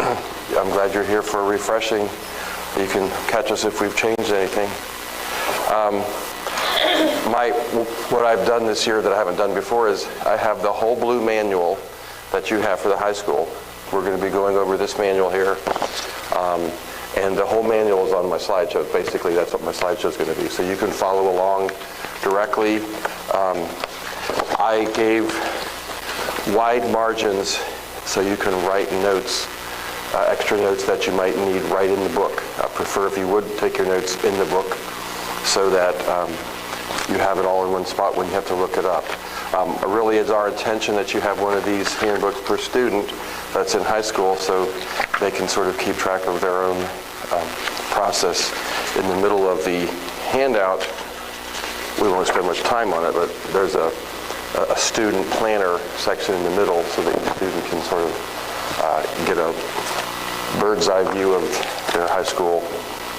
I'm glad you're here for a refreshing. You can catch us if we've changed anything. What I've done this year that I haven't done before is I have the whole blue manual that you have for the high school. We're going to be going over this manual here. And the whole manual is on my slideshow. Basically, that's what my slideshow is going to be. So you can follow along directly. I gave wide margins so you can write notes, extra notes that you might need right in the book. I prefer if you would take your notes in the book so that you have it all in one spot when you have to look it up. Really, it's our intention that you have one of these handbooks per student that's in high school so they can sort of keep track of their own process. In the middle of the handout, we won't spend much time on it, but there's a student planner section in the middle so that the student can sort of get a bird's eye view of their high school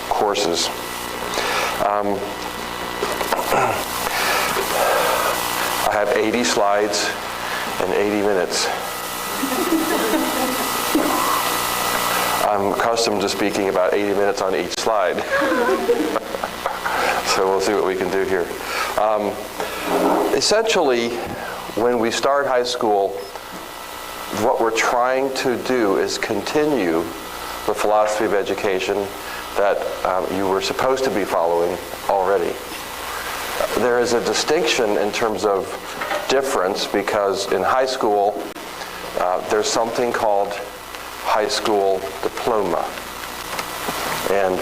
courses. I have 80 slides and 80 minutes. I'm accustomed to speaking about 80 minutes on each slide. So we'll see what we can do here. Essentially, when we start high school, what we're trying to do is continue the philosophy of education that you were supposed to be following already. There is a distinction in terms of difference because in high school, there's something called high school diploma. And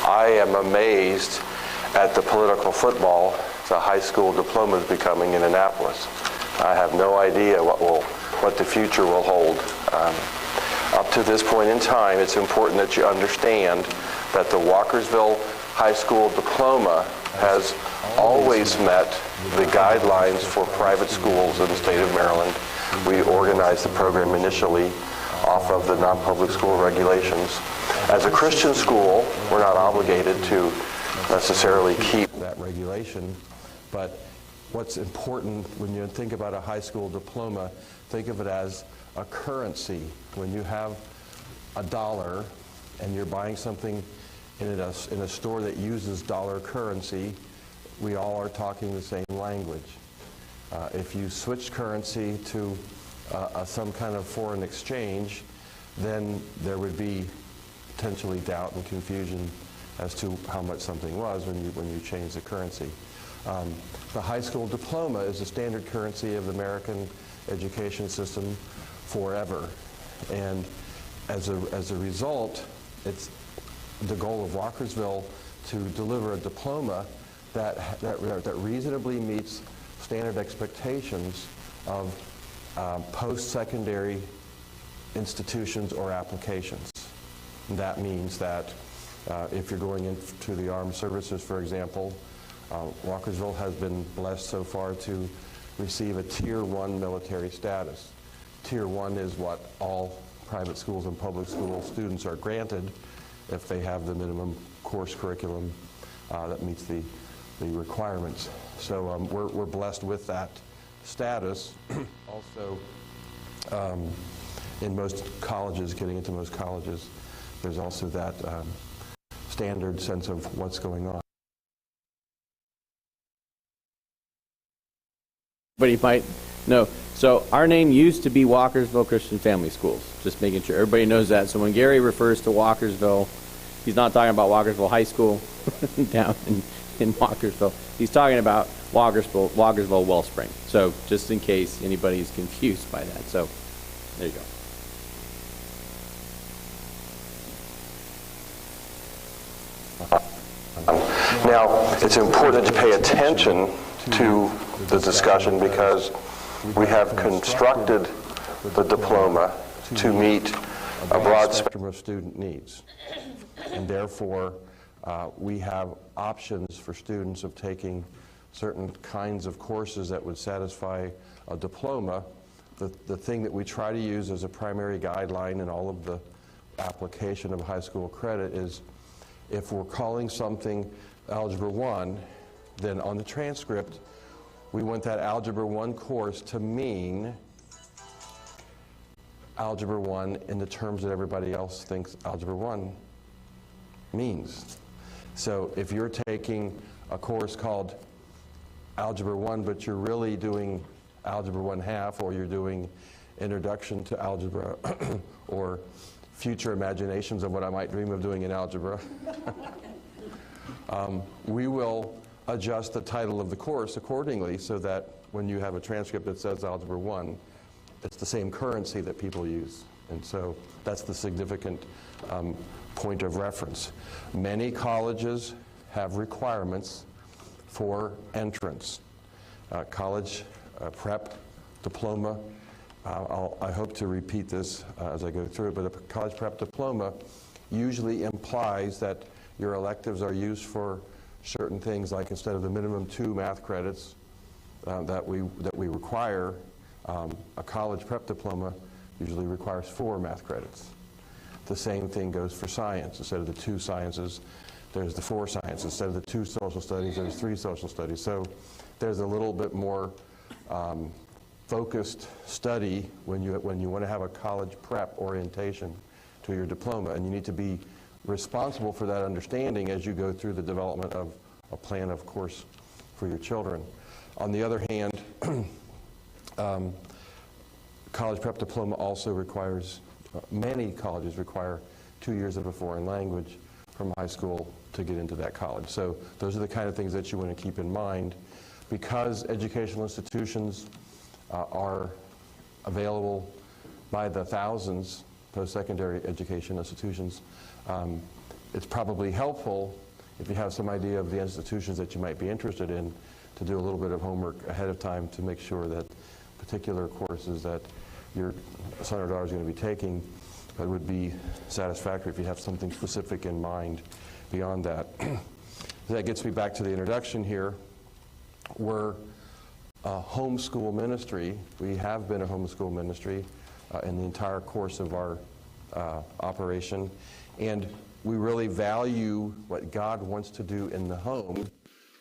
I am amazed at the political football the high school diploma is becoming in Annapolis. I have no idea what the future will hold. Up to this point in time, it's important that you understand that the Walkersville High School diploma has always met the guidelines for private schools in the state of Maryland. We organized the program initially off of the non-public school regulations. As a Christian school, we're not obligated to necessarily keep that regulation, but what's important when you think about a high school diploma, think of it as a currency. When you have $1 and you're buying something in a store that uses dollar currency, we all are talking the same language. If you switch currency to some kind of foreign exchange, then there would be potentially doubt and confusion as to how much something was when you change the currency. The high school diploma is the standard currency of the American education system forever. And as a result, it's the goal of Walkersville to deliver a diploma that reasonably meets standard expectations of post-secondary institutions or applications. And that means that if you're going into the armed services, for example, Walkersville has been blessed so far to receive a Tier 1 military status. Tier 1 is what all private schools and public school students are granted if they have the minimum course curriculum that meets the requirements. So we're blessed with that status. Also, in most colleges, getting into most colleges, there's also that standard sense of what's going on. But you might know. So our name used to be Walkersville Christian Family Schools. Just making sure everybody knows that. So when Gary refers to Walkersville, he's not talking about Walkersville High School down in Walkersville. He's talking about Walkersville Wellspring. So just in case anybody's confused by that. So there you go. Now, it's important to pay attention to the discussion because we have constructed the diploma to meet a broad spectrum of student needs. And therefore, we have options for students of taking certain kinds of courses that would satisfy a diploma. The thing that we try to use as a primary guideline in all of the application of high school credit is if we're calling something Algebra 1, then on the transcript, we want that Algebra 1 course to mean Algebra 1 in the terms that everybody else thinks Algebra 1 means. So if you're taking a course called Algebra 1, but you're really doing Algebra 1/2, or you're doing Introduction to Algebra, or future imaginations of what I might dream of doing in algebra, we will adjust the title of the course accordingly so that when you have a transcript that says Algebra 1, it's the same currency that people use. And so that's the significant point of reference. Many colleges have requirements for entrance. College prep diploma, I hope to repeat this as I go through it, but a college prep diploma usually implies that your electives are used for certain things, like instead of the minimum 2 math credits that we require, a college prep diploma usually requires 4 math credits. The same thing goes for science. Instead of the 2 sciences, there's the 4 sciences. Instead of the 2 social studies, there's 3 social studies. So there's a little bit more focused study when you want to have a college prep orientation to your diploma, and you need to be responsible for that understanding as you go through the development of a plan of course for your children. On the other hand, college prep diploma also requires, many colleges require 2 years of a foreign language from high school to get into that college. So those are the kind of things that you want to keep in mind. Because educational institutions are available by the thousands, post-secondary education institutions, it's probably helpful if you have some idea of the institutions that you might be interested in to do a little bit of homework ahead of time to make sure that particular courses that your son or daughter is going to be taking would be satisfactory if you have something specific in mind beyond that. That gets me back to the introduction here. We're a homeschool ministry. We have been a homeschool ministry in the entire course of our operation, and we really value what God wants to do in the home,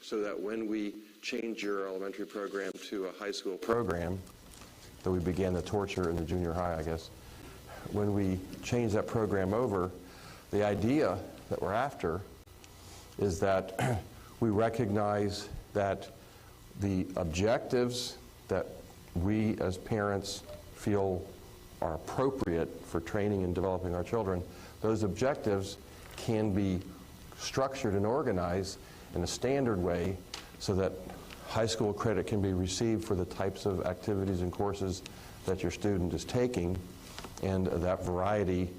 so that when we change your elementary program to a high school program, though we began the torture in the junior high, I guess, when we change that program over, the idea that we're after is that we recognize that the objectives that we as parents feel are appropriate for training and developing our children, those objectives can be structured and organized in a standard way so that high school credit can be received for the types of activities and courses that your student is taking. And that variety,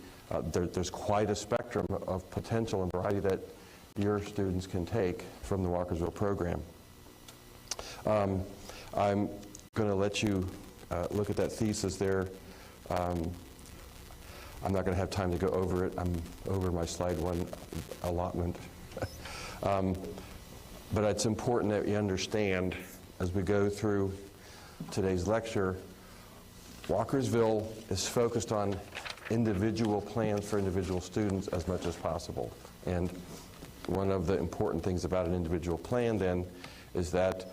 there's quite a spectrum of potential and variety that your students can take from the Walkersville program. I'm going to let you look at that thesis there. I'm not going to have time to go over it. I'm over my slide 1 allotment. But it's important that you understand, as we go through today's lecture, Walkersville is focused on individual plans for individual students as much as possible. And one of the important things about an individual plan, then, is that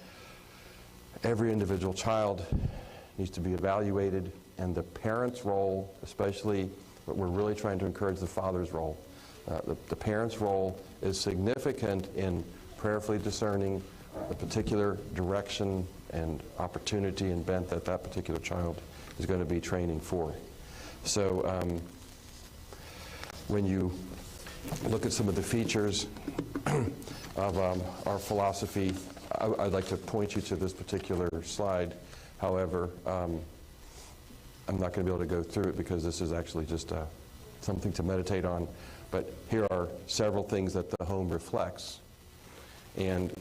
every individual child needs to be evaluated, and the parent's role, especially, but we're really trying to encourage the father's role. The parent's role is significant in prayerfully discerning the particular direction and opportunity and bent that that particular child is going to be training for. So when you look at some of the features of our philosophy, I'd like to point you to this particular slide. However, I'm not going to be able to go through it because this is actually just something to meditate on. But here are several things that the home reflects. And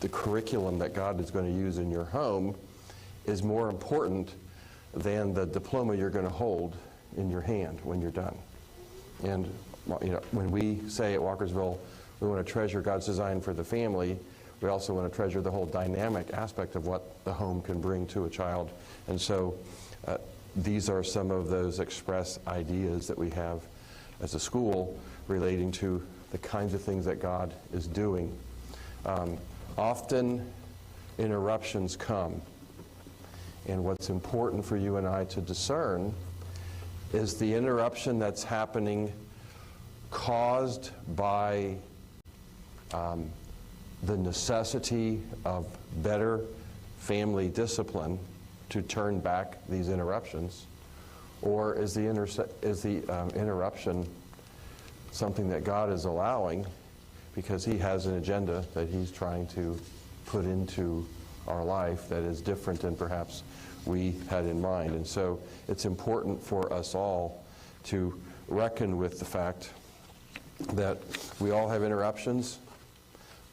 the curriculum that God is going to use in your home is more important than the diploma you're going to hold in your hand when you're done. And when we say at Walkersville we want to treasure God's design for the family, we also want to treasure the whole dynamic aspect of what the home can bring to a child. And so these are some of those express ideas that we have as a school relating to the kinds of things that God is doing. Often interruptions come, and what's important for you and I to discern Is the interruption that's happening caused by the necessity of better family discipline to turn back these interruptions? Or is the interruption something that God is allowing because He has an agenda that He's trying to put into our life that is different than perhaps we had in mind? And so it's important for us all to reckon with the fact that we all have interruptions,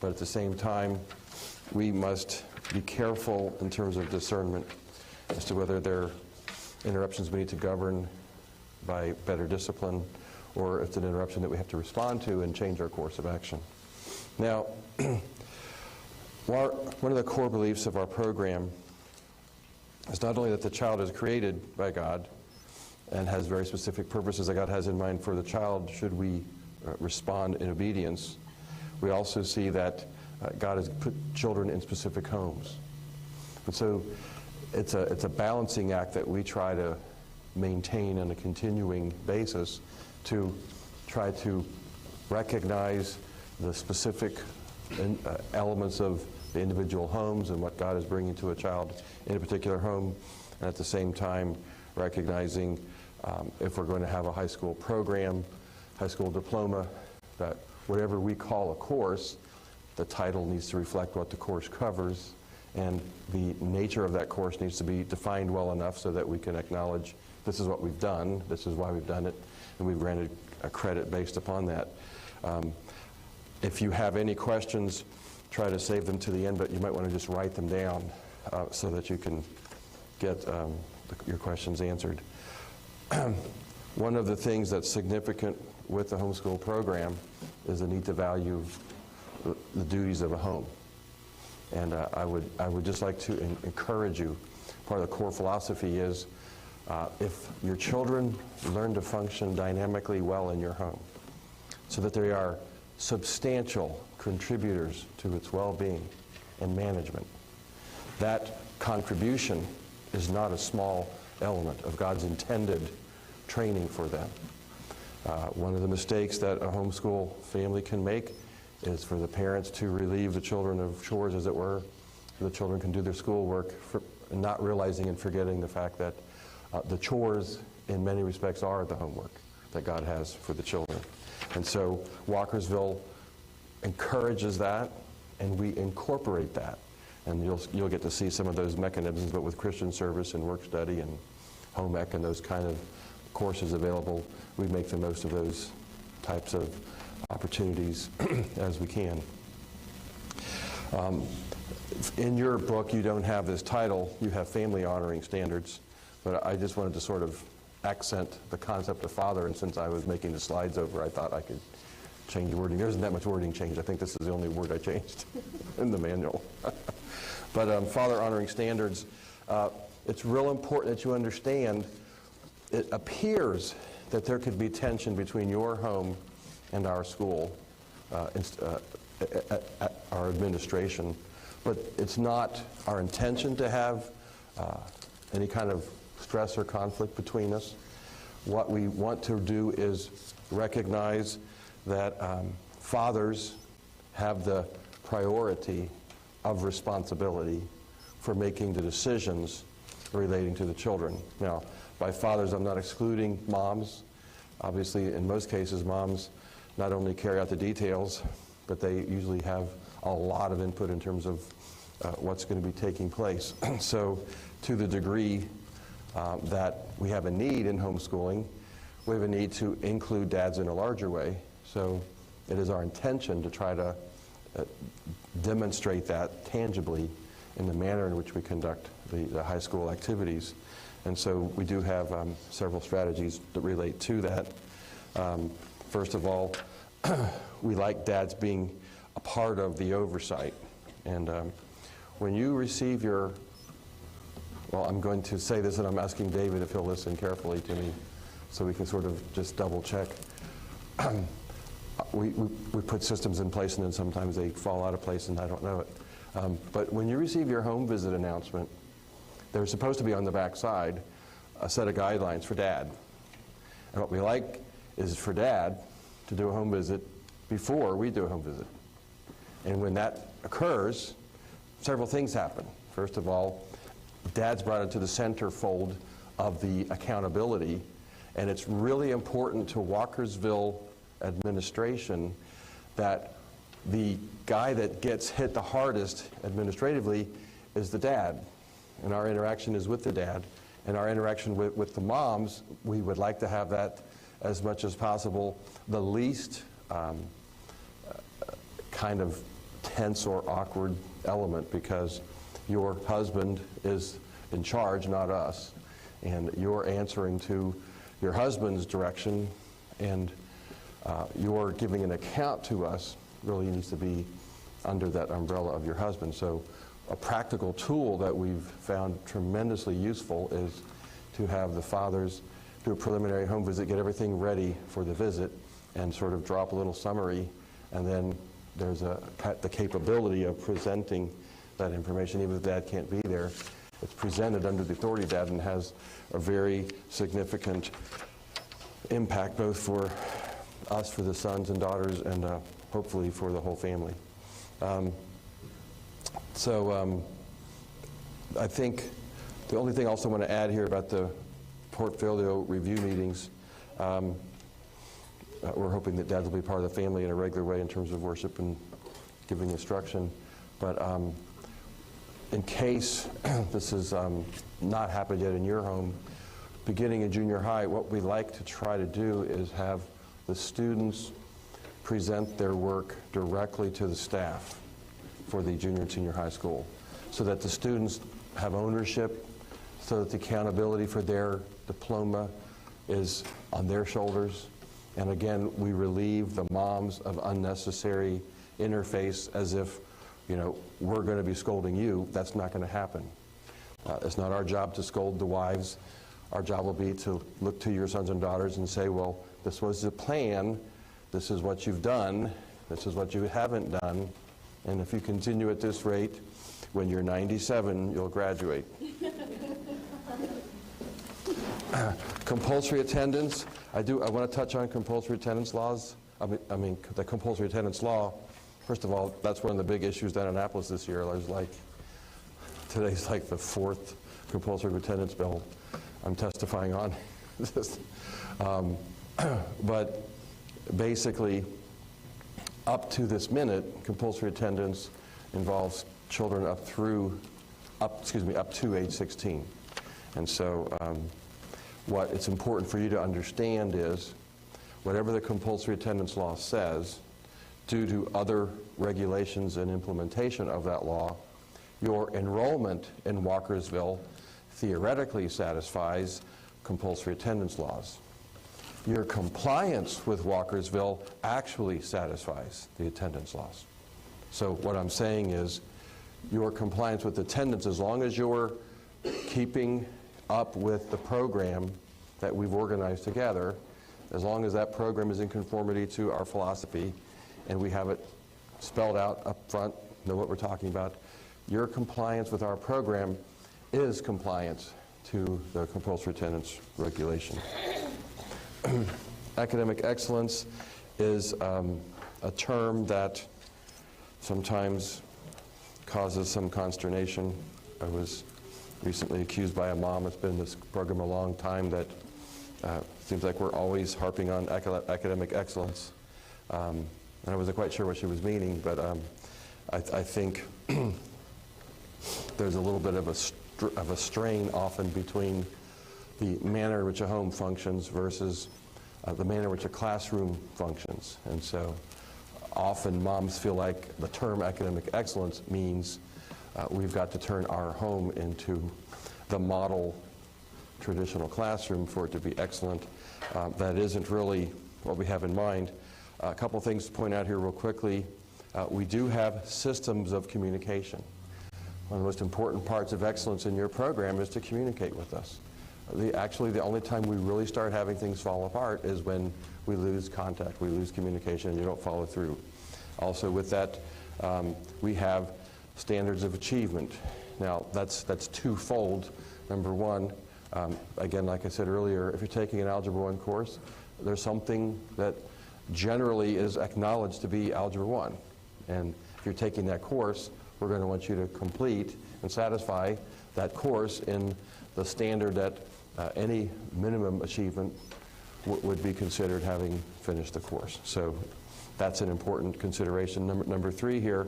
but at the same time, we must be careful in terms of discernment as to whether they're interruptions we need to govern by better discipline, or if it's an interruption that we have to respond to and change our course of action. Now, one of the core beliefs of our program is not only that the child is created by God and has very specific purposes that God has in mind for the child should we respond in obedience, we also see that God has put children in specific homes. And so it's a balancing act that we try to maintain on a continuing basis to try to recognize the specific elements of the individual homes and what God is bringing to a child in a particular home, and at the same time recognizing if we're going to have a high school program, high school diploma, that whatever we call a course, the title needs to reflect what the course covers, and the nature of that course needs to be defined well enough so that we can acknowledge this is what we've done, this is why we've done it, and we've granted a credit based upon that. If you have any questions, try to save them to the end, but you might want to just write them down so that you can get your questions answered. One of the things that's significant with the homeschool program is the need to value the duties of a home. And I would just like to encourage you. Part of the core philosophy is if your children learn to function dynamically well in your home, so that they are substantial contributors to its well-being and management, that contribution is not a small element of God's intended training for them. One of the mistakes that a homeschool family can make is for the parents to relieve the children of chores, as it were, so the children can do their schoolwork, not realizing and forgetting the fact that the chores, in many respects, are the homework that God has for the children. And so Walkersville encourages that, and we incorporate that. And you'll get to see some of those mechanisms, but with Christian service and work study and home ec and those kind of courses available, we make the most of those types of opportunities as we can. In your book, you don't have this title. You have Family Honoring Standards, but I just wanted to sort of accent the concept of father, and since I was making the slides over, I thought I could change the wording. There isn't that much wording change. I think this is the only word I changed in the manual. But Father Honoring Standards, it's real important that you understand it appears that there could be tension between your home and our school, our administration, but it's not our intention to have any kind of stress or conflict between us. What we want to do is recognize that fathers have the priority of responsibility for making the decisions relating to the children. Now, by fathers, I'm not excluding moms. Obviously, in most cases, moms not only carry out the details, but they usually have a lot of input in terms of what's going to be taking place. So, to the degree that we have a need in homeschooling, we have a need to include dads in a larger way. So, it is our intention to try to demonstrate that tangibly in the manner in which we conduct the high school activities. And so we do have several strategies that relate to that. First of all, we like dads being a part of the oversight. And when you receive your, well, I'm going to say this and I'm asking David if he'll listen carefully to me so we can sort of just double check. We put systems in place and then sometimes they fall out of place and I don't know it. But when you receive your home visit announcement, there's supposed to be on the back side a set of guidelines for dad. And what we like is for Dad to do a home visit before we do a home visit. And when that occurs, several things happen. First of all, Dad's brought into the center fold of the accountability, and it's really important to Walkersville administration that the guy that gets hit the hardest administratively is the dad. And our interaction is with the dad. And our interaction with the moms, we would like to have that as much as possible, the least kind of tense or awkward element, because your husband is in charge, not us. And you're answering to your husband's direction, and your giving an account to us really needs to be under that umbrella of your husband. So a practical tool that we've found tremendously useful is to have the fathers do a preliminary home visit, get everything ready for the visit, and sort of drop a little summary, and then there's the capability of presenting that information. Even if Dad can't be there, it's presented under the authority of Dad and has a very significant impact both for us, for the sons and daughters, and hopefully for the whole family. I think the only thing I also want to add here about the portfolio review meetings, we're hoping that Dad will be part of the family in a regular way in terms of worship and giving instruction. But in case this has not happened yet in your home, beginning in junior high, what we like to try to do is have the students present their work directly to the staff for the junior and senior high school, so that the students have ownership, so that the accountability for their diploma is on their shoulders. And again, we relieve the moms of unnecessary interface, as if, we're going to be scolding you. That's not going to happen. It's not our job to scold the wives. Our job will be to look to your sons and daughters and say, well, this was the plan, this is what you've done, this is what you haven't done, and if you continue at this rate, when you're 97, you'll graduate. Compulsory attendance. I want to touch on compulsory attendance laws. The compulsory attendance law. First of all, that's one of the big issues down in Annapolis this year. Today's like the fourth compulsory attendance bill I'm testifying on. But basically, up to this minute, compulsory attendance involves children up to age 16. And so what it's important for you to understand is whatever the compulsory attendance law says, due to other regulations and implementation of that law, your enrollment in Walkersville theoretically satisfies compulsory attendance laws. Your compliance with Walkersville actually satisfies the attendance laws. So what I'm saying is your compliance with attendance, as long as you're keeping up with the program that we've organized together, as long as that program is in conformity to our philosophy and we have it spelled out up front, know what we're talking about, your compliance with our program is compliance to the compulsory attendance regulation. Academic excellence is a term that sometimes causes some consternation. I was recently accused by a mom that's been in this program a long time that seems like we're always harping on academic excellence. And I wasn't quite sure what she was meaning, but I think there's a little bit of a strain often between the manner in which a home functions versus the manner in which a classroom functions. And so often moms feel like the term academic excellence means we've got to turn our home into the model traditional classroom for it to be excellent. That isn't really what we have in mind. A couple things to point out here real quickly. We do have systems of communication. One of the most important parts of excellence in your program is to communicate with us. Actually, the only time we really start having things fall apart is when we lose contact, we lose communication, and you don't follow through. Also with that, we have standards of achievement. Now, that's twofold. Number one, Again, like I said earlier, if you're taking an Algebra 1 course, there's something that generally is acknowledged to be Algebra 1. And if you're taking that course, we're going to want you to complete and satisfy that course in the standard that any minimum achievement would be considered having finished the course. So that's an important consideration. Number 3 here,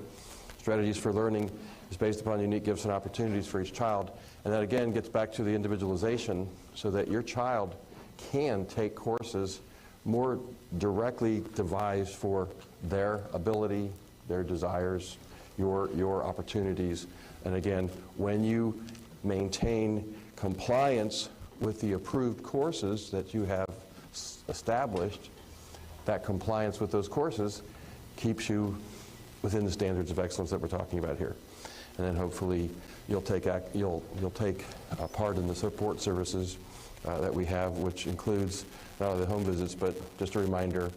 strategies for learning is based upon unique gifts and opportunities for each child. And that again gets back to the individualization so that your child can take courses more directly devised for their ability, their desires, your opportunities. And again, when you maintain compliance with the approved courses that you have established, that compliance with those courses keeps you within the standards of excellence that we're talking about here. And then hopefully you'll take part in the support services that we have, which includes not only the home visits, but just a reminder,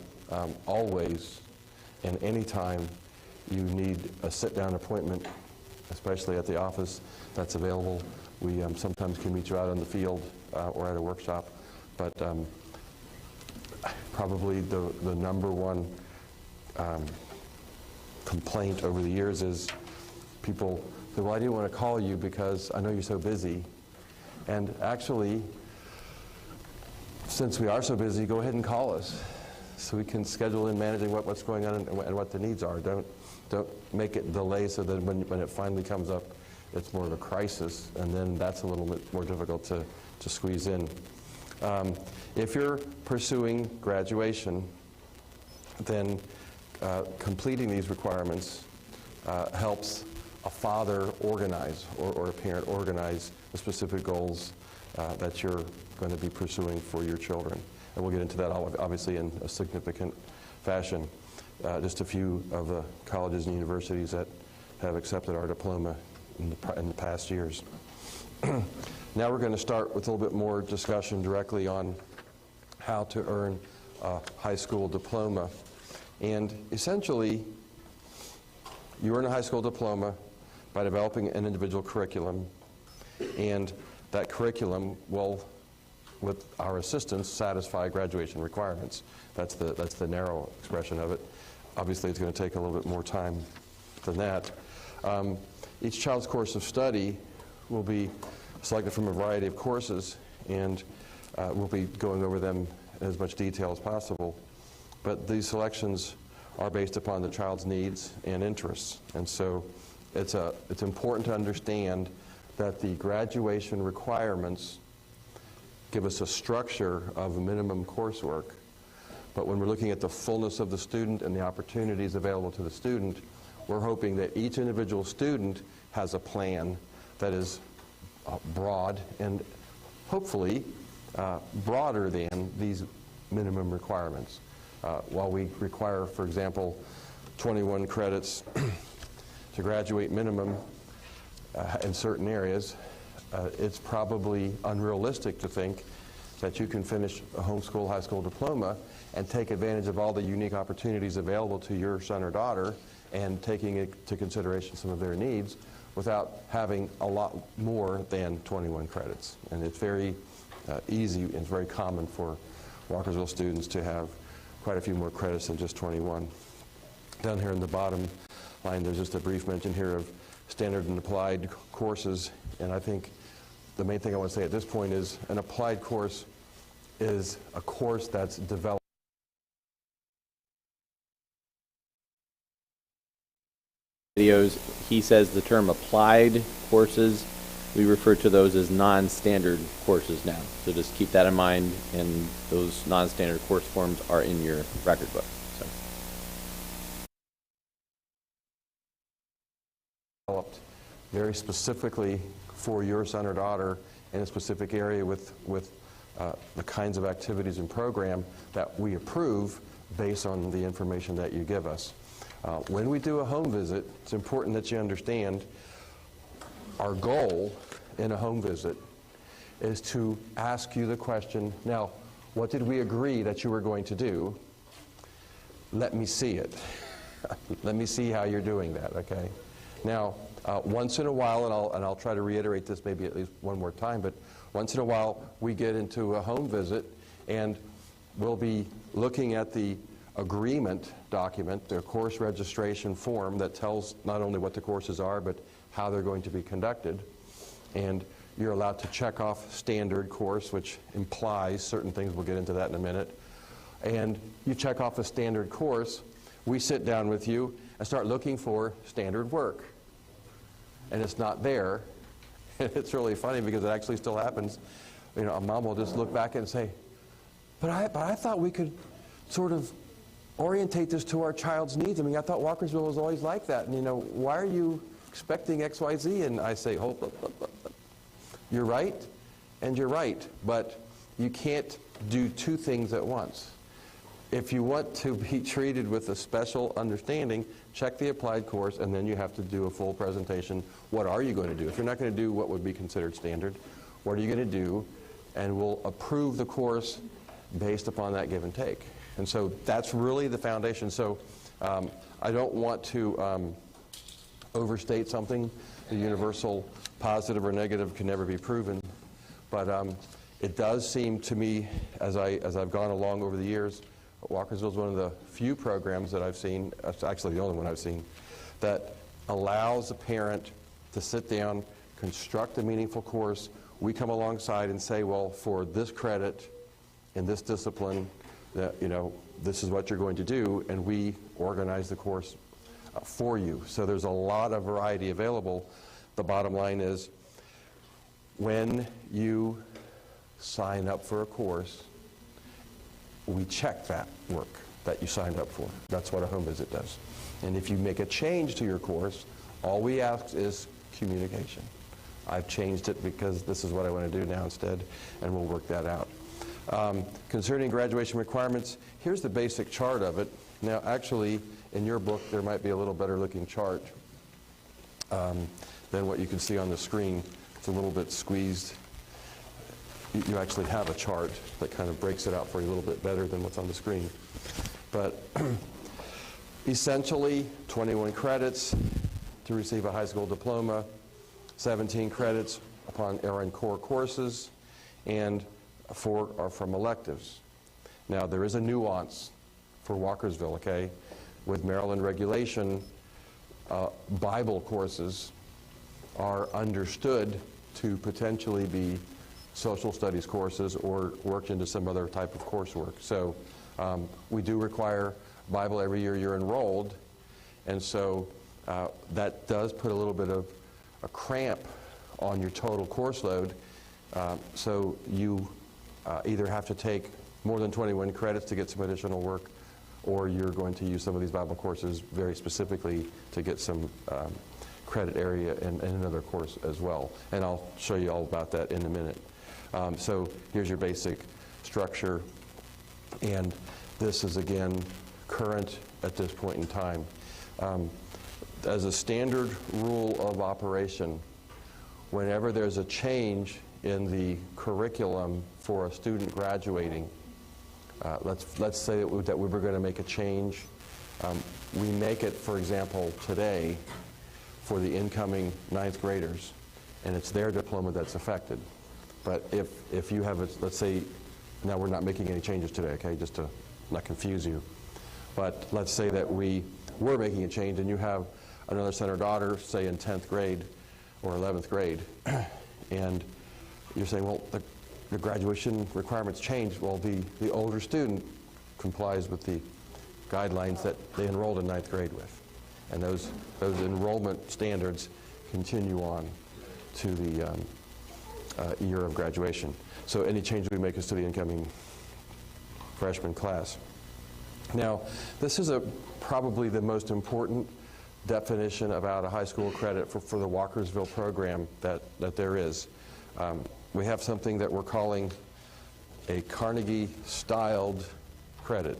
always and any time you need a sit-down appointment, especially at the office, that's available. We sometimes can meet you out on the field or at a workshop, but probably the number one complaint over the years is people say, well, I didn't want to call you because I know you're so busy. And actually, since we are so busy, go ahead and call us so we can schedule in managing what's going on and what the needs are. Don't make it delay so that when it finally comes up, it's more of a crisis, and then that's a little bit more difficult to squeeze in. If you're pursuing graduation, then completing these requirements helps a father organize or a parent organize the specific goals that you're going to be pursuing for your children. And we'll get into that obviously in a significant fashion. Just a few of the colleges and universities that have accepted our diploma in the past years. Now we're going to start with a little bit more discussion directly on how to earn a high school diploma. And essentially, you earn a high school diploma by developing an individual curriculum, and that curriculum will, with our assistance, satisfy graduation requirements. That's the narrow expression of it. Obviously, it's going to take a little bit more time than that. Each child's course of study will be selected from a variety of courses, and we'll be going over them in as much detail as possible. But these selections are based upon the child's needs and interests. And so it's important to understand that the graduation requirements give us a structure of minimum coursework. But when we're looking at the fullness of the student and the opportunities available to the student, we're hoping that each individual student has a plan that is broad and hopefully broader than these minimum requirements. While we require, for example, 21 credits to graduate minimum in certain areas, it's probably unrealistic to think that you can finish a homeschool high school diploma and take advantage of all the unique opportunities available to your son or daughter and taking into consideration some of their needs without having a lot more than 21 credits. And it's very easy and very common for Walkersville students to have quite a few more credits than just 21. Down here in the bottom line, there's just a brief mention here of standard and applied courses, and I think the main thing I want to say at this point is an applied course is a course that's developed videos. He says the term applied courses, we refer to those as non-standard courses now. So just keep that in mind, and those non-standard course forms are in your record book. So. Developed very specifically for your son or daughter in a specific area with the kinds of activities and program that we approve based on the information that you give us. When we do a home visit, it's important that you understand our goal in a home visit is to ask you the question, now, what did we agree that you were going to do? Let me see it. Let me see how you're doing that, okay? Now, once in a while, and I'll try to reiterate this maybe at least one more time, but once in a while we get into a home visit and we'll be looking at the agreement document, the course registration form that tells not only what the courses are, but how they're going to be conducted. And you're allowed to check off standard course, which implies certain things. We'll get into that in a minute. And you check off a standard course. We sit down with you and start looking for standard work. And it's not there. And it's really funny because it actually still happens. You know, a mom will just look back and say, but I thought we could sort of orientate this to our child's needs. I mean, I thought Walkersville was always like that. And, you know, why are you expecting X, Y, Z? And I say, hold up. You're right, and you're right. But you can't do two things at once. If you want to be treated with a special understanding, check the applied course, and then you have to do a full presentation. What are you going to do? If you're not going to do what would be considered standard, what are you going to do? And we'll approve the course based upon that give and take. And so that's really the foundation. So I don't want to overstate something. The universal positive or negative can never be proven. But it does seem to me, as I've gone along over the years, Walkersville is one of the few programs that I've seen, actually the only one I've seen, that allows a parent to sit down, construct a meaningful course. We come alongside and say, well, for this credit in this discipline, that, you know, this is what you're going to do, and we organize the course for you. So there's a lot of variety available. The bottom line is, when you sign up for a course, we check that work that you signed up for. That's what a home visit does. And if you make a change to your course, all we ask is communication. I've changed it because this is what I want to do now instead, and we'll work that out. Concerning graduation requirements, here's the basic chart of it. Now, actually, in your book, there might be a little better looking chart than what you can see on the screen. It's a little bit squeezed. You actually have a chart that kind of breaks it out for you a little bit better than what's on the screen. But essentially, 21 credits to receive a high school diploma, 17 credits upon core courses, and 4 are from electives. Now, there is a nuance for Walkersville, okay? With Maryland regulation, Bible courses are understood to potentially be social studies courses or worked into some other type of coursework. So we do require Bible every year you're enrolled, and so that does put a little bit of a cramp on your total course load. So you either have to take more than 21 credits to get some additional work, or you're going to use some of these Bible courses very specifically to get some credit area in another course as well. And I'll show you all about that in a minute. So here's your basic structure, and this is again current at this point in time. As a standard rule of operation, whenever there's a change in the curriculum for a student graduating, let's say that we were going to make a change. We make it, for example, today for the incoming 9th graders, and it's their diploma that's affected. But if you have, let's say, now we're not making any changes today, okay, just to not confuse you. But let's say that we were making a change and you have another son or daughter, say in 10th grade or 11th grade, and you're saying, well, the graduation requirements changed. Well, the older student complies with the guidelines that they enrolled in 9th grade with. And those enrollment standards continue on to the year of graduation. So any change we make is to the incoming freshman class. Now, this is probably the most important definition about a high school credit for the Walkersville program that there is. We have something that we're calling a Carnegie-styled credit.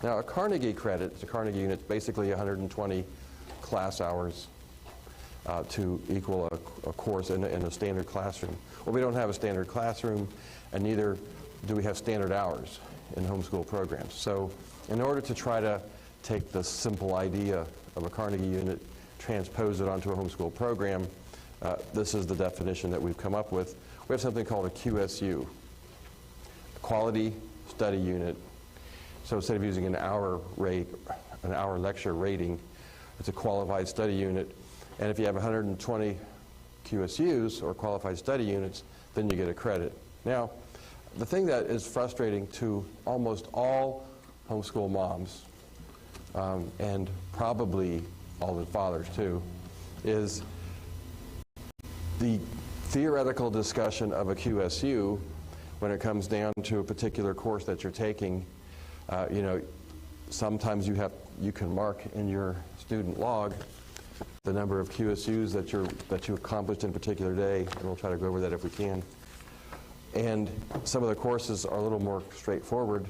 Now, a Carnegie credit, it's a Carnegie unit, basically 120 class hours to equal a course in a standard classroom. Well, we don't have a standard classroom, and neither do we have standard hours in homeschool programs. So in order to try to take the simple idea of a Carnegie unit, transpose it onto a homeschool program, this is the definition that we've come up with. we have something called a QSU, Quality Study Unit. So instead of using an hour lecture rating, it's a qualified study unit. And if you have 120 QSUs, or qualified study units, then you get a credit. Now, the thing that is frustrating to almost all homeschool moms, and probably all the fathers too, is the theoretical discussion of a QSU when it comes down to a particular course that you're taking. Sometimes you can mark in your student log the number of QSUs that you accomplished in a particular day, and we'll try to go over that if we can. And some of the courses are a little more straightforward,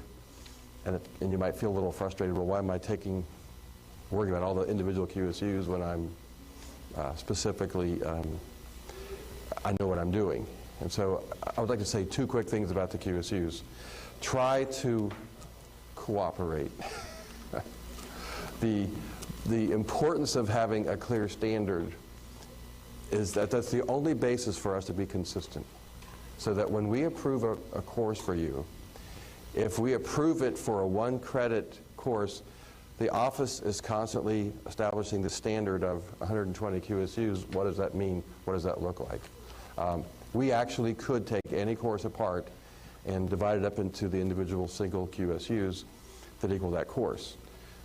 and you might feel a little frustrated. Well, why am I worrying about all the individual QSUs when I'm specifically, I know what I'm doing. And so I would like to say two quick things about the QSUs. Try to cooperate. The importance of having a clear standard is that that's the only basis for us to be consistent. So that when we approve a course for you, if we approve it for a 1-credit course, the office is constantly establishing the standard of 120 QSUs. What does that mean? What does that look like? We actually could take any course apart and divide it up into the individual single QSUs that equal that course.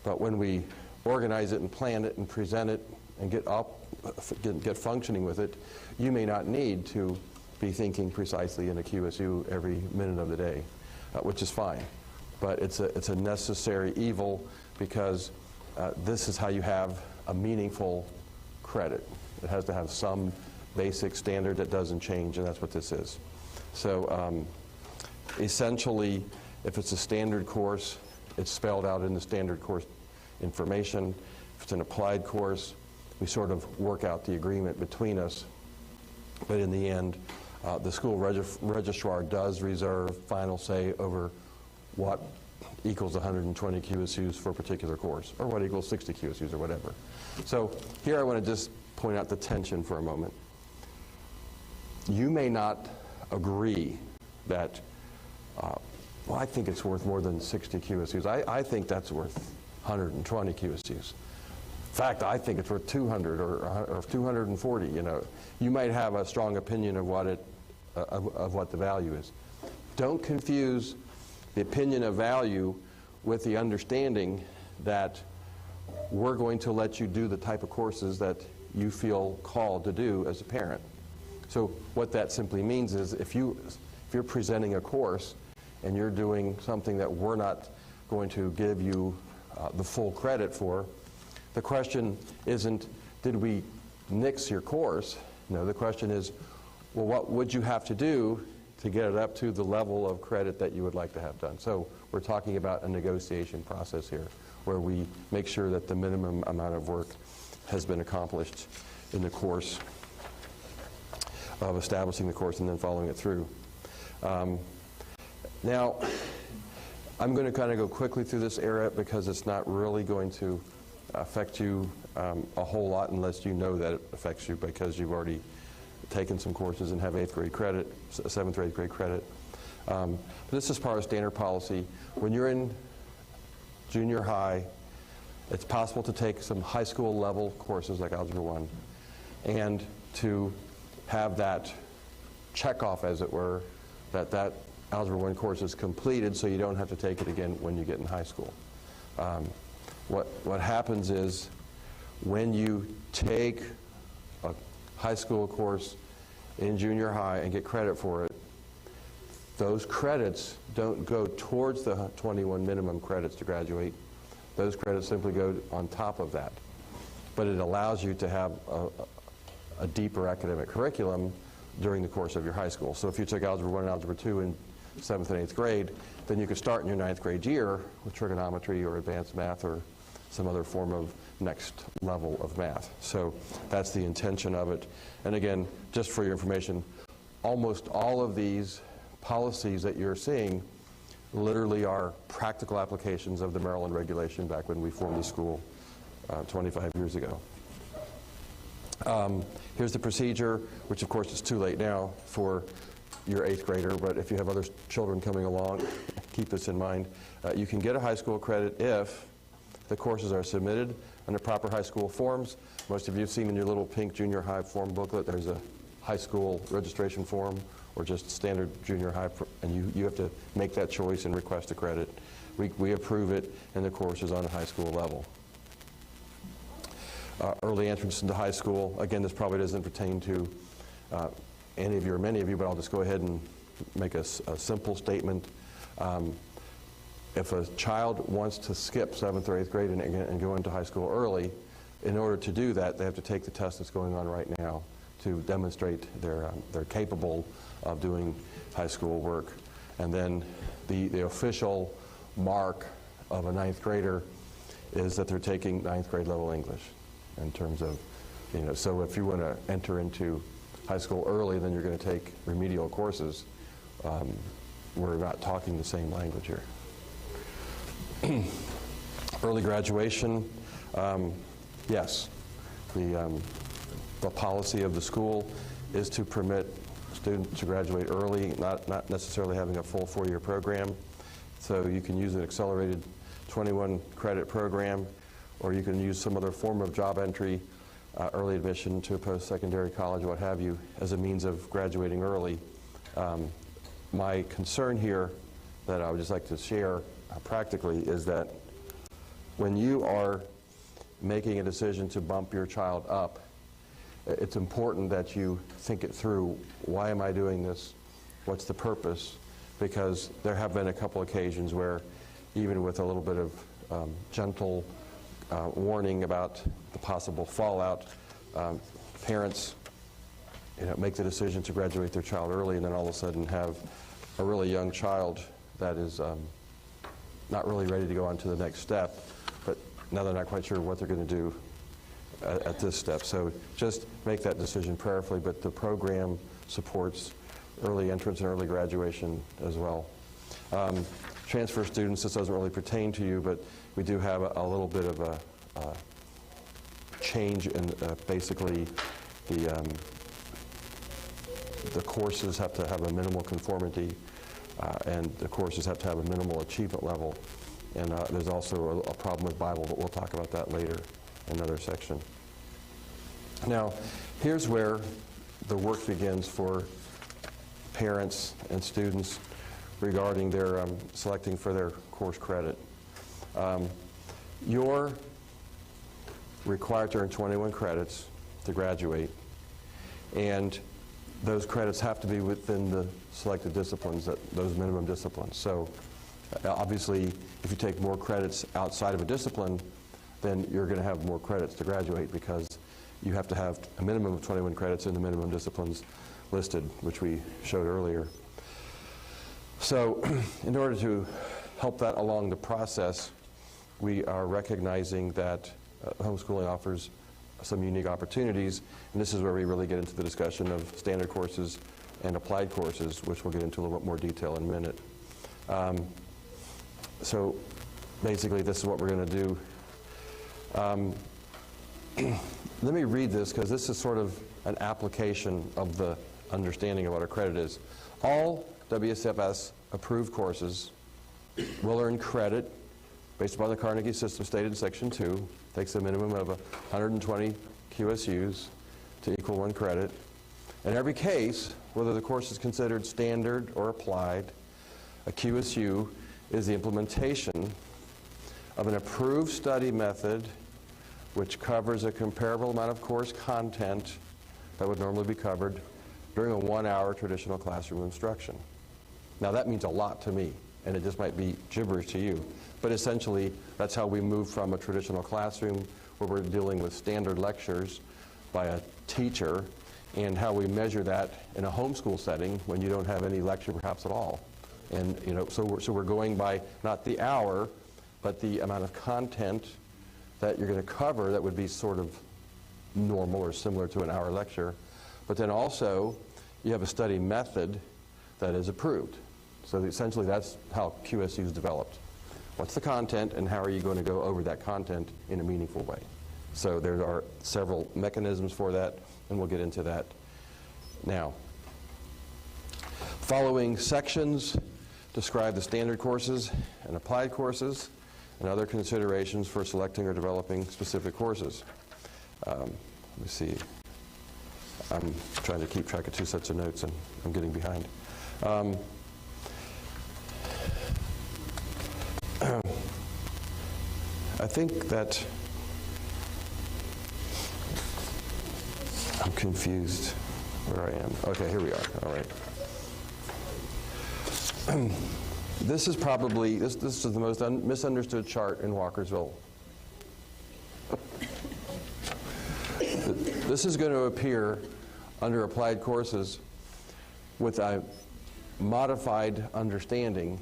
But when we organize it and plan it and present it and get functioning with it, you may not need to be thinking precisely in a QSU every minute of the day, which is fine. But it's a necessary evil, because this is how you have a meaningful credit. It has to have some basic standard that doesn't change, and that's what this is. So essentially, if it's a standard course, it's spelled out in the standard course information. If it's an applied course, we sort of work out the agreement between us. But in the end, the school registrar does reserve final say over what equals 120 QSUs for a particular course, or what equals 60 QSUs, or whatever. So here I want to just point out the tension for a moment. You may not agree that, well, I think it's worth more than 60 QSUs. I think that's worth 120 QSUs. In fact, I think it's worth 200 or 240. You might have a strong opinion of what the value is. Don't confuse the opinion of value with the understanding that we're going to let you do the type of courses that you feel called to do as a parent. So what that simply means is if you're presenting a course and you're doing something that we're not going to give you the full credit for, the question isn't, did we nix your course? No, the question is, well, what would you have to do to get it up to the level of credit that you would like to have done? So we're talking about a negotiation process here, where we make sure that the minimum amount of work has been accomplished in the course of establishing the course and then following it through. Now, I'm going to kind of go quickly through this area because it's not really going to affect you a whole lot unless you know that it affects you, because you've already taken some courses and have 8th grade credit, 7th or 8th grade credit. But this is part of standard policy. When you're in junior high, it's possible to take some high school level courses like Algebra 1 and to have that checkoff, as it were, that Algebra 1 course is completed, so you don't have to take it again when you get in high school. What happens is when you take a high school course in junior high and get credit for it, those credits don't go towards the 21 minimum credits to graduate. Those credits simply go on top of that. But it allows you to have a deeper academic curriculum during the course of your high school. So if you took Algebra 1 and Algebra 2 in 7th and 8th grade, then you could start in your 9th grade year with trigonometry or advanced math or some other form of next level of math. So that's the intention of it. And again, just for your information, almost all of these policies that you're seeing literally are practical applications of the Maryland regulation back when we formed the school 25 years ago. Here's the procedure, which of course is too late now, for your 8th grader, but if you have other children coming along, keep this in mind. You can get a high school credit if the courses are submitted under proper high school forms. Most of you have seen in your little pink junior high form booklet, there's a high school registration form or just standard junior high, and you have to make that choice and request a credit. We approve it, and the course is on a high school level. Early entrance into high school, again, this probably doesn't pertain to any of you or many of you, but I'll just go ahead and make a simple statement. If a child wants to skip 7th or 8th grade and go into high school early, in order to do that, they have to take the test that's going on right now to demonstrate they're capable of doing high school work. And then the official mark of a 9th grader is that they're taking 9th grade level English in terms of, so if you want to enter into high school early, then you're going to take remedial courses. We're not talking the same language here. Early graduation, yes. The policy of the school is to permit students to graduate early, not necessarily having a full 4-year program. So you can use an accelerated 21 credit program, or you can use some other form of job entry, early admission to a post-secondary college, what have you, as a means of graduating early. My concern here that I would just like to share practically is that when you are making a decision to bump your child up, it's important that you think it through. Why am I doing this? What's the purpose? Because there have been a couple occasions where, even with a little bit of gentle warning about the possible fallout, parents make the decision to graduate their child early, and then all of a sudden have a really young child that is not really ready to go on to the next step, but now they're not quite sure what they're going to do at this step. So just make that decision prayerfully, but the program supports early entrance and early graduation as well. Transfer students, this doesn't really pertain to you, but we do have a little bit of a change in basically the courses have to have a minimal conformity, and the courses have to have a minimal achievement level. And there's also a problem with Bible, but we'll talk about that later in another section. Now, here's where the work begins for parents and students regarding their selecting for their course credit. You're required to earn 21 credits to graduate, and those credits have to be within the selected disciplines, those minimum disciplines. So obviously, if you take more credits outside of a discipline, then you're going to have more credits to graduate, because you have to have a minimum of 21 credits in the minimum disciplines listed, which we showed earlier. So in order to help that along the process, we are recognizing that homeschooling offers some unique opportunities, and this is where we really get into the discussion of standard courses and applied courses, which we'll get into a little bit more detail in a minute. So basically, this is what we're going to do. Let me read this, because this is sort of an application of the understanding of what a credit is. All WCFS approved courses will earn credit based upon the Carnegie system stated in Section 2. Takes a minimum of 120 QSUs to equal 1 credit. In every case, whether the course is considered standard or applied, a QSU is the implementation of an approved study method which covers a comparable amount of course content that would normally be covered during a 1-hour traditional classroom instruction. Now that means a lot to me, and it just might be gibberish to you, but essentially that's how we move from a traditional classroom where we're dealing with standard lectures by a teacher, and how we measure that in a homeschool setting when you don't have any lecture perhaps at all. And so we're going by not the hour, but the amount of content that you're going to cover that would be sort of normal or similar to an hour lecture. But then also, you have a study method that is approved. So essentially, that's how QSU is developed. What's the content, and how are you going to go over that content in a meaningful way? So there are several mechanisms for that, and we'll get into that now. Following sections describe the standard courses and applied courses and other considerations for selecting or developing specific courses. Let me see. I'm trying to keep track of 2 sets of notes and I'm getting behind. I think that I'm confused where I am. Okay, here we are. All right. This is probably, this is the most misunderstood chart in Walkersville. This is going to appear under applied courses with a modified understanding,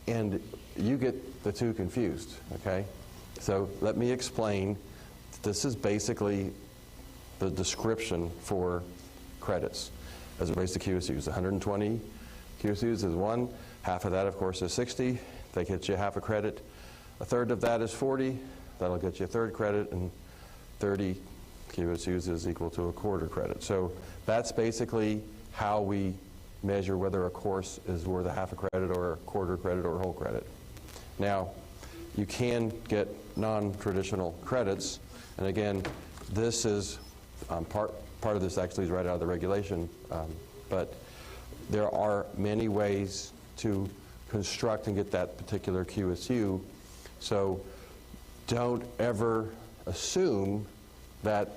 and you get the 2 confused, okay? So let me explain. This is basically the description for credits as it relates to QSUs. 120 QSUs is 1. Half of that, of course, is 60. That gets you half a credit. A third of that is 40. That'll get you a third credit, and 30 QSUs is equal to a quarter credit. So that's basically how we measure whether a course is worth a half a credit or a quarter credit or a whole credit. Now, you can get non-traditional credits, and again, this is part of this actually is right out of the regulation, but there are many ways to construct and get that particular QSU. So don't ever assume that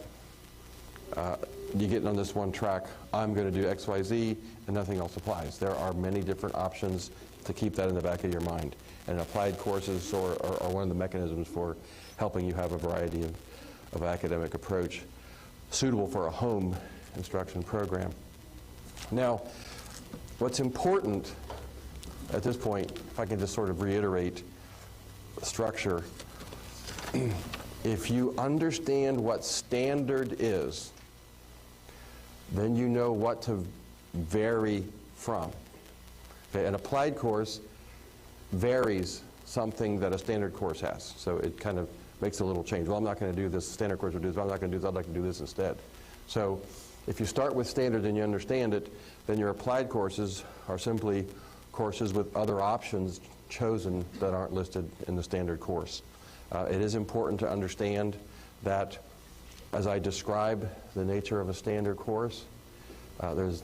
you get on this one track, I'm going to do X, Y, Z, and nothing else applies. There are many different options to keep that in the back of your mind. And applied courses are one of the mechanisms for helping you have a variety of academic approach suitable for a home instruction program. Now, what's important at this point, if I can just sort of reiterate the structure, if you understand what standard is, then you know what to vary from. Okay, an applied course varies something that a standard course has. So it kind of makes a little change. Well, I'm not going to do this. Standard course will do this. Well, I'm not going to do this. I'd like to do this instead. So if you start with standard and you understand it, then your applied courses are simply courses with other options chosen that aren't listed in the standard course. It is important to understand that as I describe the nature of a standard course, there's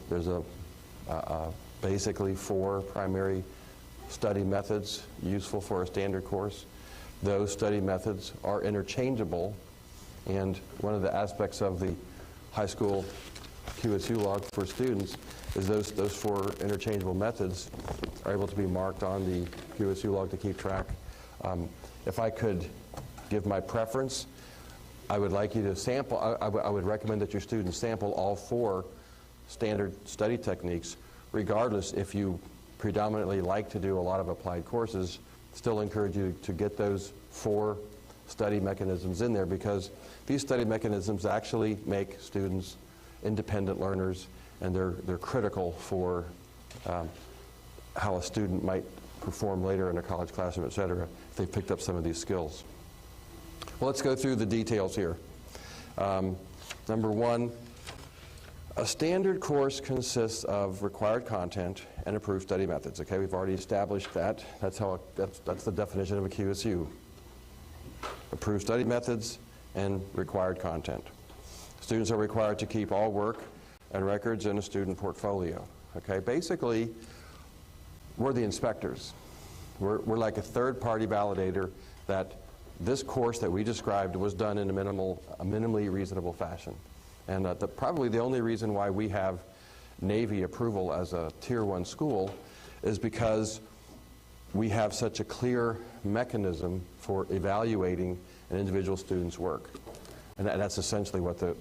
basically 4 primary study methods useful for a standard course. Those study methods are interchangeable, and one of the aspects of the high school QSU log for students is those 4 interchangeable methods are able to be marked on the QSU log to keep track. If I could give my preference, I would like you to sample, I would recommend that your students sample all 4 standard study techniques, regardless if you predominantly like to do a lot of applied courses. Still encourage you to get those 4 study mechanisms in there, because these study mechanisms actually make students independent learners, and they're critical for how a student might perform later in a college classroom, et cetera, if they've picked up some of these skills. Well, let's go through the details here. Number 1, a standard course consists of required content and approved study methods. Okay, we've already established that. That's the definition of a QSU. Approved study methods and required content. Students are required to keep all work and records in a student portfolio. Okay, basically, we're the inspectors. We're like a third-party validator that this course that we described was done in a minimally reasonable fashion. And probably the only reason why we have Navy approval as a Tier 1 school is because we have such a clear mechanism for evaluating an individual student's work. And that's essentially what the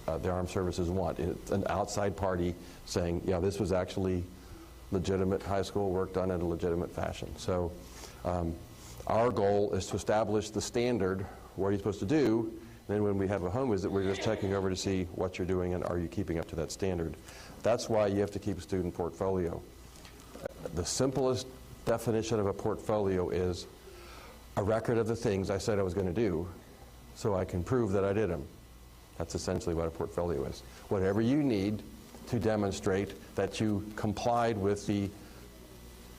armed services want. It's an outside party saying, yeah, this was actually legitimate high school work done in a legitimate fashion. So our goal is to establish the standard, what are you supposed to do, and then when we have a home visit, we're just checking over to see what you're doing and are you keeping up to that standard. That's why you have to keep a student portfolio. The simplest definition of a portfolio is a record of the things I said I was going to do so I can prove that I did them. That's essentially what a portfolio is. Whatever you need to demonstrate that you complied with the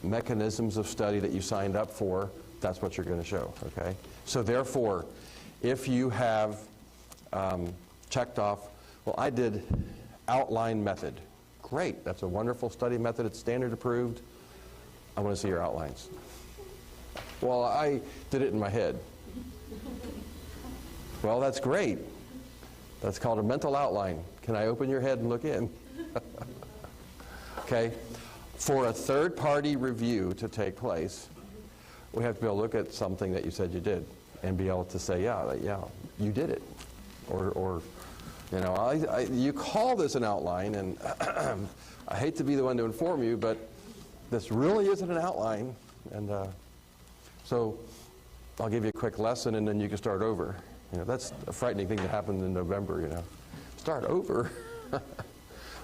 mechanisms of study that you signed up for, that's what you're going to show, okay? So therefore, if you have checked off, well, I did outline method. Great, that's a wonderful study method, it's standard approved. I want to see your outlines. Well, I did it in my head. Well, that's great. That's called a mental outline. Can I open your head and look in? Okay. For a third-party review to take place, we have to be able to look at something that you said you did and be able to say, yeah, you did it. Or you know, you call this an outline, and I hate to be the one to inform you, but this really isn't an outline. And so I'll give you a quick lesson, and then you can start over. You know, that's a frightening thing that happened in November, you know. Start over.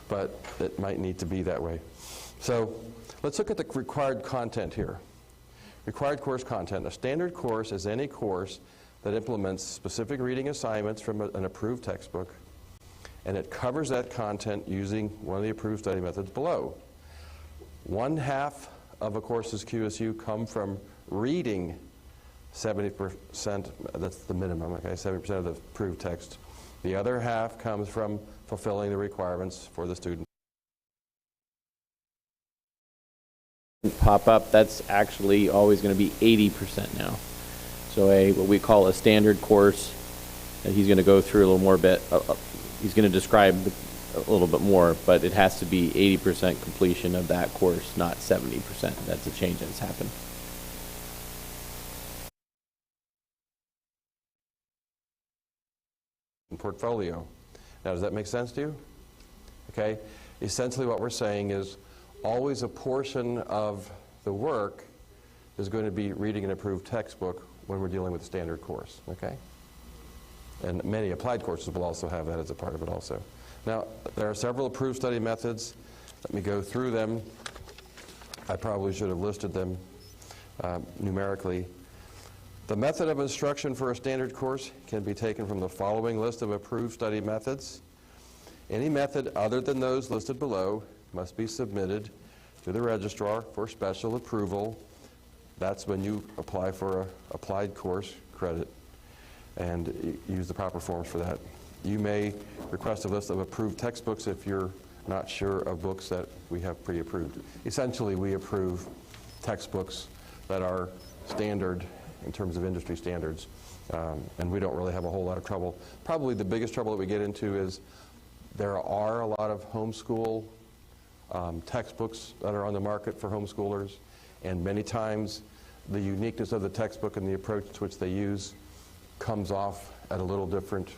But it might need to be that way. So let's look at the required content here. Required course content. A standard course is any course that implements specific reading assignments from an approved textbook, and it covers that content using one of the approved study methods below. 1/2 of a course's QSU come from reading 70%, that's the minimum, okay, 70% of the approved text. The other half comes from fulfilling the requirements for the student. Pop up, that's actually always going to be 80% now. So what we call a standard course, that he's going to go through a little more bit, he's going to describe a little bit more, but it has to be 80% completion of that course, not 70%. That's a change that's happened. Portfolio. Now, does that make sense to you? Okay. Essentially what we're saying is always a portion of the work is going to be reading an approved textbook when we're dealing with a standard course, okay? And many applied courses will also have that as a part of it also. Now, there are several approved study methods. Let me go through them. I probably should have listed them numerically. The method of instruction for a standard course can be taken from the following list of approved study methods. Any method other than those listed below must be submitted to the registrar for special approval. That's when you apply for an applied course credit and use the proper forms for that. You may request a list of approved textbooks if you're not sure of books that we have pre-approved. Essentially, we approve textbooks that are standard in terms of industry standards, and we don't really have a whole lot of trouble. Probably the biggest trouble that we get into is there are a lot of homeschool textbooks that are on the market for homeschoolers, and many times the uniqueness of the textbook and the approach to which they use comes off at a little different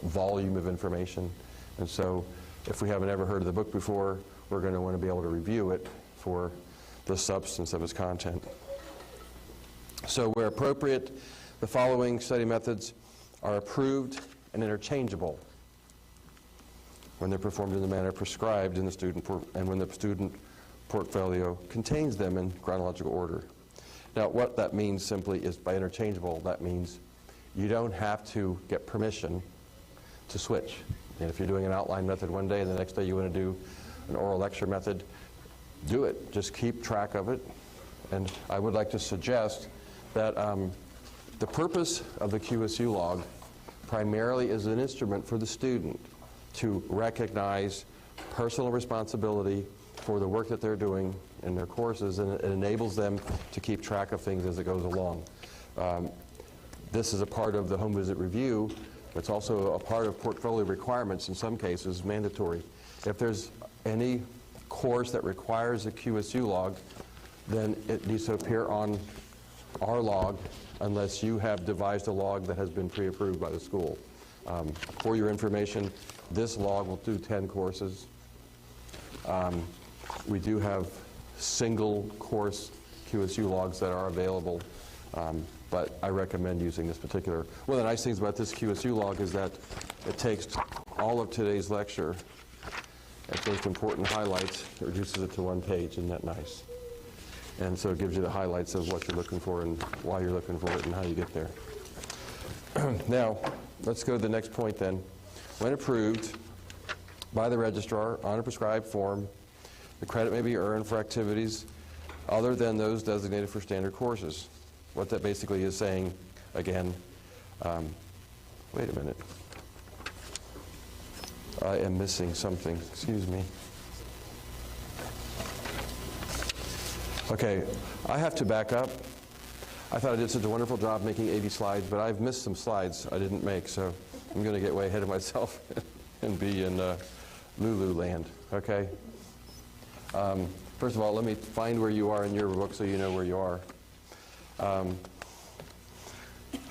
volume of information. And so if we haven't ever heard of the book before, we're going to want to be able to review it for the substance of its content. So where appropriate, the following study methods are approved and interchangeable when they're performed in the manner prescribed in the student and when the student portfolio contains them in chronological order. Now, what that means simply is by interchangeable, that means you don't have to get permission to switch. And if you're doing an outline method one day and the next day you want to do an oral lecture method, do it. Just keep track of it. And I would like to suggest that the purpose of the QSU log primarily is an instrument for the student to recognize personal responsibility for the work that they're doing in their courses, and it enables them to keep track of things as it goes along. This is a part of the home visit review. It's also a part of portfolio requirements, in some cases mandatory. If there's any course that requires a QSU log, then it needs to appear on our log unless you have devised a log that has been pre-approved by the school. For your information, this log will do 10 courses. We do have single course QSU logs that are available, but I recommend using this particular. One of the nice things about this QSU log is that it takes all of today's lecture, its most important highlights, it reduces it to one page. Isn't that nice? And so it gives you the highlights of what you're looking for and why you're looking for it and how you get there. Now, let's go to the next point then. When approved, by the registrar on a prescribed form. The credit may be earned for activities other than those designated for standard courses. What that basically is saying, again, wait a minute. I am missing something. Excuse me. Okay, I have to back up. I thought I did such a wonderful job making 80 slides, but I've missed some slides I didn't make, so I'm going to get way ahead of myself and be in Lulu land, okay? First of all, let me find where you are in your book so you know where you are.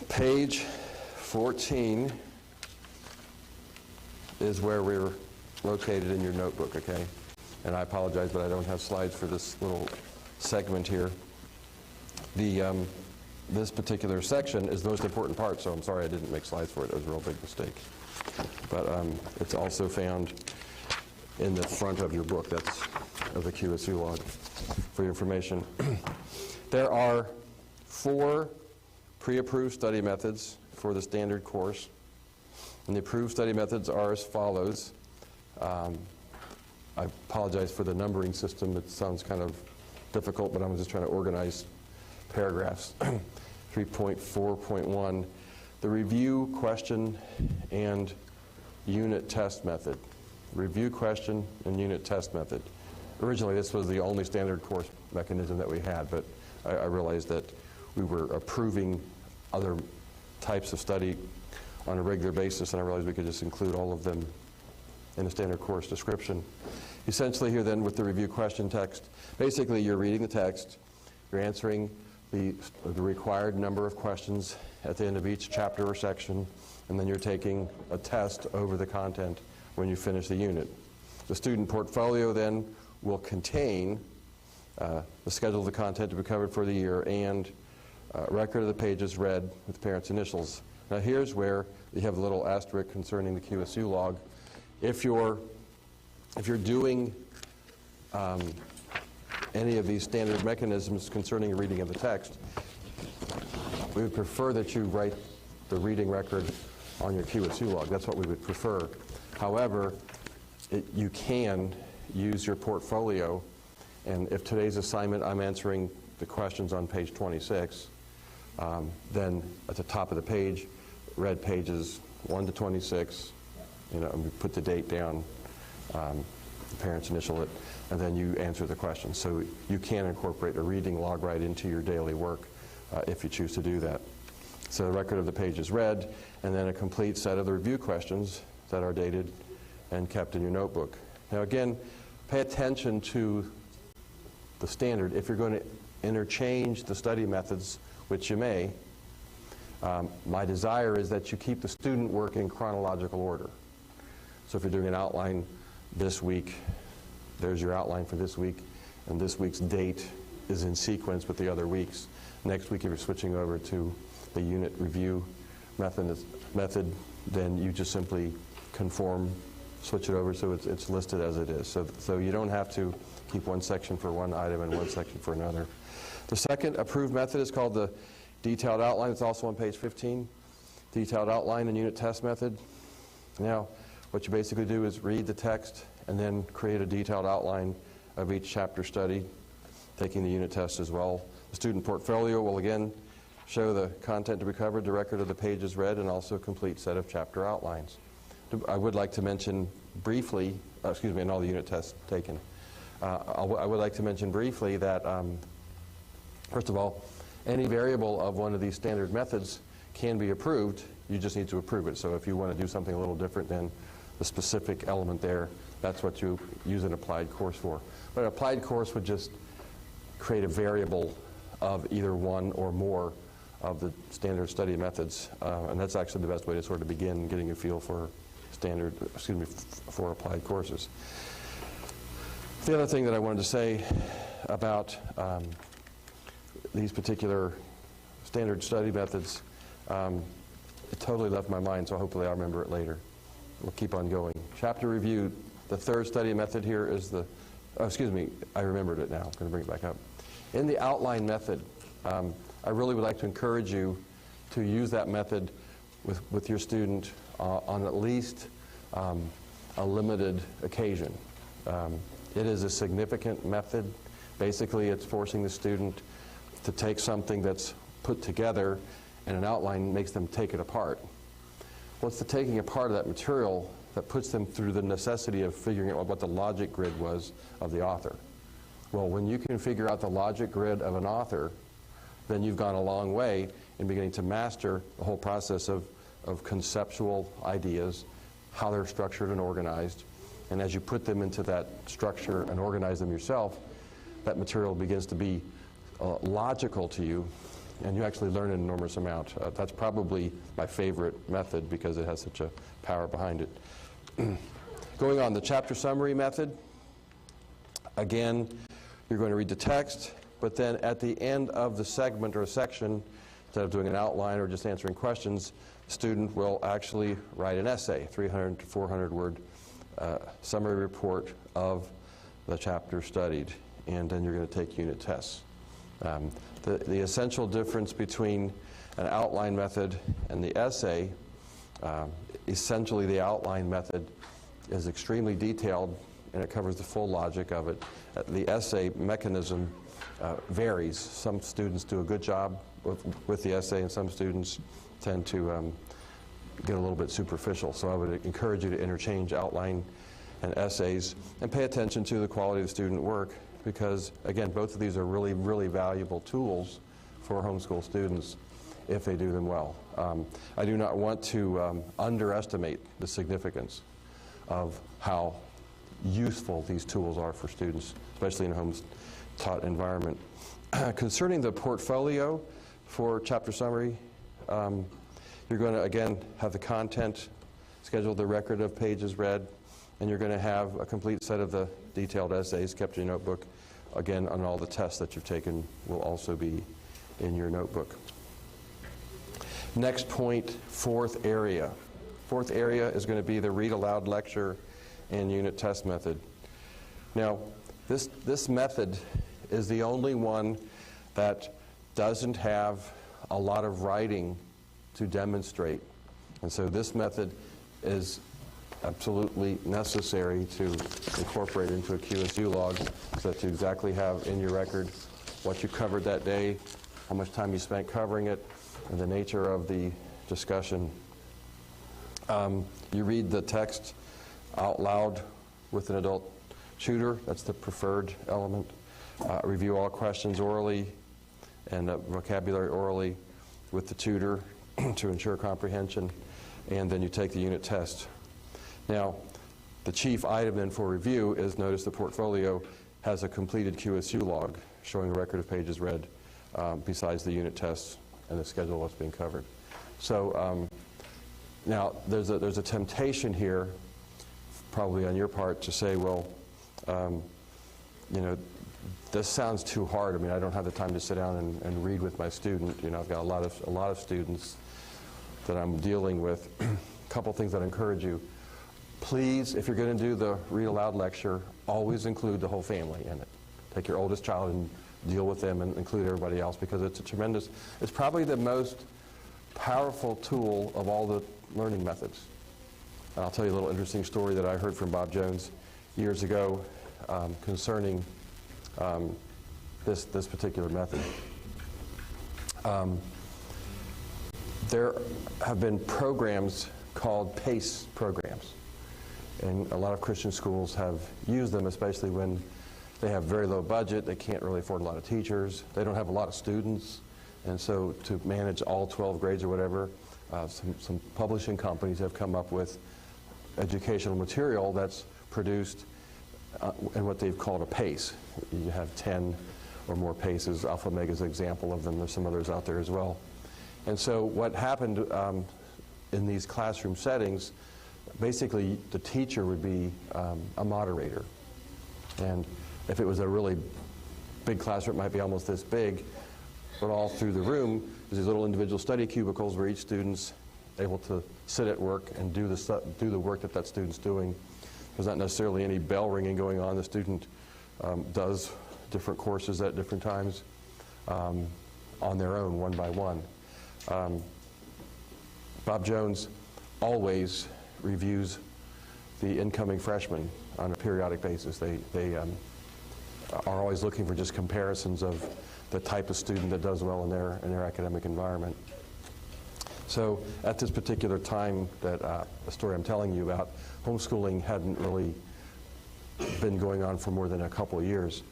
Page 14 is where we're located in your notebook, okay? And I apologize, but I don't have slides for this little segment here. This particular section is the most important part, so I'm sorry I didn't make slides for it. It was a real big mistake. But it's also found in the front of your book. That's of the QSU log for your information. There are 4 pre-approved study methods for the standard course. And the approved study methods are as follows. I apologize for the numbering system. It sounds kind of difficult, but I'm just trying to organize paragraphs. 3.4.1, the review, question, and unit test method. Review, question, and unit test method. Originally, this was the only standard course mechanism that we had, but I realized that we were approving other types of study on a regular basis, and I realized we could just include all of them in the standard course description. Essentially here then with the review question text, basically you're reading the text, you're answering the required number of questions at the end of each chapter or section, and then you're taking a test over the content when you finish the unit. The student portfolio then will contain the schedule of the content to be covered for the year and record of the pages read with parents' initials. Now here's where you have a little asterisk concerning the QSU log. If you're doing any of these standard mechanisms concerning reading of the text, we would prefer that you write the reading record on your QSU log. That's what we would prefer. However, you can use your portfolio, and if today's assignment I'm answering the questions on page 26, then at the top of the page, read pages 1 to 26, and we put the date down, the parents initial it, and then you answer the question. So you can incorporate a reading log right into your daily work if you choose to do that. So the record of the page is read, and then a complete set of the review questions that are dated and kept in your notebook. Now again, pay attention to the standard. If you're going to interchange the study methods, which you may, my desire is that you keep the student work in chronological order. So if you're doing an outline this week, there's your outline for this week, and this week's date is in sequence with the other weeks. Next week, if you're switching over to the unit review method, then you just simply conform, switch it over so it's listed as it is. So you don't have to keep one section for one item and one section for another. The second approved method is called the detailed outline. It's also on page 15. Detailed outline and unit test method. Now, what you basically do is read the text and then create a detailed outline of each chapter study, taking the unit test as well. The student portfolio will again show the content to be covered, the record of the pages read, and also a complete set of chapter outlines. I would like to mention briefly, and all the unit tests taken. I would like to mention briefly that, first of all, any variable of one of these standard methods can be approved. You just need to approve it. So if you want to do something a little different than the specific element there, that's what you use an applied course for. But an applied course would just create a variable of either one or more of the standard study methods, and that's actually the best way to sort of begin getting a feel for for applied courses. The other thing that I wanted to say about these particular standard study methods, it totally left my mind, so hopefully I'll remember it later. We'll keep on going. Chapter review. The third study method here is I remembered it now. I'm going to bring it back up. In the outline method, I really would like to encourage you to use that method with your student on at least a a limited occasion. It is a significant method. Basically, it's forcing the student to take something that's put together, and an outline makes them take it apart. Well, it's the taking apart of that material that puts them through the necessity of figuring out what the logic grid was of the author. Well, when you can figure out the logic grid of an author, then you've gone a long way in beginning to master the whole process of conceptual ideas, how they're structured and organized. And as you put them into that structure and organize them yourself, that material begins to be logical to you, and you actually learn an enormous amount. That's probably my favorite method because it has such a power behind it. Going on, the chapter summary method. Again, you're going to read the text, but then at the end of the segment or section, instead of doing an outline or just answering questions, the student will actually write an essay, 300 to 400 word summary report of the chapter studied, and then you're going to take unit tests. The essential difference between an outline method and the essay, essentially the outline method is extremely detailed and it covers the full logic of it. The essay mechanism varies. Some students do a good job with the essay, and some students tend to get a little bit superficial. So I would encourage you to interchange outline and essays and pay attention to the quality of the student work, because again, both of these are really, really valuable tools for homeschool students if they do them well. I do not want to underestimate the significance of how useful these tools are for students, especially in a home-taught environment. Concerning the portfolio for chapter summary, you're going to, again, have the content, schedule the record of pages read, and you're going to have a complete set of the detailed essays kept in your notebook. Again, on all the tests that you've taken will also be in your notebook. Next point, fourth area. Fourth area is going to be the read aloud lecture and unit test method. Now, this method is the only one that doesn't have a lot of writing to demonstrate. And so this method is absolutely necessary to incorporate into a QSU log so that you exactly have in your record what you covered that day, how much time you spent covering it, and the nature of the discussion. You read the text out loud with an adult tutor. That's the preferred element. Review all questions orally and vocabulary orally with the tutor to ensure comprehension, and then you take the unit test. Now, the chief item then for review is, notice the portfolio has a completed QSU log showing a record of pages read besides the unit tests and the schedule of what's being covered. So now there's a temptation here, probably on your part, to say, well, you know, this sounds too hard. I mean, I don't have the time to sit down and read with my student. You know, I've got a lot of students that I'm dealing with. A couple things that I encourage you. Please, if you're going to do the read aloud lecture, always include the whole family in it. Take your oldest child and deal with them and include everybody else, because it's probably the most powerful tool of all the learning methods. And I'll tell you a little interesting story that I heard from Bob Jones years ago concerning this particular method. There have been programs called PACE programs, and a lot of Christian schools have used them, especially when they have very low budget, they can't really afford a lot of teachers, they don't have a lot of students, and so to manage all 12 grades or whatever, some publishing companies have come up with educational material that's produced in what they've called a PACE. You have 10 or more PACEs. Alpha Omega is an example of them. There's some others out there as well. And so what happened in these classroom settings, basically the teacher would be a moderator. And if it was a really big classroom, it might be almost this big, but all through the room, there's these little individual study cubicles where each student's able to sit at work and do the work that student's doing. There's not necessarily any bell ringing going on. The student does different courses at different times on their own, one by one. Bob Jones always reviews the incoming freshmen on a periodic basis. They are always looking for just comparisons of the type of student that does well in their academic environment. So at this particular time that the story I'm telling you about, homeschooling hadn't really been going on for more than a couple of years.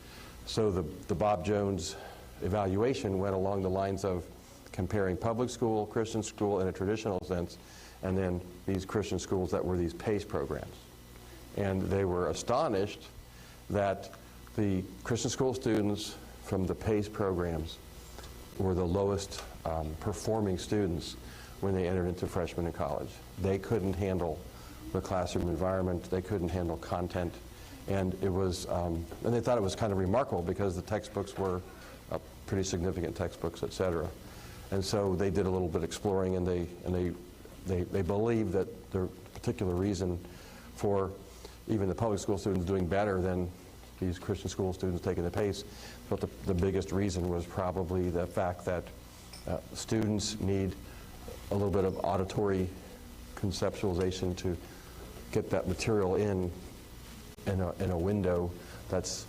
So the Bob Jones evaluation went along the lines of comparing public school, Christian school in a traditional sense, and then these Christian schools that were these PACE programs. And they were astonished that the Christian school students from the PACE programs were the lowest performing students when they entered into freshman in college. They couldn't handle the classroom environment, they couldn't handle content, and it was, and they thought it was kind of remarkable because the textbooks were pretty significant textbooks, etc. And so they did a little bit exploring, and they believed that the particular reason for even the public school students doing better than these Christian school students taking the PACE, but the biggest reason was probably the fact that students need a little bit of auditory conceptualization to get that material in a window that's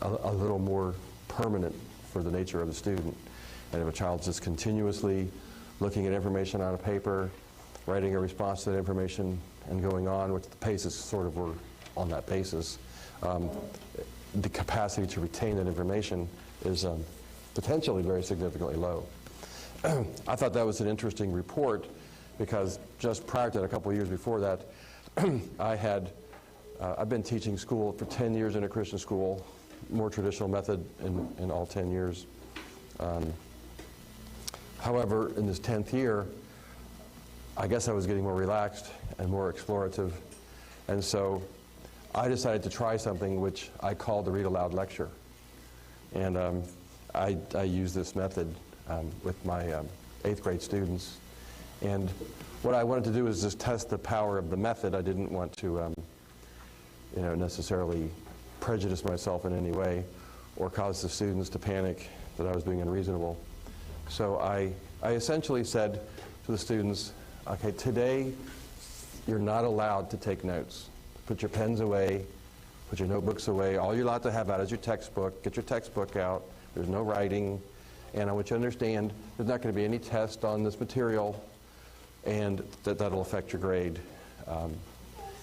a little more permanent for the nature of the student. And if a child's just continuously looking at information on a paper, writing a response to that information, and going on, which the PACEs sort of were on that basis, the capacity to retain that information is potentially very significantly low. I thought that was an interesting report because just prior to that, a couple of years before that, I've been teaching school for 10 years in a Christian school, more traditional method in all 10 years. However, in this 10th year, I guess I was getting more relaxed and more explorative, and so I decided to try something which I called the read aloud lecture. And I use this method with my 8th grade students. And what I wanted to do is just test the power of the method. I didn't want to necessarily prejudice myself in any way or cause the students to panic that I was being unreasonable. So I essentially said to the students, okay, today you're not allowed to take notes. Put your pens away, put your notebooks away. All you're allowed to have out is your textbook. Get your textbook out. There's no writing. And I want you to understand there's not going to be any test on this material, and that'll affect your grade.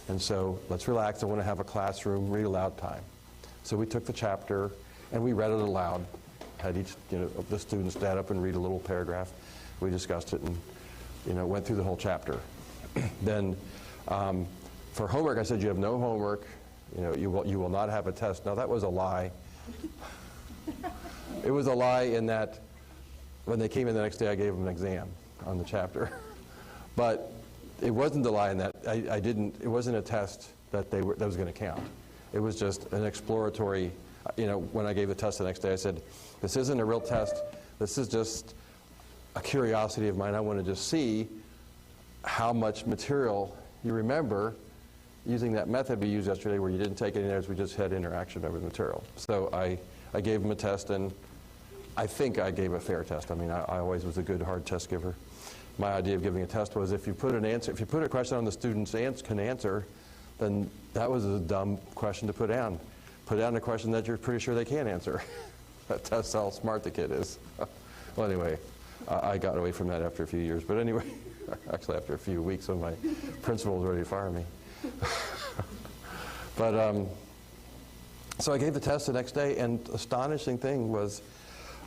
And so let's relax. I want to have a classroom read aloud time. So we took the chapter and we read it aloud. Had each, the students stand up and read a little paragraph. We discussed it and, went through the whole chapter. Then for homework, I said you have no homework. You will not have a test. Now that was a lie. It was a lie in that when they came in the next day, I gave them an exam on the chapter. But it wasn't a lie in that it wasn't a test that was going to count. It was just an exploratory, when I gave the test the next day, I said, this isn't a real test. This is just a curiosity of mine. I want to just see how much material you remember using that method we used yesterday where you didn't take any notes, we just had interaction over the material. So I gave them a test, and I think I gave a fair test. I mean, I always was a good hard test giver. My idea of giving a test was if you put a question on the students can answer, then that was a dumb question to put down. Put down a question that you're pretty sure they can't answer. That's how smart the kid is. Well, anyway, I got away from that after a few years. But anyway, actually after a few weeks when my principal was ready to fire me. But so I gave the test the next day, and the astonishing thing was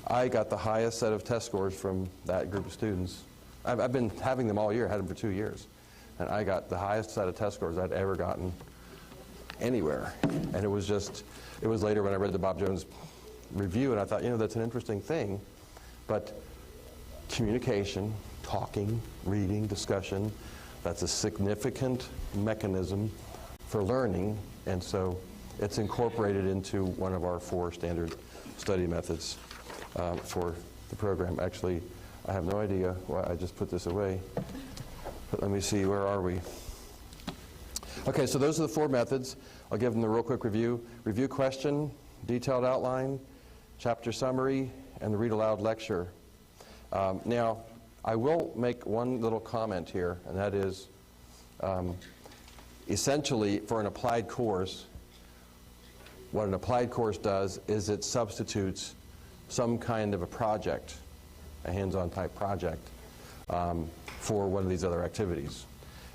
I got the highest set of test scores from that group of students. I've been having them all year, had them for 2 years. And I got the highest set of test scores I'd ever gotten anywhere. And it was later when I read the Bob Jones review, and I thought, that's an interesting thing. But communication, talking, reading, discussion, that's a significant mechanism for learning. And so it's incorporated into one of our 4 standard study methods for the program. Actually, I have no idea why I just put this away. But let me see, where are we? Okay, so those are the 4 methods. I'll give them the real quick review. Review question, detailed outline, chapter summary, and the read aloud lecture. Now, I will make one little comment here, and that is essentially, for an applied course, what an applied course does is it substitutes some kind of a project, a hands-on type project, for one of these other activities.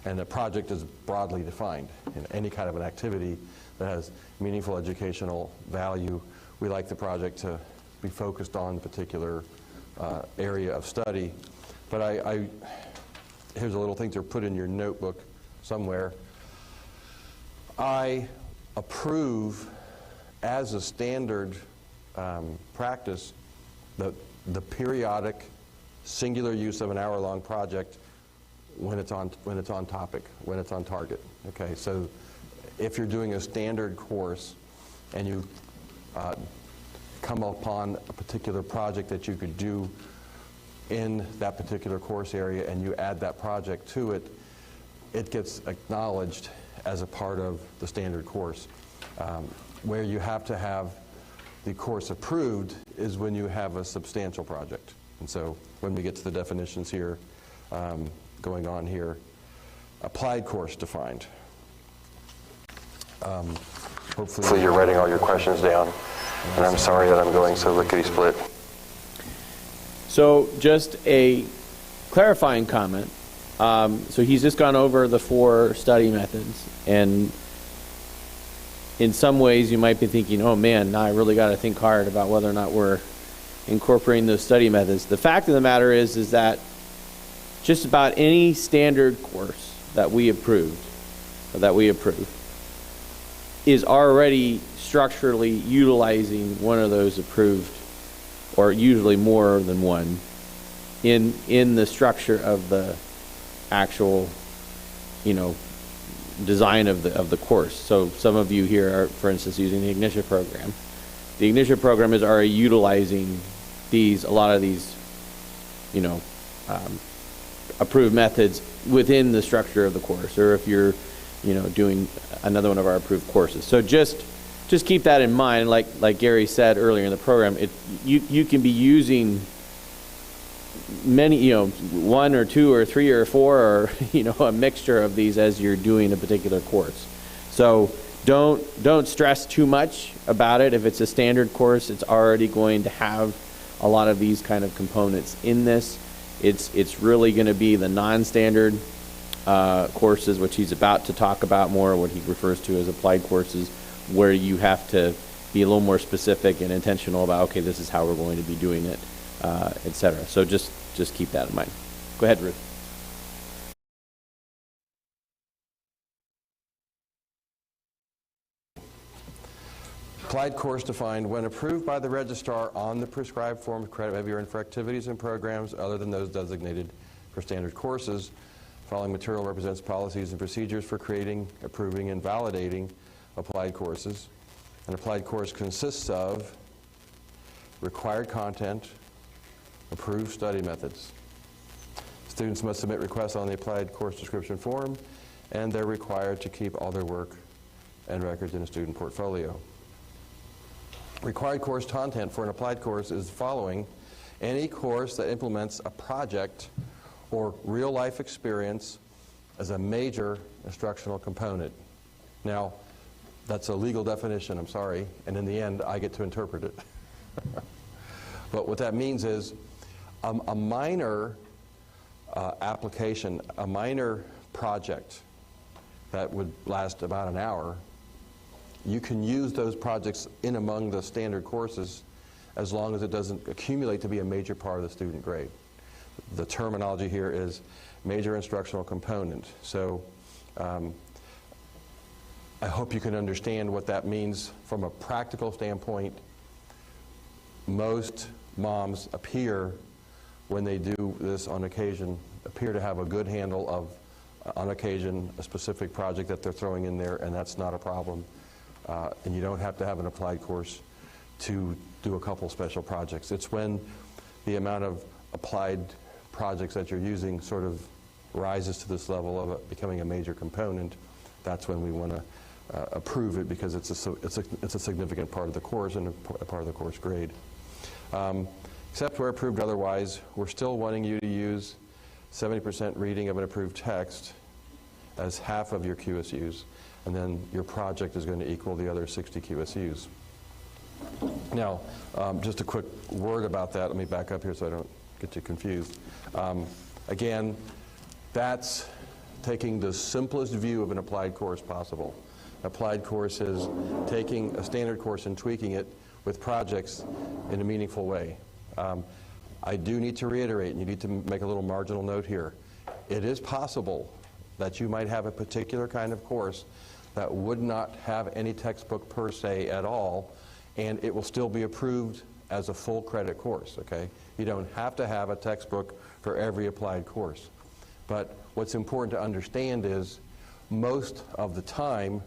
And the project is broadly defined. Any kind of an activity that has meaningful educational value, we like the project to be focused on a particular area of study. But here's a little thing to put in your notebook somewhere. I approve as a standard practice the periodic singular use of an hour-long project when it's on topic, when it's on target. Okay, so if you're doing a standard course and you come upon a particular project that you could do in that particular course area and you add that project to it, it gets acknowledged as a part of the standard course. Where you have to have the course approved is when you have a substantial project. And so when we get to the definitions here, going on here, applied course defined. Hopefully you're writing all your questions down, and I'm sorry that I'm going so lickety-split. So just a clarifying comment. So he's just gone over the 4 study methods, and in some ways you might be thinking, oh man, now I really got to think hard about whether or not we're incorporating those study methods. The fact of the matter is that just about any standard course that we approve is already structurally utilizing one of those approved, or usually more than one, in the structure of the actual, design of the course. So some of you here are, for instance, using the Ignition program. The Ignition program is already utilizing a lot of these, approved methods within the structure of the course, or if you're, doing another one of our approved courses. So just keep that in mind. Like Gary said earlier in the program, you can be using many, 1 or 2 or 3 or 4 or a mixture of these as you're doing a particular course. So don't stress too much about it. If it's a standard course, it's already going to have a lot of these kind of components in this. It's really going to be the non-standard courses, which he's about to talk about more, what he refers to as applied courses, where you have to be a little more specific and intentional about, okay, this is how we're going to be doing it, etc. So just keep that in mind. Go ahead, Ruth. Applied course defined when approved by the registrar on the prescribed form of credit may be earned for activities and programs other than those designated for standard courses. Following material represents policies and procedures for creating, approving, and validating applied courses. An applied course consists of required content, approved study methods. Students must submit requests on the applied course description form, and they're required to keep all their work and records in a student portfolio. Required course content for an applied course is the following: any course that implements a project or real-life experience as a major instructional component. Now, that's a legal definition, I'm sorry, and in the end, I get to interpret it. But what that means is a minor application, a minor project that would last about an hour, you can use those projects in among the standard courses as long as it doesn't accumulate to be a major part of the student grade. The terminology here is major instructional component. So I hope you can understand what that means from a practical standpoint. Most moms appear, when they do this on occasion, appear to have a good handle of, on occasion, a specific project that they're throwing in there, and that's not a problem. And you don't have to have an applied course to do a couple special projects. It's when the amount of applied projects that you're using sort of rises to this level of it becoming a major component. That's when we want to approve it, because it's a significant part of the course and a part of the course grade. Except where approved otherwise, we're still wanting you to use 70% reading of an approved text as half of your QSUs, and then your project is going to equal the other 60 QSUs. Now, just a quick word about that. Let me back up here so I don't get you confused. Again, that's taking the simplest view of an applied course possible. Applied course is taking a standard course and tweaking it with projects in a meaningful way. I do need to reiterate, and you need to make a little marginal note here. It is possible that you might have a particular kind of course that would not have any textbook per se at all, and it will still be approved as a full credit course, okay? You don't have to have a textbook for every applied course. But what's important to understand is most of the time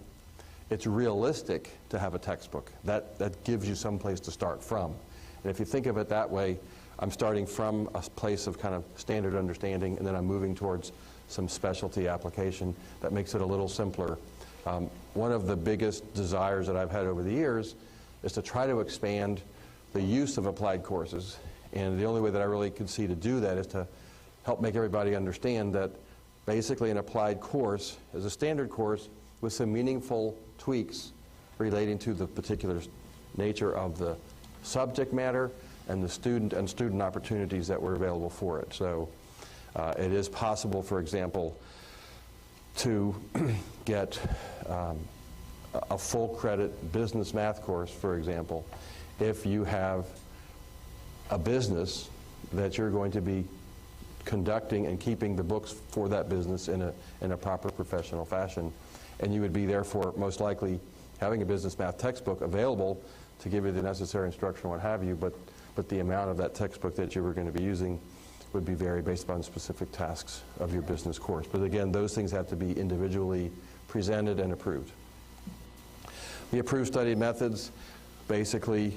it's realistic to have a textbook. That gives you some place to start from. And if you think of it that way, I'm starting from a place of kind of standard understanding, and then I'm moving towards some specialty application that makes it a little simpler. One of the biggest desires that I've had over the years is to try to expand the use of applied courses, and the only way that I really could see to do that is to help make everybody understand that basically an applied course is a standard course with some meaningful tweaks relating to the particular nature of the subject matter and the student opportunities that were available for it. So it is possible, for example, to get a full credit business math course, for example, if you have a business that you're going to be conducting and keeping the books for that business in a proper professional fashion. And you would be therefore most likely having a business math textbook available to give you the necessary instruction and what have you, but the amount of that textbook that you were going to be using would be varied based upon specific tasks of your business course. But again, those things have to be individually presented and approved. The approved study methods, basically,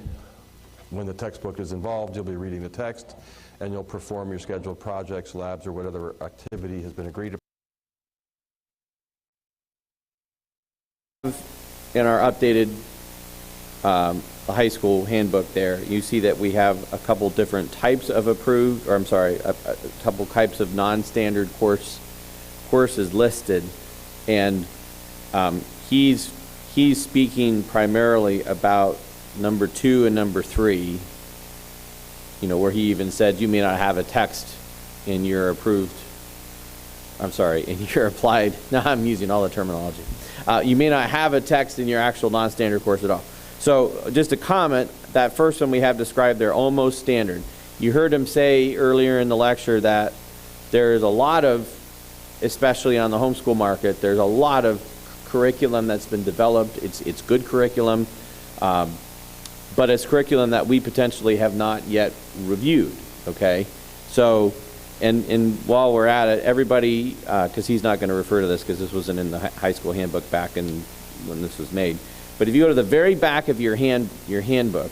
when the textbook is involved, you'll be reading the text, and you'll perform your scheduled projects, labs, or whatever activity has been agreed upon. In our updated high school handbook there, you see that we have a couple different types of approved, or I'm sorry, a couple types of non-standard courses listed, and he's speaking primarily about number 2 and number 3, you know, where he even said you may not have a text in your approved, I'm sorry, in your applied, now I'm using all the terminology. You may not have a text in your actual non-standard course at all. So just a comment, that first one we have described there, almost standard. You heard him say earlier in the lecture that there is a lot of, especially on the homeschool market, there's a lot of curriculum that's been developed. It's good curriculum, but it's curriculum that we potentially have not yet reviewed, okay? So, and while we're at it, everybody, because he's not going to refer to this because this wasn't in the high school handbook back in when this was made, but if you go to the very back of your handbook,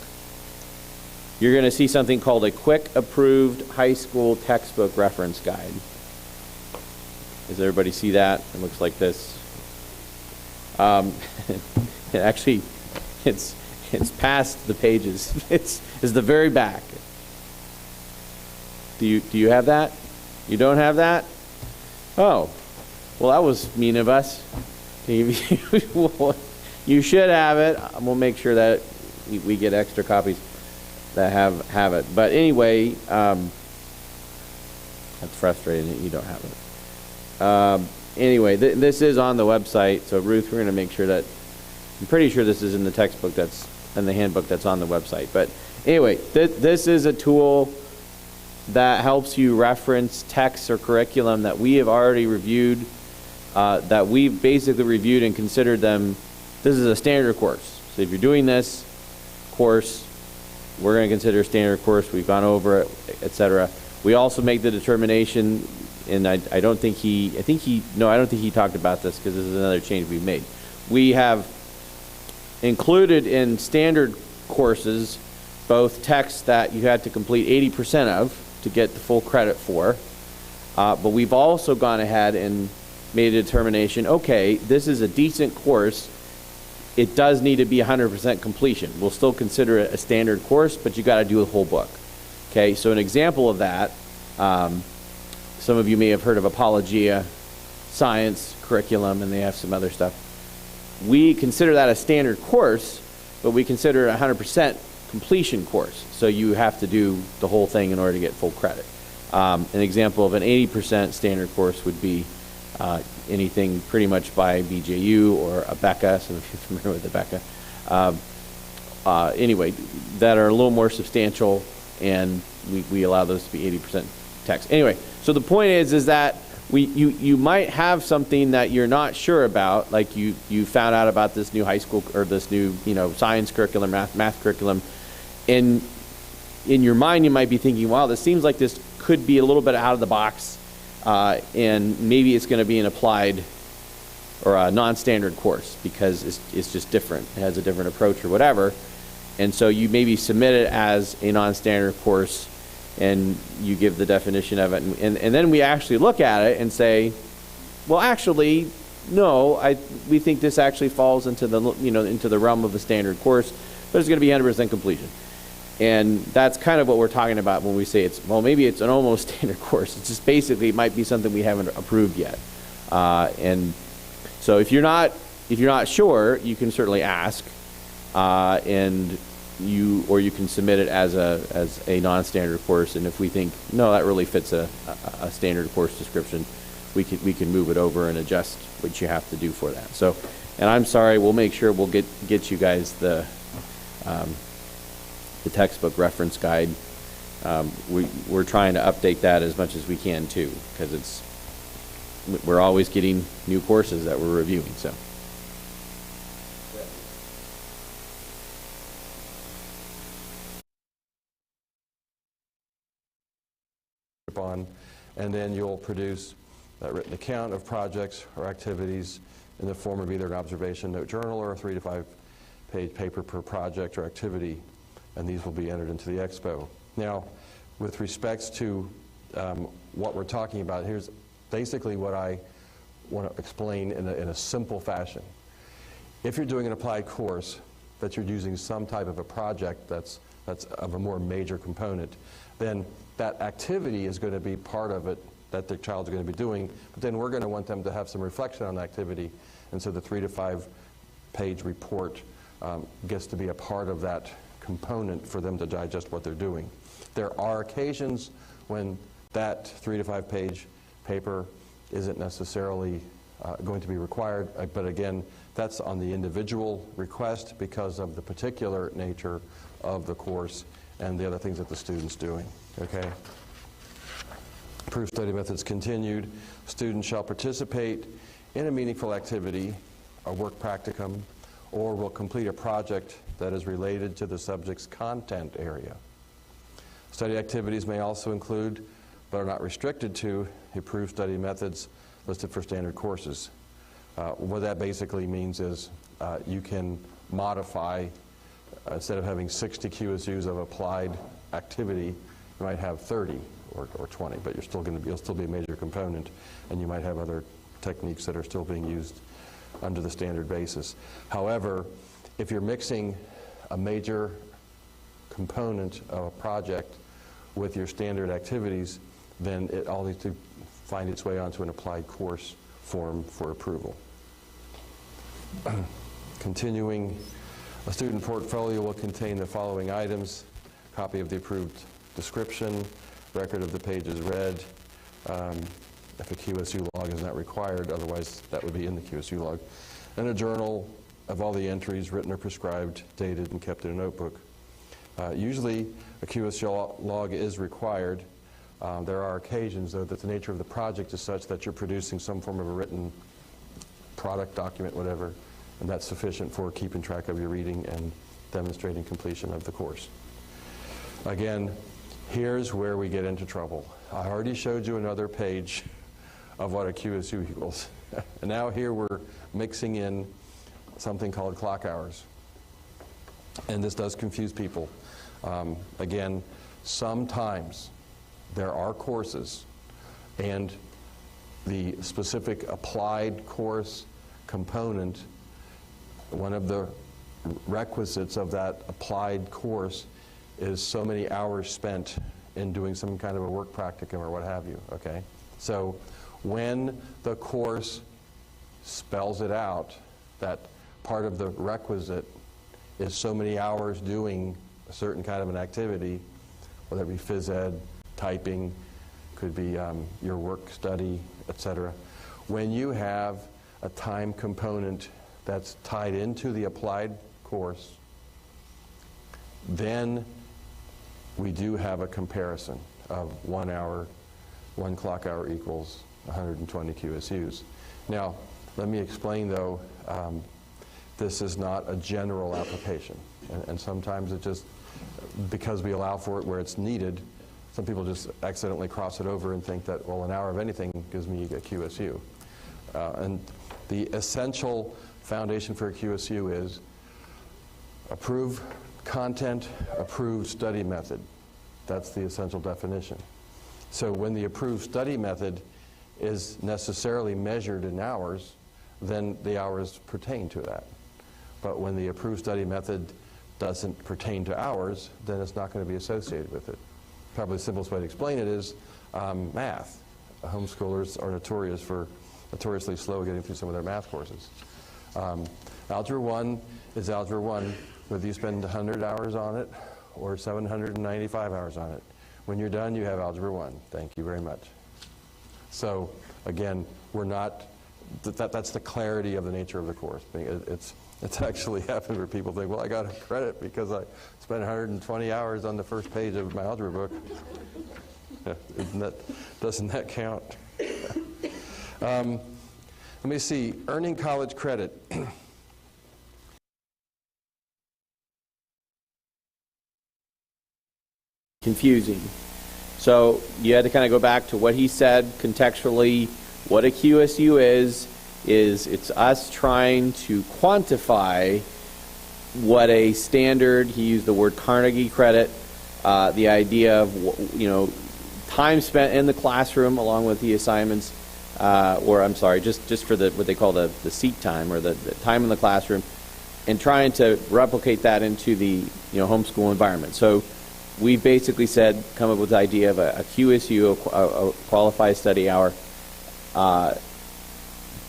you're going to see something called a quick approved high school textbook reference guide. Does everybody see that? It looks like this. Actually, it's past the pages. It's the very back. Do you have that? You don't have that? Oh, well, that was mean of us. You should have it. We'll make sure that we get extra copies that have it. But anyway, that's frustrating that you don't have it. Anyway, this is on the website. So Ruth, we're going to make sure that, I'm pretty sure this is in the textbook that's in the handbook that's on the website. But anyway, this is a tool that helps you reference texts or curriculum that we have already reviewed, that we've basically reviewed and considered them. This is a standard course. So if you're doing this course, we're going to consider a standard course. We've gone over it, etc. We also make the determination, and I don't think he talked about this because this is another change we've made. We have included in standard courses both texts that you had to complete 80% of to get the full credit for, but we've also gone ahead and made a determination, okay, this is a decent course. It does need to be 100% completion. We'll still consider it a standard course, but you got to do the whole book. Okay, so an example of that, some of you may have heard of Apologia science curriculum, and they have some other stuff. We consider that a standard course, but we consider it a 100% completion course. So you have to do the whole thing in order to get full credit. An example of an 80% standard course would be anything pretty much by BJU or a Becca, so if you're familiar with the Becca. Anyway, that are a little more substantial, and we allow those to be 80% text. Anyway, so the point is that you might have something that you're not sure about, like you found out about this new high school or this new science curriculum, math curriculum, and in your mind you might be thinking, wow, this seems like this could be a little bit out of the box, and maybe it's going to be an applied or a non-standard course because it's just different. It has a different approach or whatever, and so you maybe submit it as a non-standard course, and you give the definition of it, and then we actually look at it and say, well, actually, no, we think this actually falls into the into the realm of the standard course, but it's going to be 100% completion. And that's kind of what we're talking about when we say maybe it's an almost standard course. It's just basically it might be something we haven't approved yet. And so if you're not sure, you can certainly ask, and you can submit it as a non-standard course. And if we think no, that really fits a standard course description, we can move it over and adjust what you have to do for that. So, and I'm sorry, we'll make sure we'll get you guys the textbook reference guide. We're trying to update that as much as we can too, because we're always getting new courses that we're reviewing. So. On, and then you'll produce a written account of projects or activities in the form of either an observation note journal or a 3 to 5 page paper per project or activity, and these will be entered into the expo. Now, with respects to what we're talking about, here's basically what I want to explain in a simple fashion. If you're doing an applied course that you're using some type of a project that's of a more major component, then that activity is going to be part of it that the child's going to be doing, but then we're going to want them to have some reflection on the activity, and so the 3 to 5 page report gets to be a part of that component for them to digest what they're doing. There are occasions when that 3 to 5 page paper isn't necessarily going to be required, but again, that's on the individual request because of the particular nature of the course and the other things that the student's doing. Okay? Proof study methods continued. Students shall participate in a meaningful activity, a work practicum, or will complete a project that is related to the subject's content area. Study activities may also include, but are not restricted to, approved study methods listed for standard courses. What that basically means is you can modify, instead of having 60 QSUs of applied activity, you might have 30 or 20, but you'll still be a major component, and you might have other techniques that are still being used under the standard basis. However, if you're mixing a major component of a project with your standard activities, then it all needs to find its way onto an applied course form for approval. Continuing, a student portfolio will contain the following items: copy of the approved description, record of the pages read, if a QSU log is not required, otherwise that would be in the QSU log, and a journal of all the entries written or prescribed, dated, and kept in a notebook. Usually a QSU log is required. There are occasions, though, that the nature of the project is such that you're producing some form of a written product document, whatever, and that's sufficient for keeping track of your reading and demonstrating completion of the course. Again, here's where we get into trouble. I already showed you another page of what a QSU equals. And now here we're mixing in something called clock hours. And this does confuse people. Again, sometimes there are courses, and the specific applied course component, one of the requisites of that applied course is so many hours spent in doing some kind of a work practicum or what have you, okay? So When the course spells it out, that part of the requisite is so many hours doing a certain kind of an activity, whether it be phys ed, typing, could be your work study, etc. When you have a time component that's tied into the applied course, then we do have a comparison of 1 hour, 1 clock hour equals 120 QSUs. Now, let me explain though, this is not a general application. And sometimes it just, because we allow for it where it's needed, some people just accidentally cross it over and think that, well, an hour of anything gives me a QSU. And the essential foundation for a QSU is approved content, approved study method. That's the essential definition. So when the approved study method is necessarily measured in hours, then the hours pertain to that. But when the approved study method doesn't pertain to hours, then it's not going to be associated with it. Probably the simplest way to explain it is math. Homeschoolers are notoriously slow getting through some of their math courses. Algebra 1 is Algebra 1, whether you spend 100 hours on it or 795 hours on it. When you're done, you have Algebra 1. Thank you very much. So, again, we're not, that's the clarity of the nature of the course. It's actually happened where people think, well, I got a credit because I spent 120 hours on the first page of my algebra book. Doesn't that count? Let me see, earning college credit. Confusing. So you had to kind of go back to what he said contextually. What a QSU is it's us trying to quantify what a standard, he used the word Carnegie credit, the idea of, time spent in the classroom along with the assignments, or I'm sorry, just for what they call the seat time, or the time in the classroom, and trying to replicate that into the homeschool environment. So we basically said, come up with the idea of a QSU, a qualified study hour,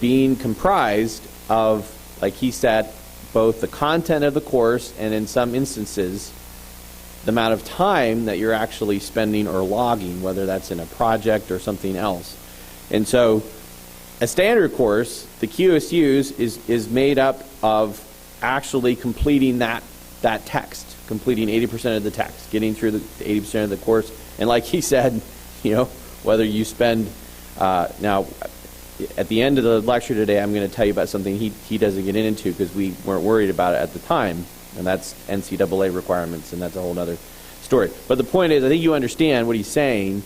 being comprised of, like he said, both the content of the course and in some instances, the amount of time that you're actually spending or logging, whether that's in a project or something else. And so a standard course, the QSUs, is made up of actually completing that text, completing 80% of the text, getting through the 80% of the course. And like he said, whether you spend, now at the end of the lecture today, I'm going to tell you about something he doesn't get into because we weren't worried about it at the time, and that's NCAA requirements, and that's a whole other story. But the point is, I think you understand what he's saying.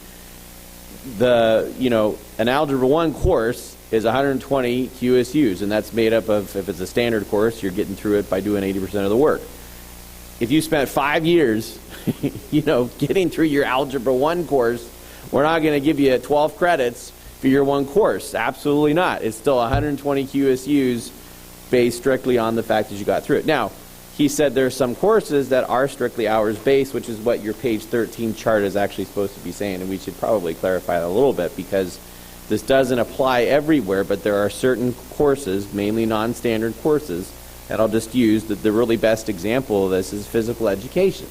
An Algebra 1 course is 120 QSUs, and that's made up of, if it's a standard course, you're getting through it by doing 80% of the work. If you spent 5 years, getting through your Algebra 1 course, we're not going to give you 12 credits for your one course. Absolutely not. It's still 120 QSUs based strictly on the fact that you got through it. Now, he said there are some courses that are strictly hours based, which is what your page 13 chart is actually supposed to be saying, and we should probably clarify that a little bit because this doesn't apply everywhere, but there are certain courses, mainly non-standard courses, that I'll just use. The really best example of this is physical education.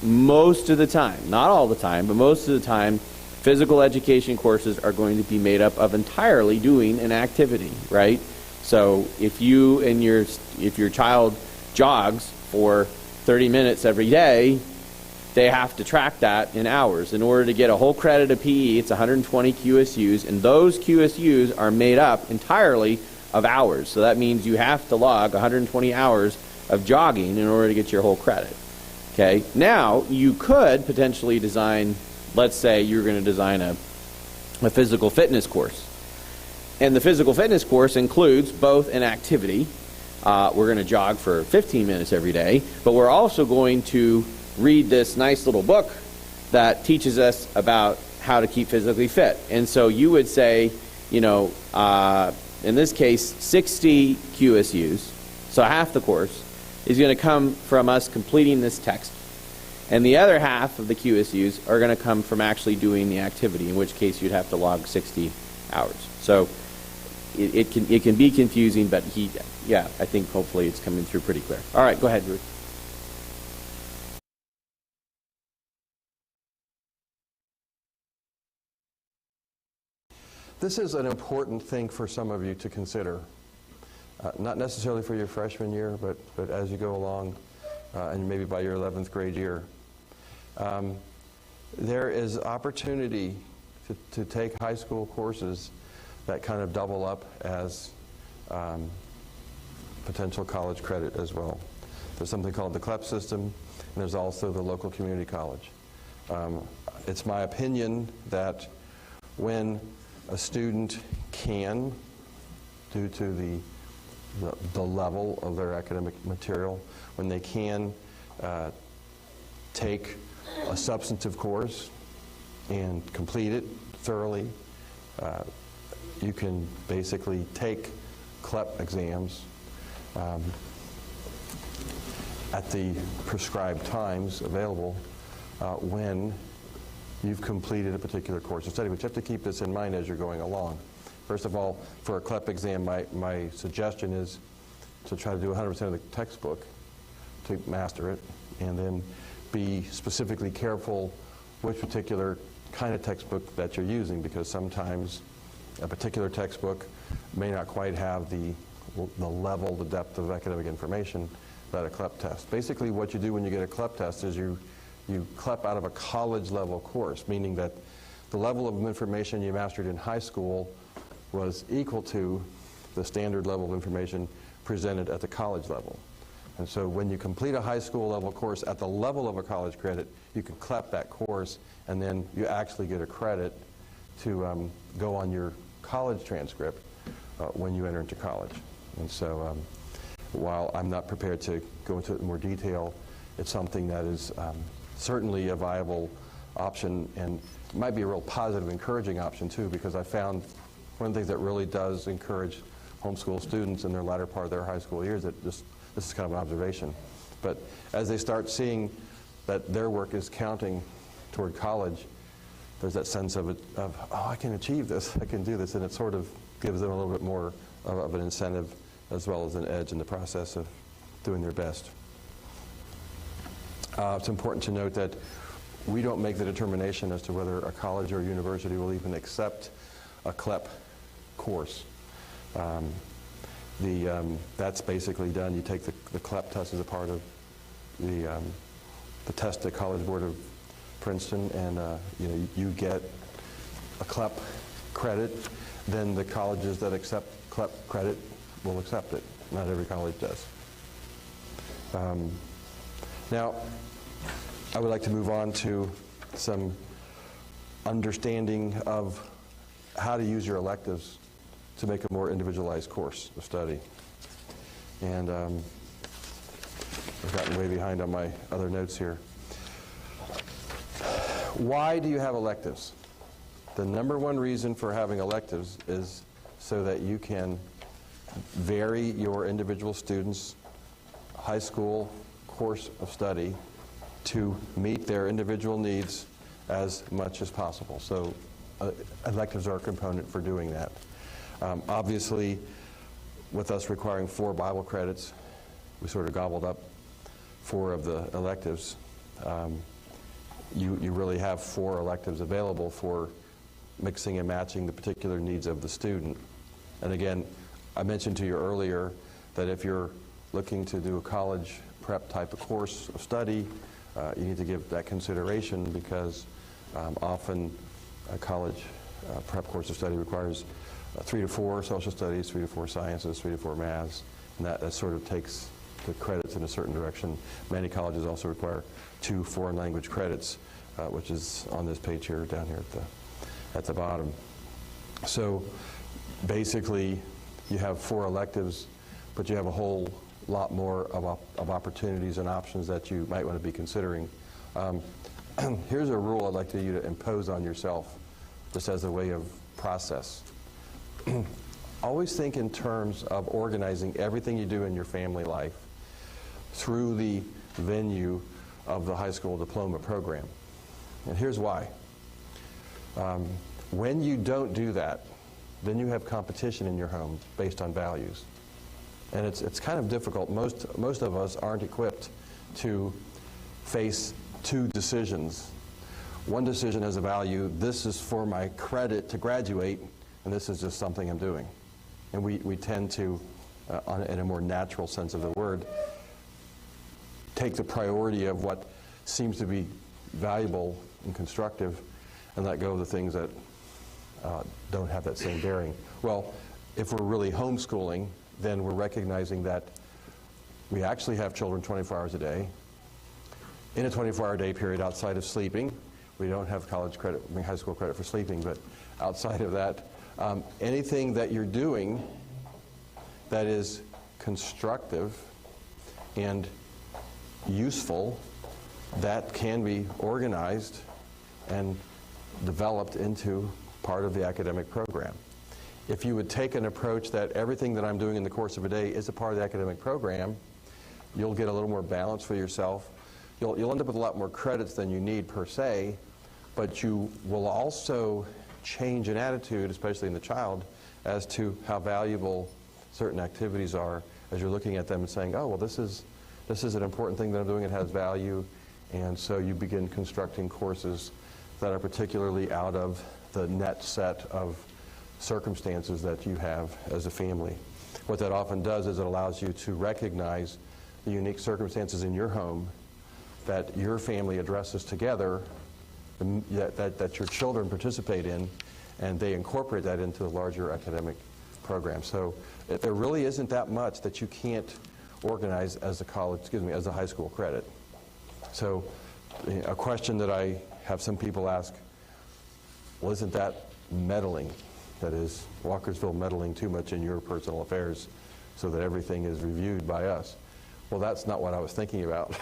Most of the time, not all the time, but most of the time, physical education courses are going to be made up of entirely doing an activity, right? So if your child jogs for 30 minutes every day, they have to track that in hours. In order to get a whole credit of PE, it's 120 QSUs, and those QSUs are made up entirely of hours. So that means you have to log 120 hours of jogging in order to get your whole credit. Okay? Now, you could potentially design, let's say you're going to design a physical fitness course. And the physical fitness course includes both an activity. We're going to jog for 15 minutes every day, but we're also going to read this nice little book that teaches us about how to keep physically fit. And so you would say, in this case, 60 QSUs, so half the course, is going to come from us completing this text. And the other half of the QSUs are going to come from actually doing the activity, in which case you'd have to log 60 hours. So it can be confusing, but I think hopefully it's coming through pretty clear. All right, go ahead, Ruth. This is an important thing for some of you to consider. Not necessarily for your freshman year, but as you go along, and maybe by your 11th grade year. There is opportunity to take high school courses that kind of double up as potential college credit as well. There's something called the CLEP system, and there's also the local community college. It's my opinion that when a student can, due to the level of their academic material, when they can take a substantive course and complete it thoroughly, you can basically take CLEP exams at the prescribed times available when you've completed a particular course of study. But you have to keep this in mind as you're going along. First of all, for a CLEP exam, my suggestion is to try to do 100% of the textbook to master it, and then be specifically careful which particular kind of textbook that you're using, because sometimes a particular textbook may not quite have the level, the depth of academic information that a CLEP test. Basically, what you do when you get a CLEP test is you CLEP out of a college level course, meaning that the level of information you mastered in high school was equal to the standard level of information presented at the college level. And so when you complete a high school level course at the level of a college credit, you can CLEP that course, and then you actually get a credit to go on your college transcript when you enter into college. And so while I'm not prepared to go into it in more detail, it's something that is certainly a viable option, and might be a real positive, encouraging option too, because I found one of the things that really does encourage homeschool students in their latter part of their high school years, that this is kind of an observation, but as they start seeing that their work is counting toward college, there's that sense of oh, I can achieve this, I can do this, and it sort of gives them a little bit more of an incentive as well as an edge in the process of doing their best. It's important to note that we don't make the determination as to whether a college or a university will even accept a CLEP course. That's basically done. You take the CLEP test as a part of the test at College Board of Princeton, and you get a CLEP credit. Then the colleges that accept CLEP credit will accept it. Not every college does. Now, I would like to move on to some understanding of how to use your electives to make a more individualized course of study. And I've gotten way behind on my other notes here. Why do you have electives? The number one reason for having electives is so that you can vary your individual students' high school course of study to meet their individual needs as much as possible. So electives are a component for doing that. Obviously, with us requiring 4 Bible credits, we sort of gobbled up 4 of the electives. You really have 4 electives available for mixing and matching the particular needs of the student. And again, I mentioned to you earlier that if you're looking to do a college prep type of course of study, you need to give that consideration, because often a college prep course of study requires 3 to 4 social studies, 3 to 4 sciences, 3 to 4 maths, and that sort of takes the credits in a certain direction. Many colleges also require 2 foreign language credits, which is on this page here, down here at the bottom. So basically, you have 4 electives, but you have a whole lot more of opportunities and options that you might want to be considering. Here's a rule I'd like you to impose on yourself, just as a way of process. Always think in terms of organizing everything you do in your family life through the venue of the high school diploma program. And here's why. When you don't do that, then you have competition in your home based on values. And it's kind of difficult. Most of us aren't equipped to face two decisions. One decision has a value, this is for my credit to graduate, and this is just something I'm doing. And we tend to, in a more natural sense of the word, take the priority of what seems to be valuable and constructive and let go of the things that don't have that same bearing. Well, if we're really homeschooling, then we're recognizing that we actually have children 24 hours a day. In a 24-hour day period outside of sleeping, we don't have college credit, high school credit for sleeping, but outside of that, anything that you're doing that is constructive and useful, that can be organized and developed into part of the academic program. If you would take an approach that everything that I'm doing in the course of a day is a part of the academic program, you'll get a little more balance for yourself. You'll end up with a lot more credits than you need per se, but you will also change an attitude, especially in the child, as to how valuable certain activities are as you're looking at them and saying, oh, well, this is an important thing that I'm doing, it has value, and so you begin constructing courses that are particularly out of the net set of circumstances that you have as a family. What that often does is it allows you to recognize the unique circumstances in your home that your family addresses together, that your children participate in, and they incorporate that into the larger academic program. So there really isn't that much that you can't organize as a high school credit. So a question that I have some people ask, well, isn't that meddling? That is, Walkersville meddling too much in your personal affairs so that everything is reviewed by us. Well, that's not what I was thinking about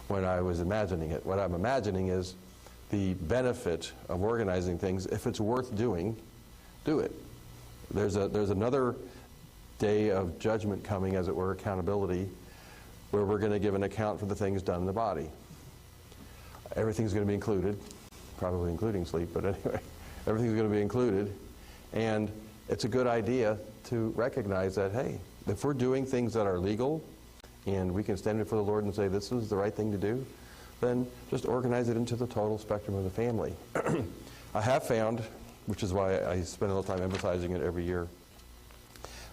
when I was imagining it. What I'm imagining is the benefit of organizing things. If it's worth doing, do it. There's another day of judgment coming, as it were, accountability, where we're going to give an account for the things done in the body. Everything's going to be included, probably including sleep, but anyway, everything's going to be included. And it's a good idea to recognize that, hey, if we're doing things that are legal and we can stand before the Lord and say this is the right thing to do, then just organize it into the total spectrum of the family. I have found, which is why I spend a little time emphasizing it every year,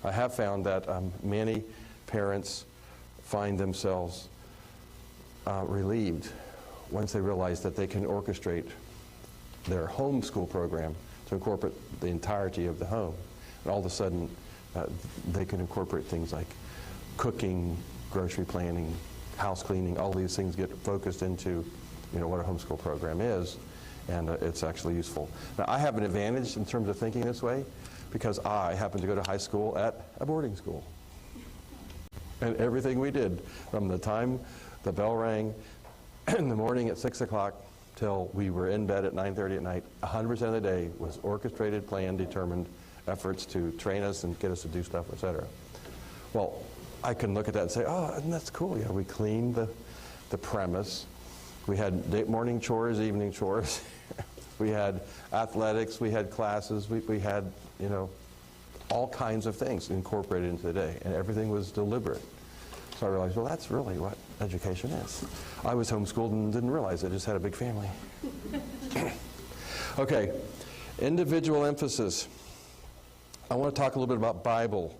I have found that many parents find themselves relieved once they realize that they can orchestrate their homeschool program to incorporate the entirety of the home. And all of a sudden, they can incorporate things like cooking, grocery planning, house cleaning. All these things get focused into what a homeschool program is, and it's actually useful. Now, I have an advantage in terms of thinking this way because I happened to go to high school at a boarding school. And everything we did, from the time the bell rang in the morning at 6 o'clock till we were in bed at 9:30 at night, 100% of the day was orchestrated, planned, determined efforts to train us and get us to do stuff, etc. Well, I can look at that and say, oh, and that's cool. Yeah, we cleaned the premise. We had morning chores, evening chores. We had athletics. We had classes. We had, all kinds of things incorporated into the day, and everything was deliberate. So I realized, well, that's really what education is. I was homeschooled and didn't realize it. I just had a big family. Okay, individual emphasis. I want to talk a little bit about Bible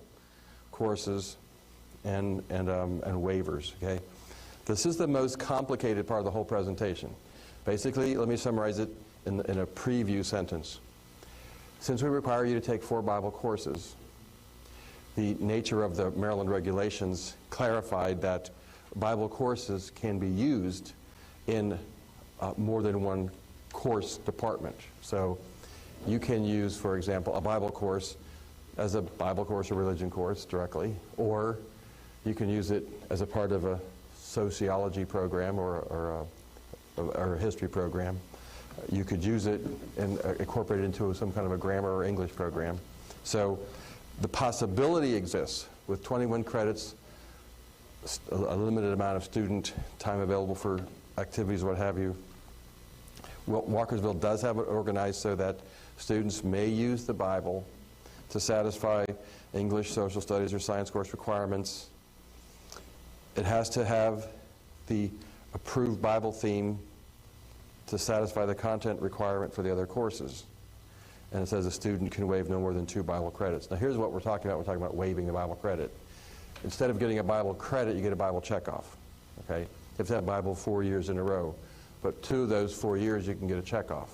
courses and waivers. Okay, this is the most complicated part of the whole presentation. Basically, let me summarize it in a preview sentence. Since we require you to take 4 Bible courses, the nature of the Maryland regulations clarified that Bible courses can be used in more than one course department. So you can use, for example, a Bible course as a Bible course or religion course directly, or you can use it as a part of a sociology program or a history program. You could use it and incorporate it into some kind of a grammar or English program. So the possibility exists with 21 credits a limited amount of student time available for activities, what have you. Well, Walkersville does have it organized so that students may use the Bible to satisfy English, social studies, or science course requirements. It has to have the approved Bible theme to satisfy the content requirement for the other courses. And it says a student can waive no more than 2 Bible credits. Now here's what we're talking about. We're talking about waiving the Bible credit. Instead of getting a Bible credit, you get a Bible checkoff. Okay? You have to have Bible 4 years in a row. But 2 of those 4 years, you can get a checkoff.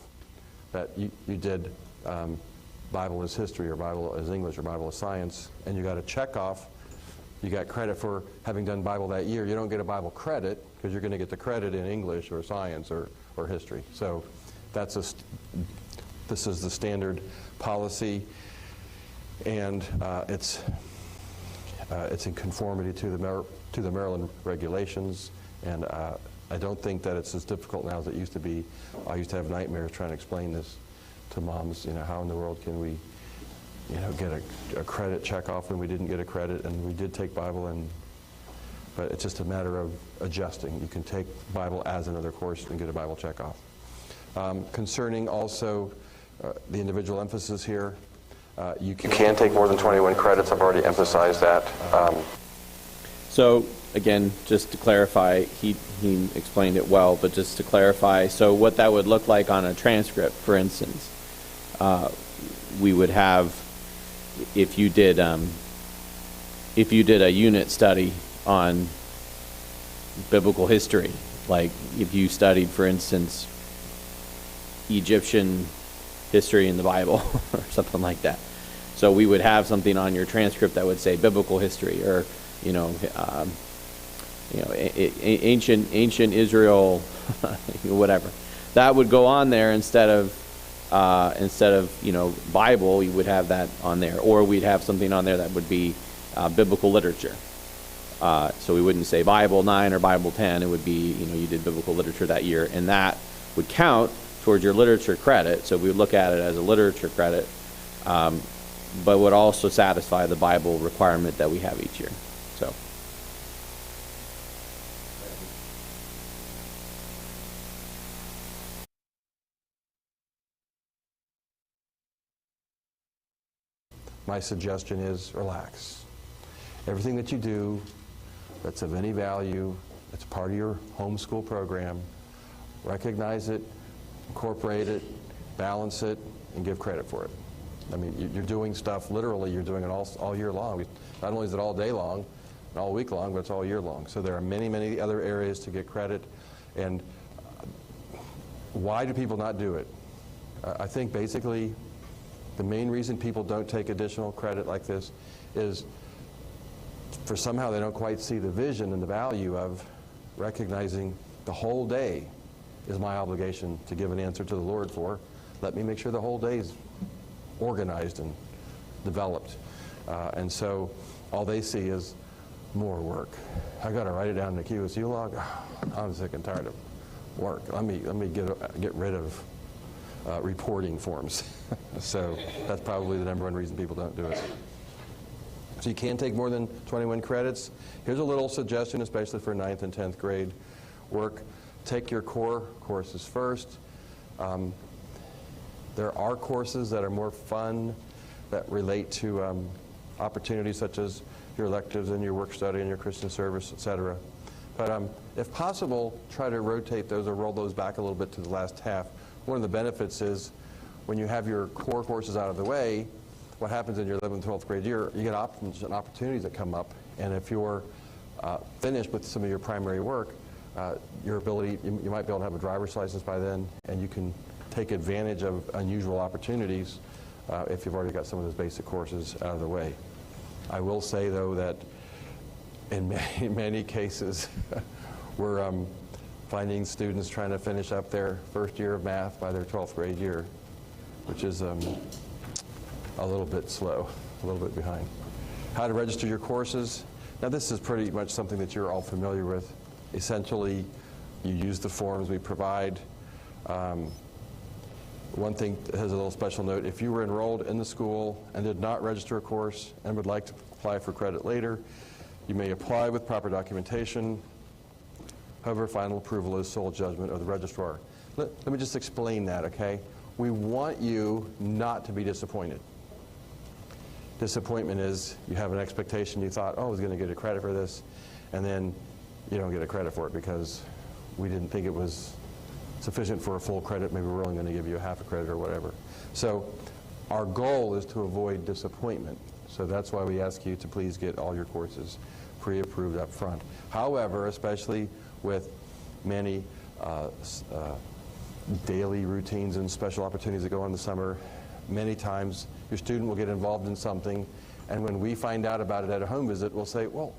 That you did Bible as history, or Bible as English, or Bible as science, and you got a checkoff. You got credit for having done Bible that year. You don't get a Bible credit because you're going to get the credit in English or science or history. So this is the standard policy, and it's in conformity to the Maryland regulations. And I don't think that it's as difficult now as it used to be. I used to have nightmares trying to explain this to moms. How in the world can we get a credit checkoff when we didn't get a credit, and we did take Bible, but it's just a matter of adjusting. You can take Bible as another course and get a Bible checkoff. Concerning also the individual emphasis here, you can take more than 21 credits. I've already emphasized that. So again, just to clarify, he explained it well, but just to clarify, so what that would look like on a transcript, for instance, we would have, if you did a unit study on biblical history, like if you studied, for instance, Egyptian history in the Bible or something like that. So we would have something on your transcript that would say biblical history, or ancient Israel, whatever. That would go on there instead of Bible. You would have that on there, or we'd have something on there that would be biblical literature. So we wouldn't say Bible 9 or Bible 10. It would be you did biblical literature that year, and that would count towards your literature credit. So we would look at it as a literature credit, but would also satisfy the Bible requirement that we have each year. So. My suggestion is relax. Everything that you do that's of any value, that's part of your homeschool program, recognize it, incorporate it, balance it, and give credit for it. I mean, you're doing stuff, literally, you're doing it all year long. Not only is it all day long, and all week long, but it's all year long. So there are many, many other areas to get credit. And why do people not do it? I think basically the main reason people don't take additional credit like this is for somehow they don't quite see the vision and the value of recognizing the whole day is my obligation to give an answer to the Lord for. Let me make sure the whole day is organized and developed. And so all they see is more work. I got to write it down in the QSU log. I'm sick and tired of work. Let me get rid of reporting forms. So that's probably the #1 reason people don't do it. So you can take more than 21 credits. Here's a little suggestion, especially for 9th and 10th grade work. Take your core courses first. There are courses that are more fun that relate to opportunities such as your electives and your work study and your Christian service, etc. But if possible, try to rotate those or roll those back a little bit to the last half. One of the benefits is when you have your core courses out of the way, what happens in your 11th and 12th grade year, you get options and opportunities that come up. And if you're finished with some of your primary work, your ability, you might be able to have a driver's license by then, and you can take advantage of unusual opportunities if you've already got some of those basic courses out of the way. I will say, though, that in many cases, we're finding students trying to finish up their first year of math by their 12th grade year, which is a little bit slow, a little bit behind. How to register your courses. Now, this is pretty much something that you're all familiar with. Essentially, you use the forms we provide. One thing that has a little special note, if you were enrolled in the school and did not register a course and would like to apply for credit later, You may apply with proper documentation. However, final approval is sole judgment of the registrar. Let me just explain that, okay? We want you not to be disappointed. Disappointment is you have an expectation, you thought, oh, I was going to get a credit for this, and then you don't get a credit for it because we didn't think it was sufficient for a full credit. Maybe we're only going to give you a half a credit or whatever. So our goal is to avoid disappointment. So that's why we ask you to please get all your courses pre-approved up front. However, especially with many daily routines and special opportunities that go on in the summer, many times your student will get involved in something, and when we find out about it at a home visit, we'll say, well,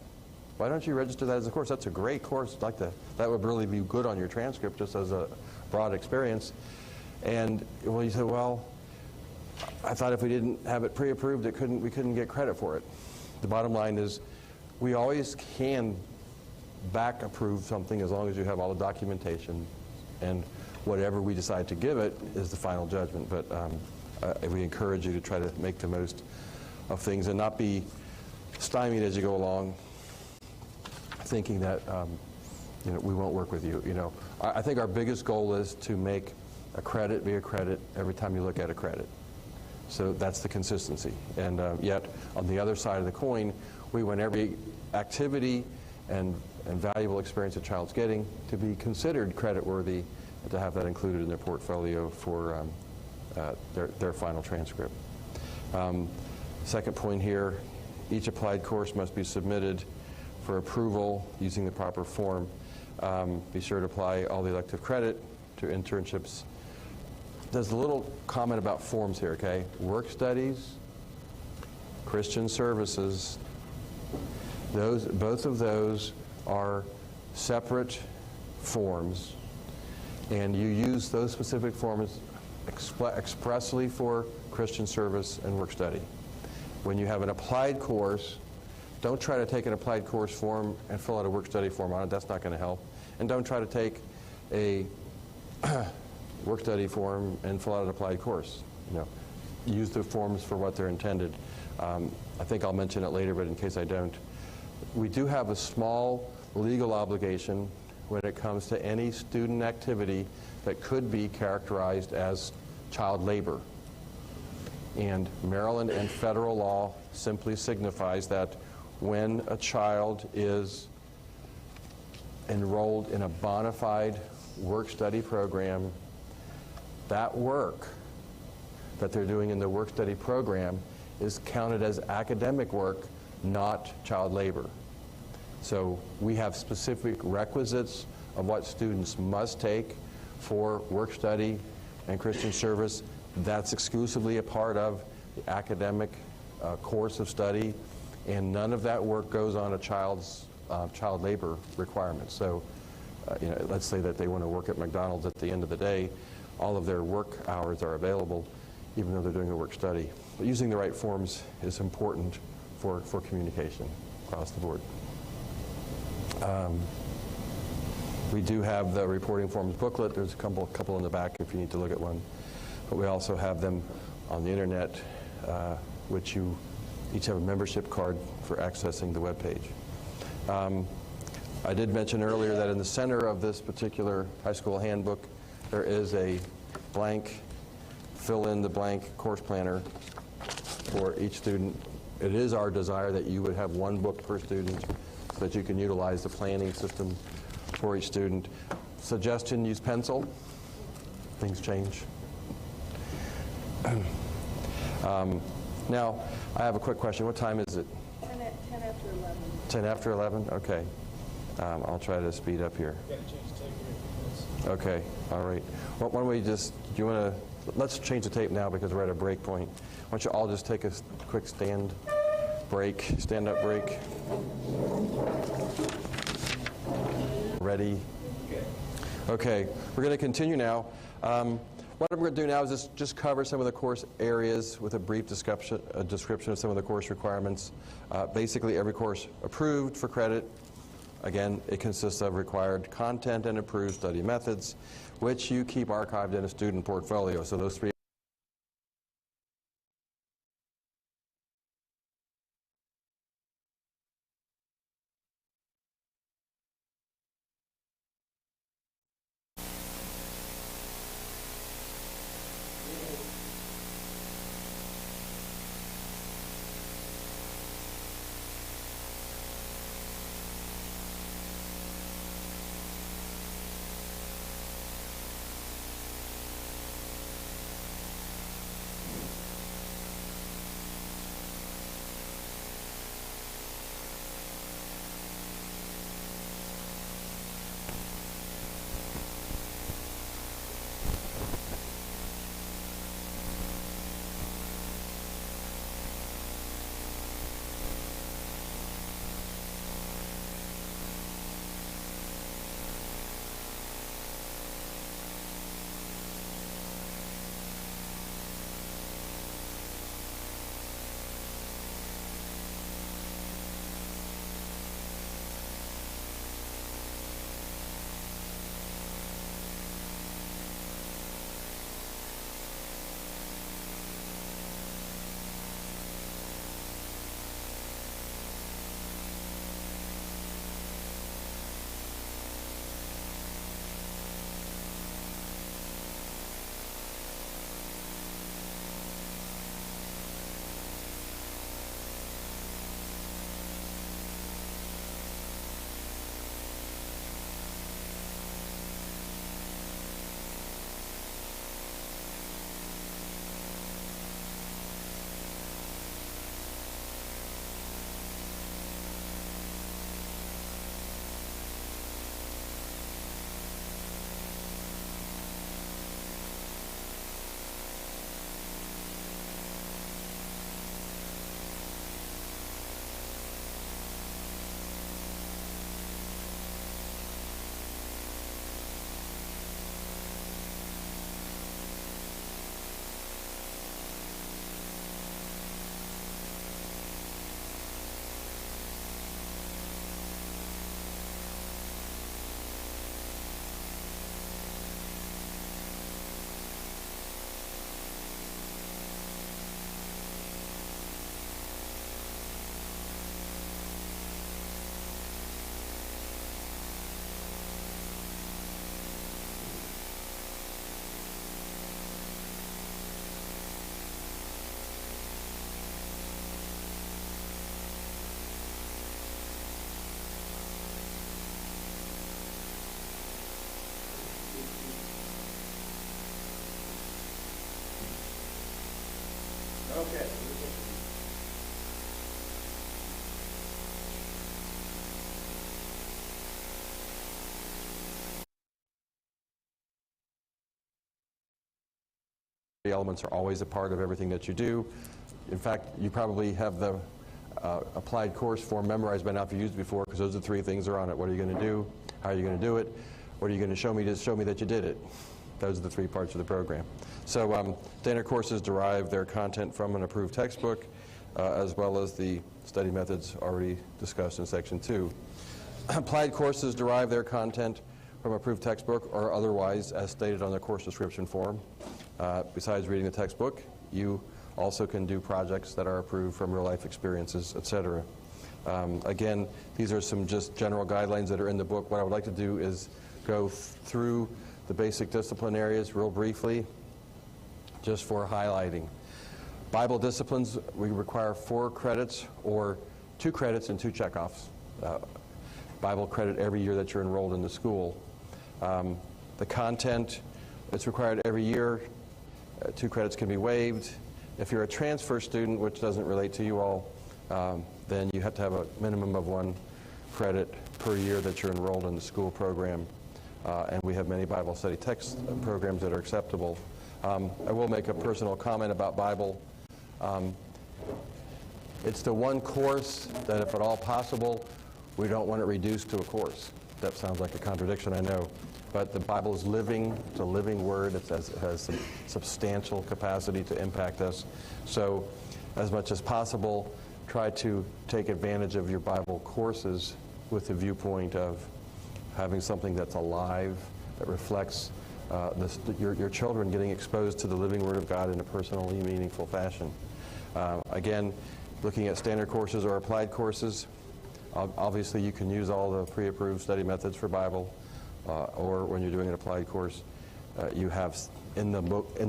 why don't you register that as a course? That's a great course. That would really be good on your transcript just as a broad experience. And well, you say, well, I thought if we didn't have it pre-approved, we couldn't get credit for it. The bottom line is we always can back approve something as long as you have all the documentation, and whatever we decide to give it is the final judgment. But we encourage you to try to make the most of things and not be stymied as you go along, thinking that we won't work with you. I think our biggest goal is to make a credit be a credit every time you look at a credit. So that's the consistency. And yet, on the other side of the coin, we want every activity and valuable experience a child's getting to be considered credit-worthy and to have that included in their portfolio for their final transcript. Second point here, each applied course must be submitted for approval using the proper form. Be sure to apply all the elective credit to internships. There's a little comment about forms here, okay? Work studies, Christian services, both of those are separate forms, and you use those specific forms expressly for Christian service and work study. When you have an applied course, don't try to take an applied course form and fill out a work study form on it. That's not going to help. And don't try to take a work study form and fill out an applied course. Use the forms for what they're intended. I think I'll mention it later, but in case I don't, we do have a small legal obligation when it comes to any student activity that could be characterized as child labor. And Maryland and federal law simply signifies that when a child is enrolled in a bona fide work-study program, that work that they're doing in the work-study program is counted as academic work, not child labor. So we have specific requisites of what students must take for work study and Christian service. That's exclusively a part of the academic course of study, and none of that work goes on a child's child labor requirements. So let's say that they want to work at McDonald's at the end of the day, all of their work hours are available even though they're doing a work study. But using the right forms is important for communication across the board. We do have the reporting forms booklet. There's a couple in the back if you need to look at one. But we also have them on the internet, which you each have a membership card for accessing the web page. I did mention earlier that in the center of this particular high school handbook, there is a blank, fill in the blank course planner for each student. It is our desire that you would have one book per student so that you can utilize the planning system for each student. Suggestion, use pencil. Things change. Now, I have a quick question. What time is it? 10 after 11. 10 after 11? Okay. I'll try to speed up here. Okay, all right. Well, why don't we just, do you want to, let's change the tape now because we're at a break point. Why don't you all just take a quick stand up break. Ready? Okay, we're going to continue now. What I'm going to do now is just cover some of the course areas with a brief description of some of the course requirements. Basically, every course approved for credit. Again, it consists of required content and approved study methods, which you keep archived in a student portfolio. So those three elements are always a part of everything that you do. In fact, you probably have the applied course form memorized by now if you used it before, because those are the three things that are on it. What are you going to do? How are you going to do it? What are you going to show me to show me that you did it? Those are the three parts of the program. So standard courses derive their content from an approved textbook, as well as the study methods already discussed in Section 2. Applied courses derive their content from approved textbook or otherwise as stated on the course description form. Besides reading the textbook, you also can do projects that are approved from real-life experiences, etc. Again, these are some just general guidelines that are in the book. What I would like to do is go through the basic discipline areas real briefly, just for highlighting. Bible disciplines, we require 4 credits or 2 credits and 2 checkoffs. Bible credit every year that you're enrolled in the school. The content, it's required every year. 2 credits can be waived. If you're a transfer student, which doesn't relate to you all, then you have to have a minimum of 1 credit per year that you're enrolled in the school program. And we have many Bible study text programs that are acceptable. I will make a personal comment about Bible. It's the one course that, if at all possible, we don't want it reduced to a course. That sounds like a contradiction, I know. But the Bible is living. It's a living word. It has some substantial capacity to impact us. So as much as possible, try to take advantage of your Bible courses with the viewpoint of having something that's alive, that reflects your children getting exposed to the living Word of God in a personally meaningful fashion. Again, looking at standard courses or applied courses, obviously you can use all the pre-approved study methods for Bible, or when you're doing an applied course, you have in the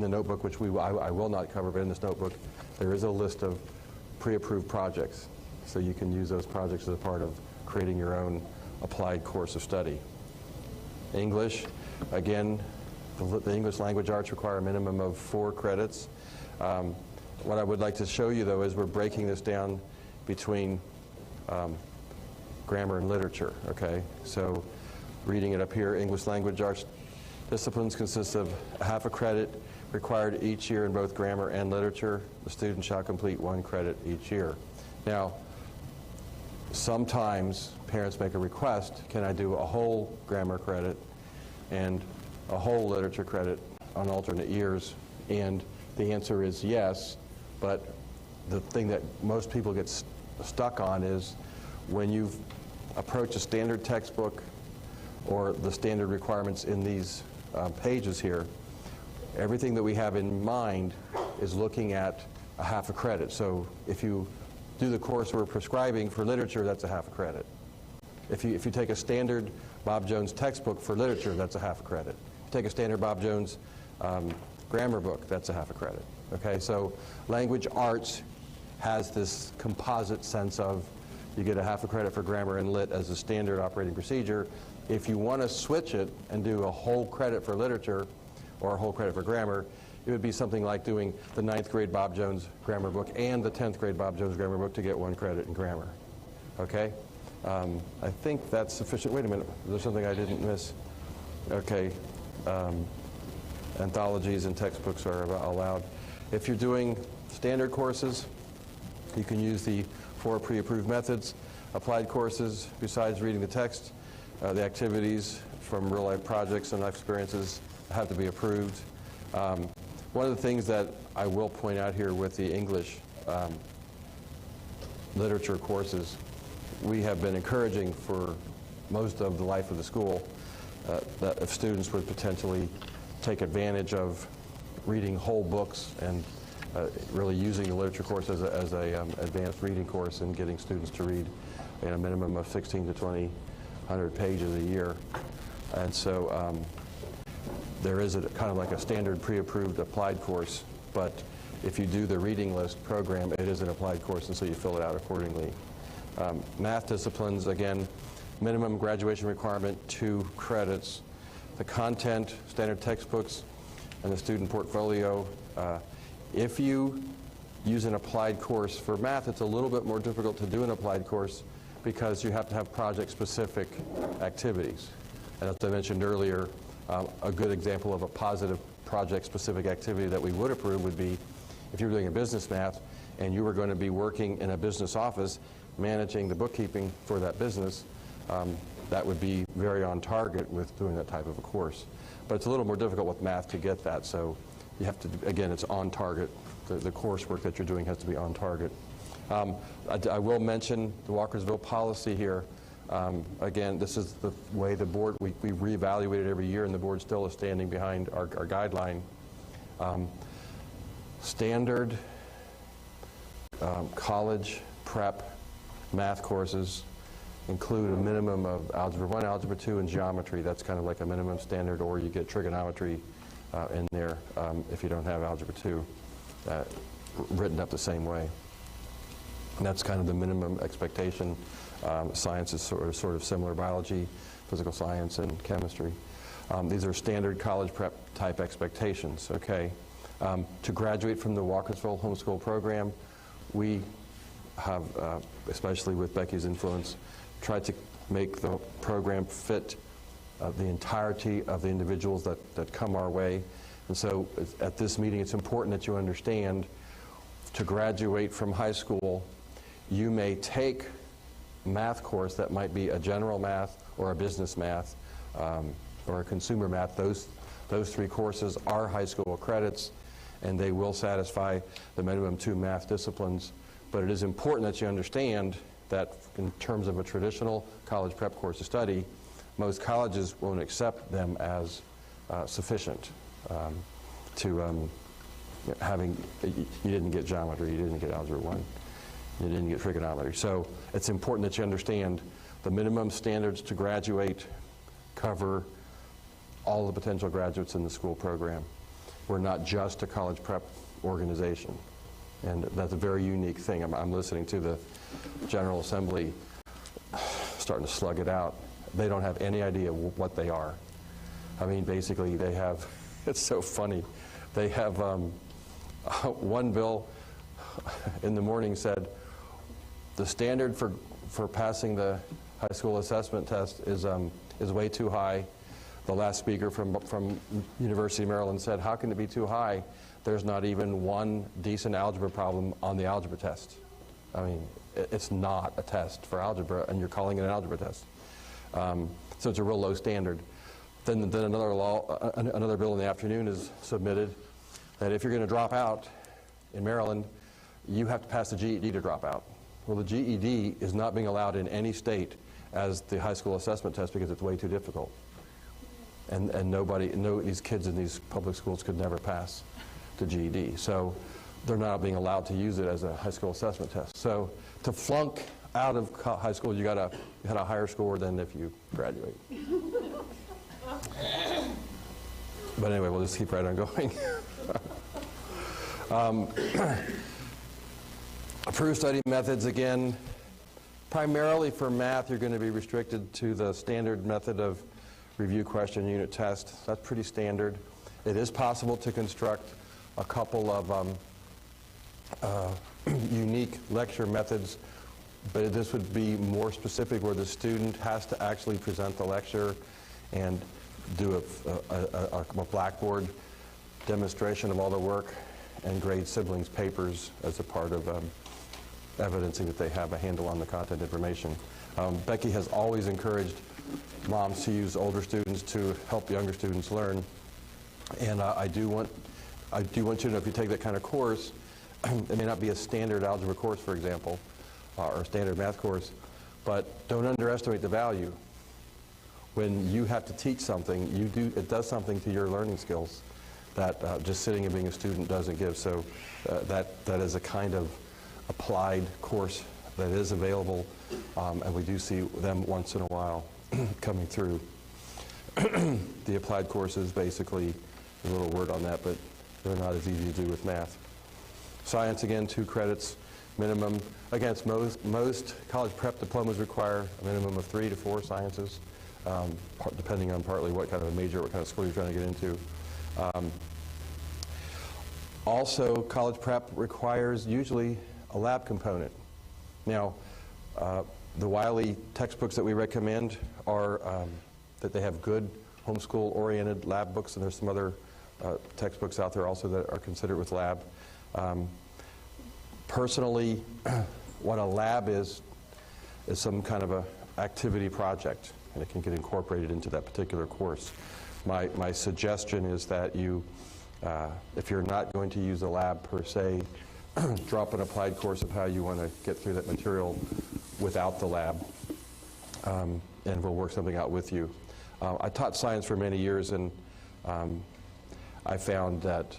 notebook, which I will not cover, but in this notebook, there is a list of pre-approved projects. So you can use those projects as a part of creating your own applied course of study. English, again, the English language arts require a minimum of 4 credits. What I would like to show you, though, is we're breaking this down between grammar and literature, okay? So reading it up here, English language arts disciplines consist of half a credit required each year in both grammar and literature. The student shall complete 1 credit each year. Now, sometimes parents make a request, can I do a whole grammar credit and a whole literature credit on alternate years? And the answer is yes, but the thing that most people get stuck on is when you approach a standard textbook or the standard requirements in these pages here, everything that we have in mind is looking at a half a credit. So if you do the course we're prescribing for literature, that's a half a credit. If you take a standard Bob Jones textbook for literature, that's a half a credit. If you take a standard Bob Jones grammar book, that's a half a credit. Okay, so language arts has this composite sense of you get a half a credit for grammar and lit as a standard operating procedure. If you want to switch it and do a whole credit for literature or a whole credit for grammar, it would be something like doing the 9th grade Bob Jones grammar book and the 10th grade Bob Jones grammar book to get 1 credit in grammar. Okay? I think that's sufficient. Wait a minute. Is there something I didn't miss? Okay. Anthologies and textbooks are allowed. If you're doing standard courses, you can use the 4 pre-approved methods. Applied courses, besides reading the text, the activities from real-life projects and life experiences have to be approved. One of the things that I will point out here with the English literature courses, we have been encouraging for most of the life of the school that if students would potentially take advantage of reading whole books and really using the literature course as a advanced reading course and getting students to read in a minimum of 16 to 2,000 pages a year. And so there is a kind of like a standard pre-approved applied course, but if you do the reading list program, it is an applied course, and so you fill it out accordingly. Math disciplines, again, minimum graduation requirement, 2 credits. The content, standard textbooks, and the student portfolio. If you use an applied course for math, it's a little bit more difficult to do an applied course because you have to have project-specific activities. And as I mentioned earlier, a good example of a positive project-specific activity that we would approve would be if you were doing a business math and you were going to be working in a business office managing the bookkeeping for that business, that would be very on target with doing that type of a course. But it's a little more difficult with math to get that, so you have to, again, it's on target. The coursework that you're doing has to be on target. I will mention the Walkersville policy here. Again, this is the way the board, we reevaluate it every year, and the board still is standing behind our guideline. Standard college prep math courses include a minimum of Algebra 1, Algebra 2, and Geometry. That's kind of like a minimum standard, or you get trigonometry in there if you don't have Algebra 2 written up the same way. And that's kind of the minimum expectation. Science is sort of similar, biology, physical science, and chemistry. These are standard college prep type expectations, okay? To graduate from the Walkersville homeschool program, we have, especially with Becky's influence, tried to make the program fit the entirety of the individuals that come our way. And so at this meeting, it's important that you understand, to graduate from high school, you may take a math course that might be a general math or a business math or a consumer math. Those three courses are high school credits, and they will satisfy the minimum 2 math disciplines. But it is important that you understand that in terms of a traditional college prep course of study, most colleges won't accept them as sufficient to having, you didn't get geometry, you didn't get Algebra 1, you didn't get trigonometry. So it's important that you understand the minimum standards to graduate cover all the potential graduates in the school program. We're not just a college prep organization. And that's a very unique thing. I'm listening to the General Assembly starting to slug it out. They don't have any idea what they are. I mean, basically, they have, it's so funny. They have one bill in the morning said the standard for passing the high school assessment test is way too high. The last speaker from University of Maryland said, how can it be too high? There's not even one decent algebra problem on the algebra test. I mean, it's not a test for algebra, and you're calling it an algebra test. So it's a real low standard. Then another bill in the afternoon is submitted that if you're going to drop out in Maryland, you have to pass the GED to drop out. Well, the GED is not being allowed in any state as the high school assessment test because it's way too difficult. And these kids in these public schools could never pass the GED. So they're not being allowed to use it as a high school assessment test. So to flunk out of high school, you had a higher score than if you graduate. But anyway, we'll just keep right on going. Approved study methods, again, primarily for math, you're going to be restricted to the standard method of review question unit test. That's pretty standard. It is possible to construct a couple of unique lecture methods, but this would be more specific where the student has to actually present the lecture and do a Blackboard demonstration of all the work and grade siblings' papers as a part of evidencing that they have a handle on the content information. Becky has always encouraged moms to use older students to help younger students learn, and I do want you to know, if you take that kind of course, it may not be a standard algebra course, for example, or a standard math course, but don't underestimate the value. When you have to teach something, it does something to your learning skills that just sitting and being a student doesn't give. So that is a kind of applied course that is available, and we do see them once in a while coming through. The applied courses, basically, a little word on that, but they're not as easy to do with math. Science, again, 2 credits minimum. Again, most college prep diplomas require a minimum of 3 to 4 sciences, depending on partly what kind of a major, what kind of school you're trying to get into. Also, college prep requires usually a lab component. Now, the Wiley textbooks that we recommend are that they have good homeschool-oriented lab books, and there's some other textbooks out there also that are considered with lab. Personally, what a lab is some kind of a activity project, and it can get incorporated into that particular course. My suggestion is that you, if you're not going to use a lab per se, drop an applied course of how you want to get through that material without the lab, and we'll work something out with you. I taught science for many years, and I found that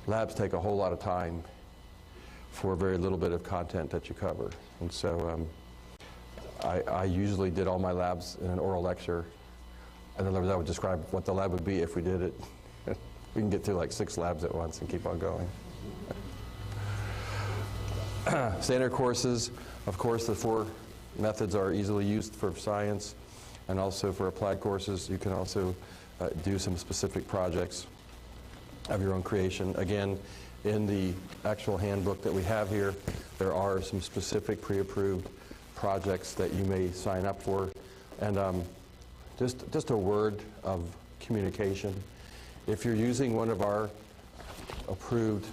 labs take a whole lot of time for very little bit of content that you cover. And so I usually did all my labs in an oral lecture. In other words, I would describe what the lab would be if we did it. We can get through like 6 labs at once and keep on going. Standard courses, of course, the 4 methods are easily used for science, and also for applied courses. You can also do some specific projects of your own creation. Again, in the actual handbook that we have here, there are some specific pre-approved projects that you may sign up for. And just a word of communication. If you're using one of our approved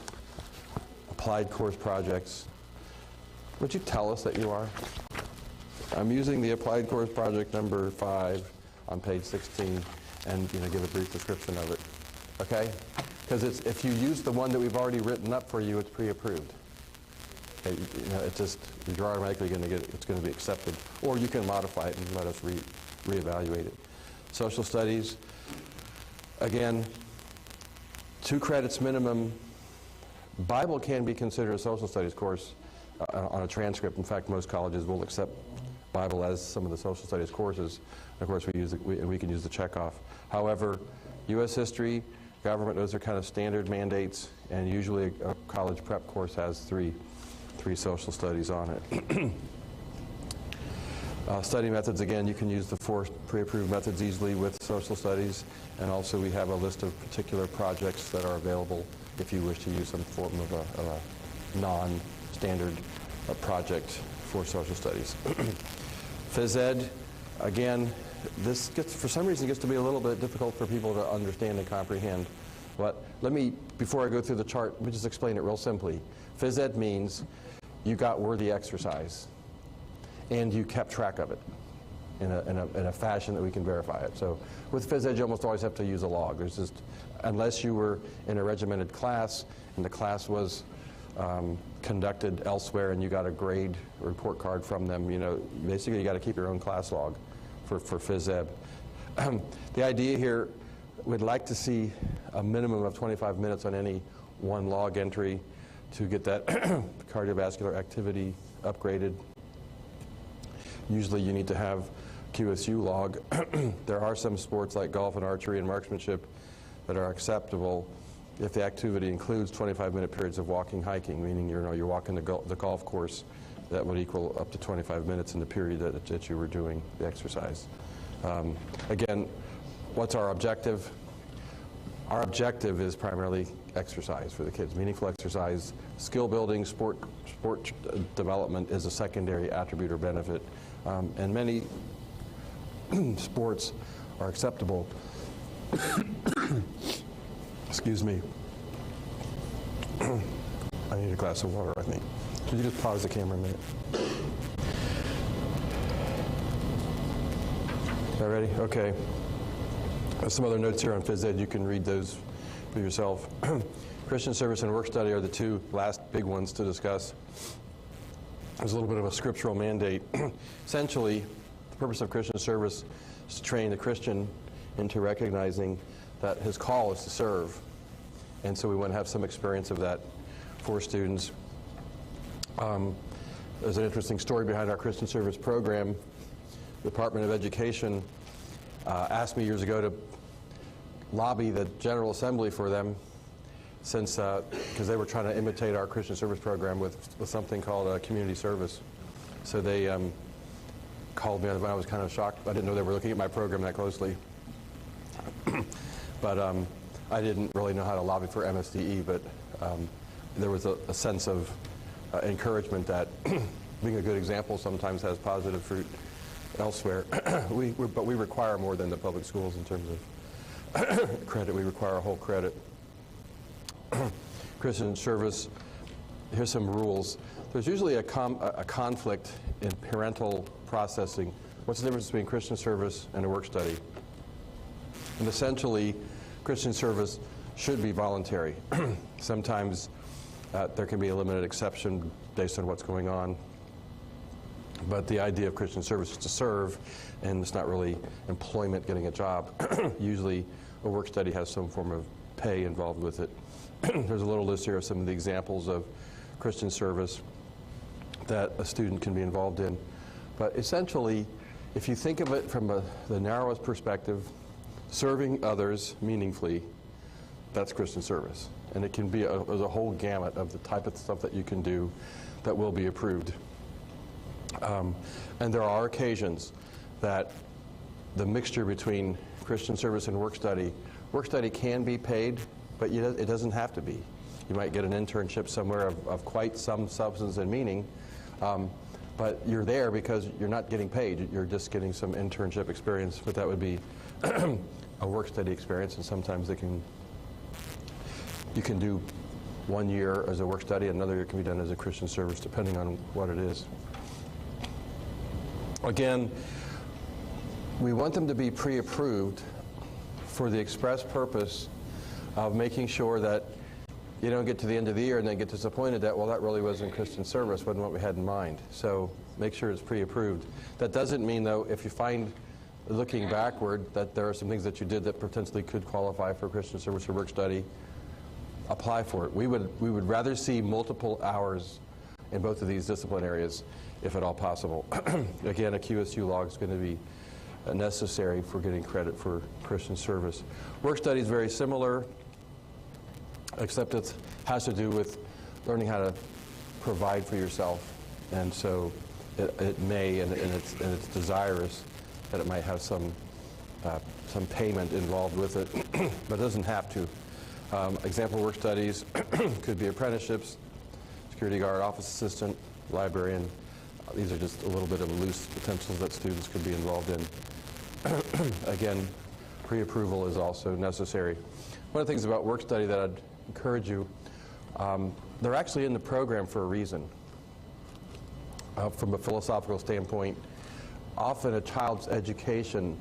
applied course projects, would you tell us that you are? I'm using the applied course project number 5 on page 16, and give a brief description of it. Okay? Because if you use the one that we've already written up for you, it's pre-approved. Okay, you're automatically going to it's going to be accepted, or you can modify it and let us reevaluate it. Social studies, again, 2 credits minimum. Bible can be considered a social studies course on a transcript. In fact, most colleges will accept Bible as some of the social studies courses. Of course, we can use the checkoff. However, U.S. history, government, those are kind of standard mandates, and usually a college prep course has three social studies on it. Study methods, again, you can use the 4 pre-approved methods easily with social studies, and also we have a list of particular projects that are available if you wish to use some form of a non-standard project for social studies. Phys ed, again, this for some reason gets to be a little bit difficult for people to understand and comprehend. But before I go through the chart, let me just explain it real simply. Phys ed means you got worthy exercise, and you kept track of it in a fashion that we can verify it. So with phys ed, you almost always have to use a log. There's just, unless you were in a regimented class and the class was conducted elsewhere and you got a grade or report card from them, basically you got to keep your own class log for phys ed. The idea here, we'd like to see a minimum of 25 minutes on any one log entry to get that cardiovascular activity upgraded. Usually you need to have QSU log. There are some sports like golf and archery and marksmanship that are acceptable if the activity includes 25-minute periods of walking, hiking, meaning you're walking the golf course. That would equal up to 25 minutes in the period that you were doing the exercise. Again, what's our objective? Our objective is primarily exercise for the kids, meaningful exercise. Skill building, sport development is a secondary attribute or benefit. And many sports are acceptable. Excuse me. I need a glass of water, I think. Could you just pause the camera a minute? All ready? Okay. There's some other notes here on phys ed. You can read those for yourself. Christian service and work study are the 2 last big ones to discuss. There's a little bit of a scriptural mandate. Essentially, the purpose of Christian service is to train the Christian into recognizing that his call is to serve. And so we want to have some experience of that for students. There's an interesting story behind our Christian service program. The Department of Education asked me years ago to lobby the General Assembly for them, since because they were trying to imitate our Christian service program with something called community service. So they called me, and I was kind of shocked. I didn't know they were looking at my program that closely. But I didn't really know how to lobby for MSDE, but there was a sense of encouragement that being a good example sometimes has positive fruit elsewhere. But we require more than the public schools in terms of credit. We require a whole credit. Christian service, here's some rules. There's usually a conflict in parental processing. What's the difference between Christian service and a work study? And essentially, Christian service should be voluntary. Sometimes there can be a limited exception based on what's going on. But the idea of Christian service is to serve, and it's not really employment, getting a job. Usually, a work study has some form of pay involved with it. There's a little list here of some of the examples of Christian service that a student can be involved in. But essentially, if you think of it from the narrowest perspective, serving others meaningfully, that's Christian service. And it can be there's a whole gamut of the type of stuff that you can do that will be approved. And there are occasions that the mixture between Christian service and work study can be paid, but it doesn't have to be. You might get an internship somewhere of quite some substance and meaning, but you're there because you're not getting paid. You're just getting some internship experience, but that would be a work study experience, and sometimes you can do 1 year as a work study, another year can be done as a Christian service, depending on what it is. Again, we want them to be pre-approved for the express purpose of making sure that you don't get to the end of the year and then get disappointed that, well, that really wasn't Christian service, wasn't what we had in mind. So make sure it's pre-approved. That doesn't mean, though, if you find, looking backward, that there are some things that you did that potentially could qualify for Christian service or work study, apply for it. We would rather see multiple hours in both of these discipline areas, if at all possible. Again, a QSU log is going to be necessary for getting credit for Christian service. Work study is very similar, except it has to do with learning how to provide for yourself. And so it may, and it's desirous that it might have some payment involved with it, but it doesn't have to. Example work studies could be apprenticeships, security guard, office assistant, librarian. These are just a little bit of loose potentials that students could be involved in. Again, pre-approval is also necessary. One of the things about work study that I'd encourage you, they're actually in the program for a reason. From a philosophical standpoint, often a child's education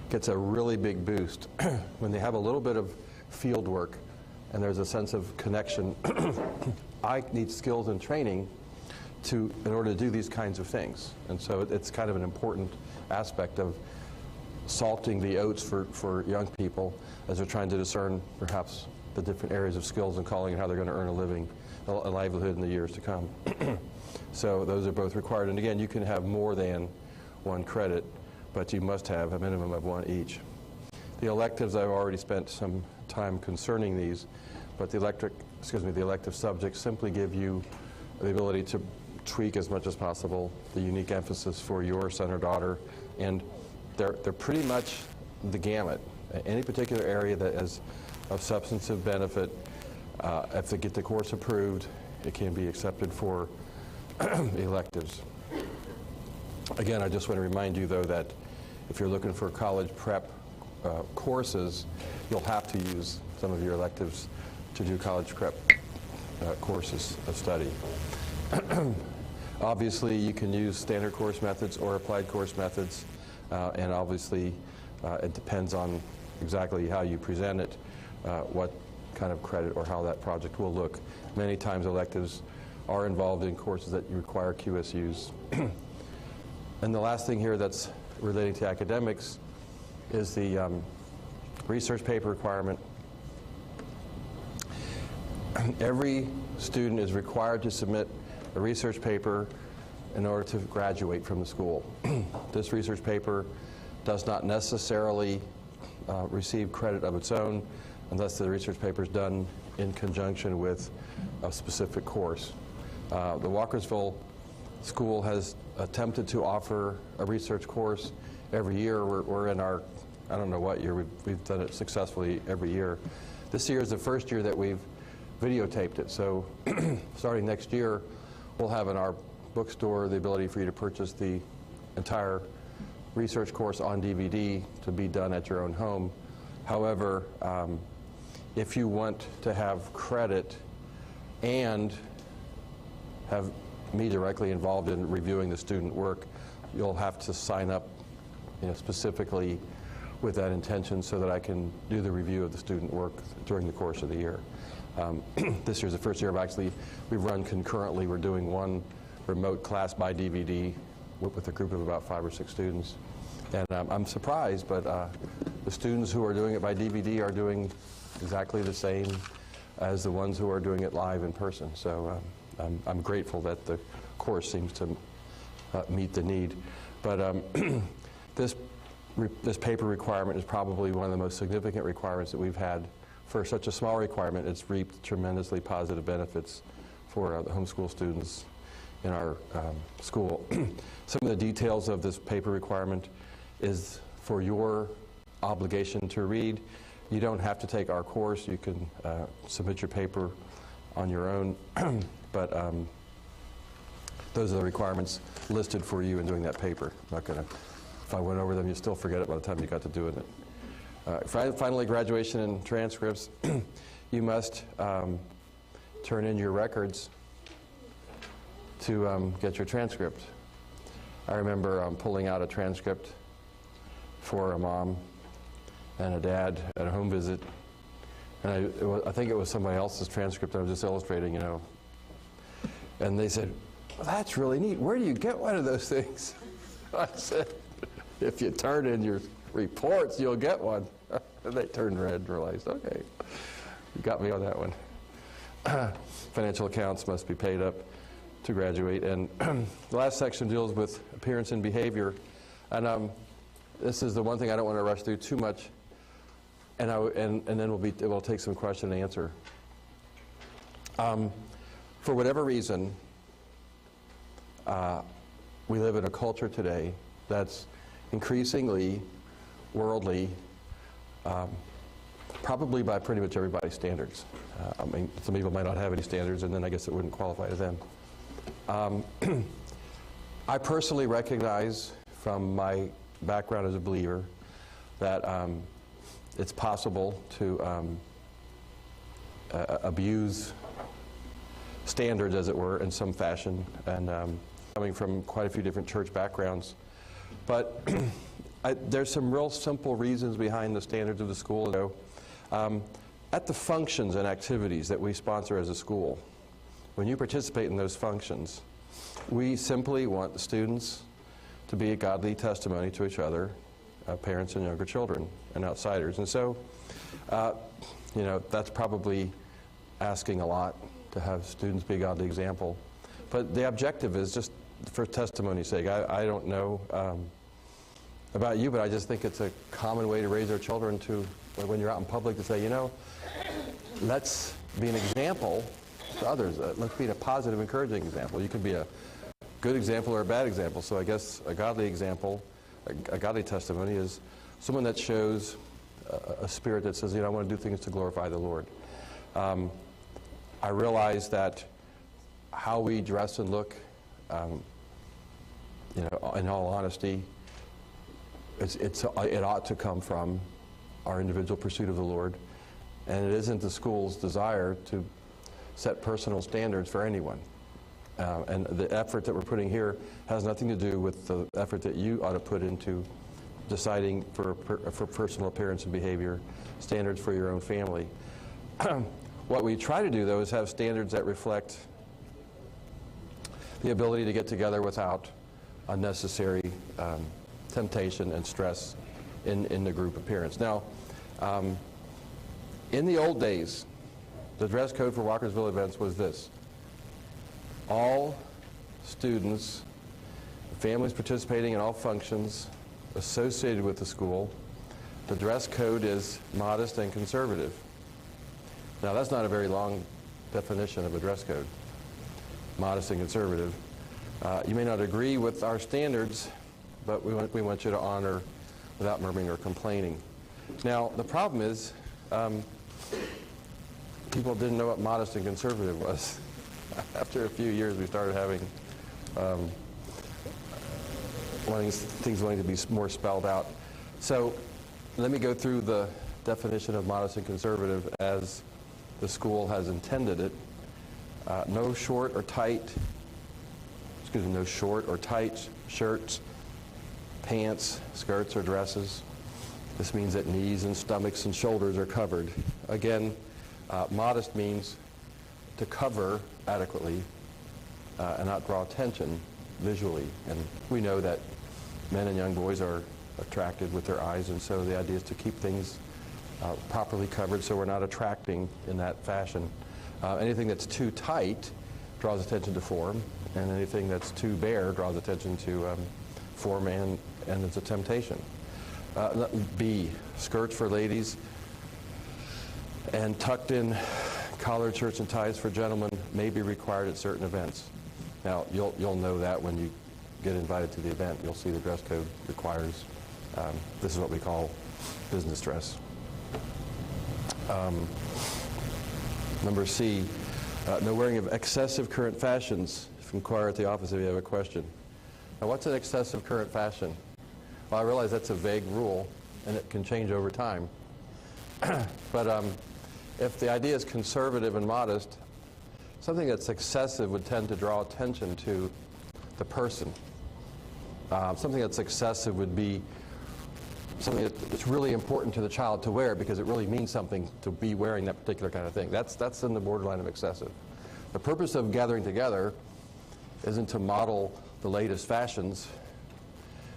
gets a really big boost when they have a little bit of field work and there's a sense of connection. I need skills and training in order to do these kinds of things. And so it's kind of an important aspect of salting the oats for young people as they're trying to discern perhaps the different areas of skills and calling and how they're going to earn a living, a livelihood in the years to come. So those are both required. And again, you can have more than one credit, but you must have a minimum of one each. The electives, I've already spent some time concerning these, but the elective subjects simply give you the ability to tweak as much as possible the unique emphasis for your son or daughter, and they're pretty much the gamut. Any particular area that is of substantive benefit, if they get the course approved, it can be accepted for electives. Again, I just want to remind you, though, that if you're looking for college prep courses, you'll have to use some of your electives to do college prep courses of study. Obviously, you can use standard course methods or applied course methods, and obviously it depends on exactly how you present it, what kind of credit or how that project will look. Many times electives are involved in courses that require QSUs. And the last thing here that's relating to academics is the research paper requirement. Every student is required to submit a research paper in order to graduate from the school. This research paper does not necessarily receive credit of its own unless the research paper is done in conjunction with a specific course. The Walkersville School has attempted to offer a research course every year. We're in our, I don't know what year, we've done it successfully every year. This year is the first year that we've videotaped it. So starting next year, we'll have in our bookstore the ability for you to purchase the entire research course on DVD to be done at your own home. However, if you want to have credit and have me directly involved in reviewing the student work, you'll have to sign up, specifically with that intention so that I can do the review of the student work during the course of the year. This year's the first year we've run concurrently. We're doing one remote class by DVD with a group of about 5 or 6 students. And I'm surprised, but the students who are doing it by DVD are doing exactly the same as the ones who are doing it live in person. So I'm grateful that the course seems to meet the need. But this paper requirement is probably one of the most significant requirements that we've had. For such a small requirement, it's reaped tremendously positive benefits for the homeschool students in our school. Some of the details of this paper requirement is for your obligation to read. You don't have to take our course. You can submit your paper on your own. But those are the requirements listed for you in doing that paper. I'm not going to, if I went over them, you'd still forget it by the time you got to doing it. Finally, graduation and transcripts. You must turn in your records to get your transcript. I remember pulling out a transcript for a mom and a dad at a home visit, and I think it was somebody else's transcript I was just illustrating, and they said, well, that's really neat. Where do you get one of those things? I said, if you turn in your reports, you'll get one. And they turned red and realized, okay, you got me on that one. Financial accounts must be paid up to graduate. And the last section deals with appearance and behavior. And this is the one thing I don't want to rush through too much. And then we'll take some question and answer. For whatever reason, we live in a culture today that's increasingly worldly, probably by pretty much everybody's standards. I mean, some people might not have any standards, and then I guess it wouldn't qualify to them. I personally recognize from my background as a believer that it's possible to abuse standards, as it were, in some fashion, and coming from quite a few different church backgrounds. But there's some real simple reasons behind the standards of the school. At the functions and activities that we sponsor as a school, when you participate in those functions, we simply want the students to be a godly testimony to each other, parents and younger children and outsiders. And so, that's probably asking a lot to have students be a godly example. But the objective is just for testimony's sake. I don't know about you, but I just think it's a common way to raise our children to, when you're out in public, to say, let's be an example to others. Let's be a positive, encouraging example. You can be a good example or a bad example. So I guess a godly example, a godly testimony is someone that shows a spirit that says, I want to do things to glorify the Lord. I realize that how we dress and look, in all honesty, it ought to come from our individual pursuit of the Lord, and it isn't the school's desire to set personal standards for anyone. And the effort that we're putting here has nothing to do with the effort that you ought to put into deciding for personal appearance and behavior standards for your own family. What we try to do, though, is have standards that reflect the ability to get together without unnecessary temptation and stress in the group appearance. Now, in the old days, the dress code for Walkersville events was this: all students, families participating in all functions associated with the school, the dress code is modest and conservative. Now, that's not a very long definition of a dress code, modest and conservative. You may not agree with our standards, but we want you to honor without murmuring or complaining. Now, the problem is people didn't know what modest and conservative was. After a few years, we started having things wanting to be more spelled out. So let me go through the definition of modest and conservative as the school has intended it. No short or tight shirts, pants, skirts, or dresses. This means that knees and stomachs and shoulders are covered. Again, modest means to cover adequately and not draw attention visually. And we know that men and young boys are attracted with their eyes, and so the idea is to keep things properly covered so we're not attracting in that fashion. Anything that's too tight draws attention to form, and anything that's too bare draws attention to form and it's a temptation. B, skirts for ladies and tucked in collared shirts and ties for gentlemen may be required at certain events. Now, you'll know that when you get invited to the event. You'll see the dress code requires, this is what we call business dress. Number C, no wearing of excessive current fashions. If you inquire at the office if you have a question. Now, what's an excessive current fashion? Well, I realize that's a vague rule, and it can change over time. But if the idea is conservative and modest, something that's excessive would tend to draw attention to the person. Something that's excessive would be something that's really important to the child to wear because it really means something to be wearing that particular kind of thing. That's in the borderline of excessive. The purpose of gathering together isn't to model the latest fashions.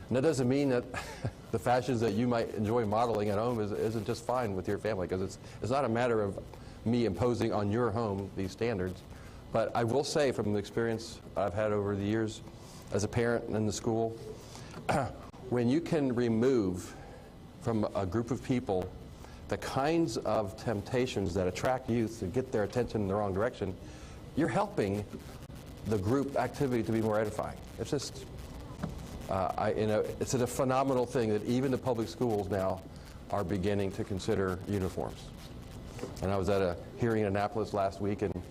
And that doesn't mean that the fashions that you might enjoy modeling at home isn't just fine with your family, because it's not a matter of me imposing on your home these standards. But I will say, from the experience I've had over the years as a parent in the school, when you can remove from a group of people the kinds of temptations that attract youth to get their attention in the wrong direction, you're helping the group activity to be more edifying. It's just, it's a phenomenal thing that even the public schools now are beginning to consider uniforms. And I was at a hearing in Annapolis last week, and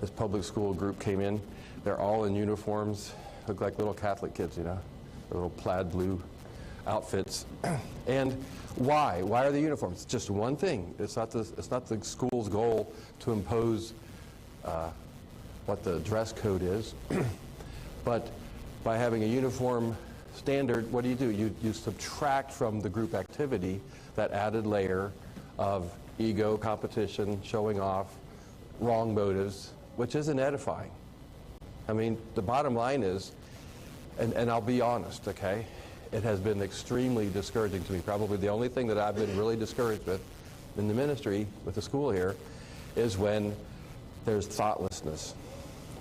this public school group came in. They're all in uniforms, look like little Catholic kids, you know, their little plaid blue outfits. And why? Why are the uniforms? It's just one thing. It's not the school's goal to impose what the dress code is. But by having a uniform standard, what do? You subtract from the group activity that added layer of ego, competition, showing off, wrong motives, which isn't edifying. I mean, the bottom line is, and I'll be honest, okay, it has been extremely discouraging to me. Probably the only thing that I've been really discouraged with in the ministry, with the school here, is when there's thoughtlessness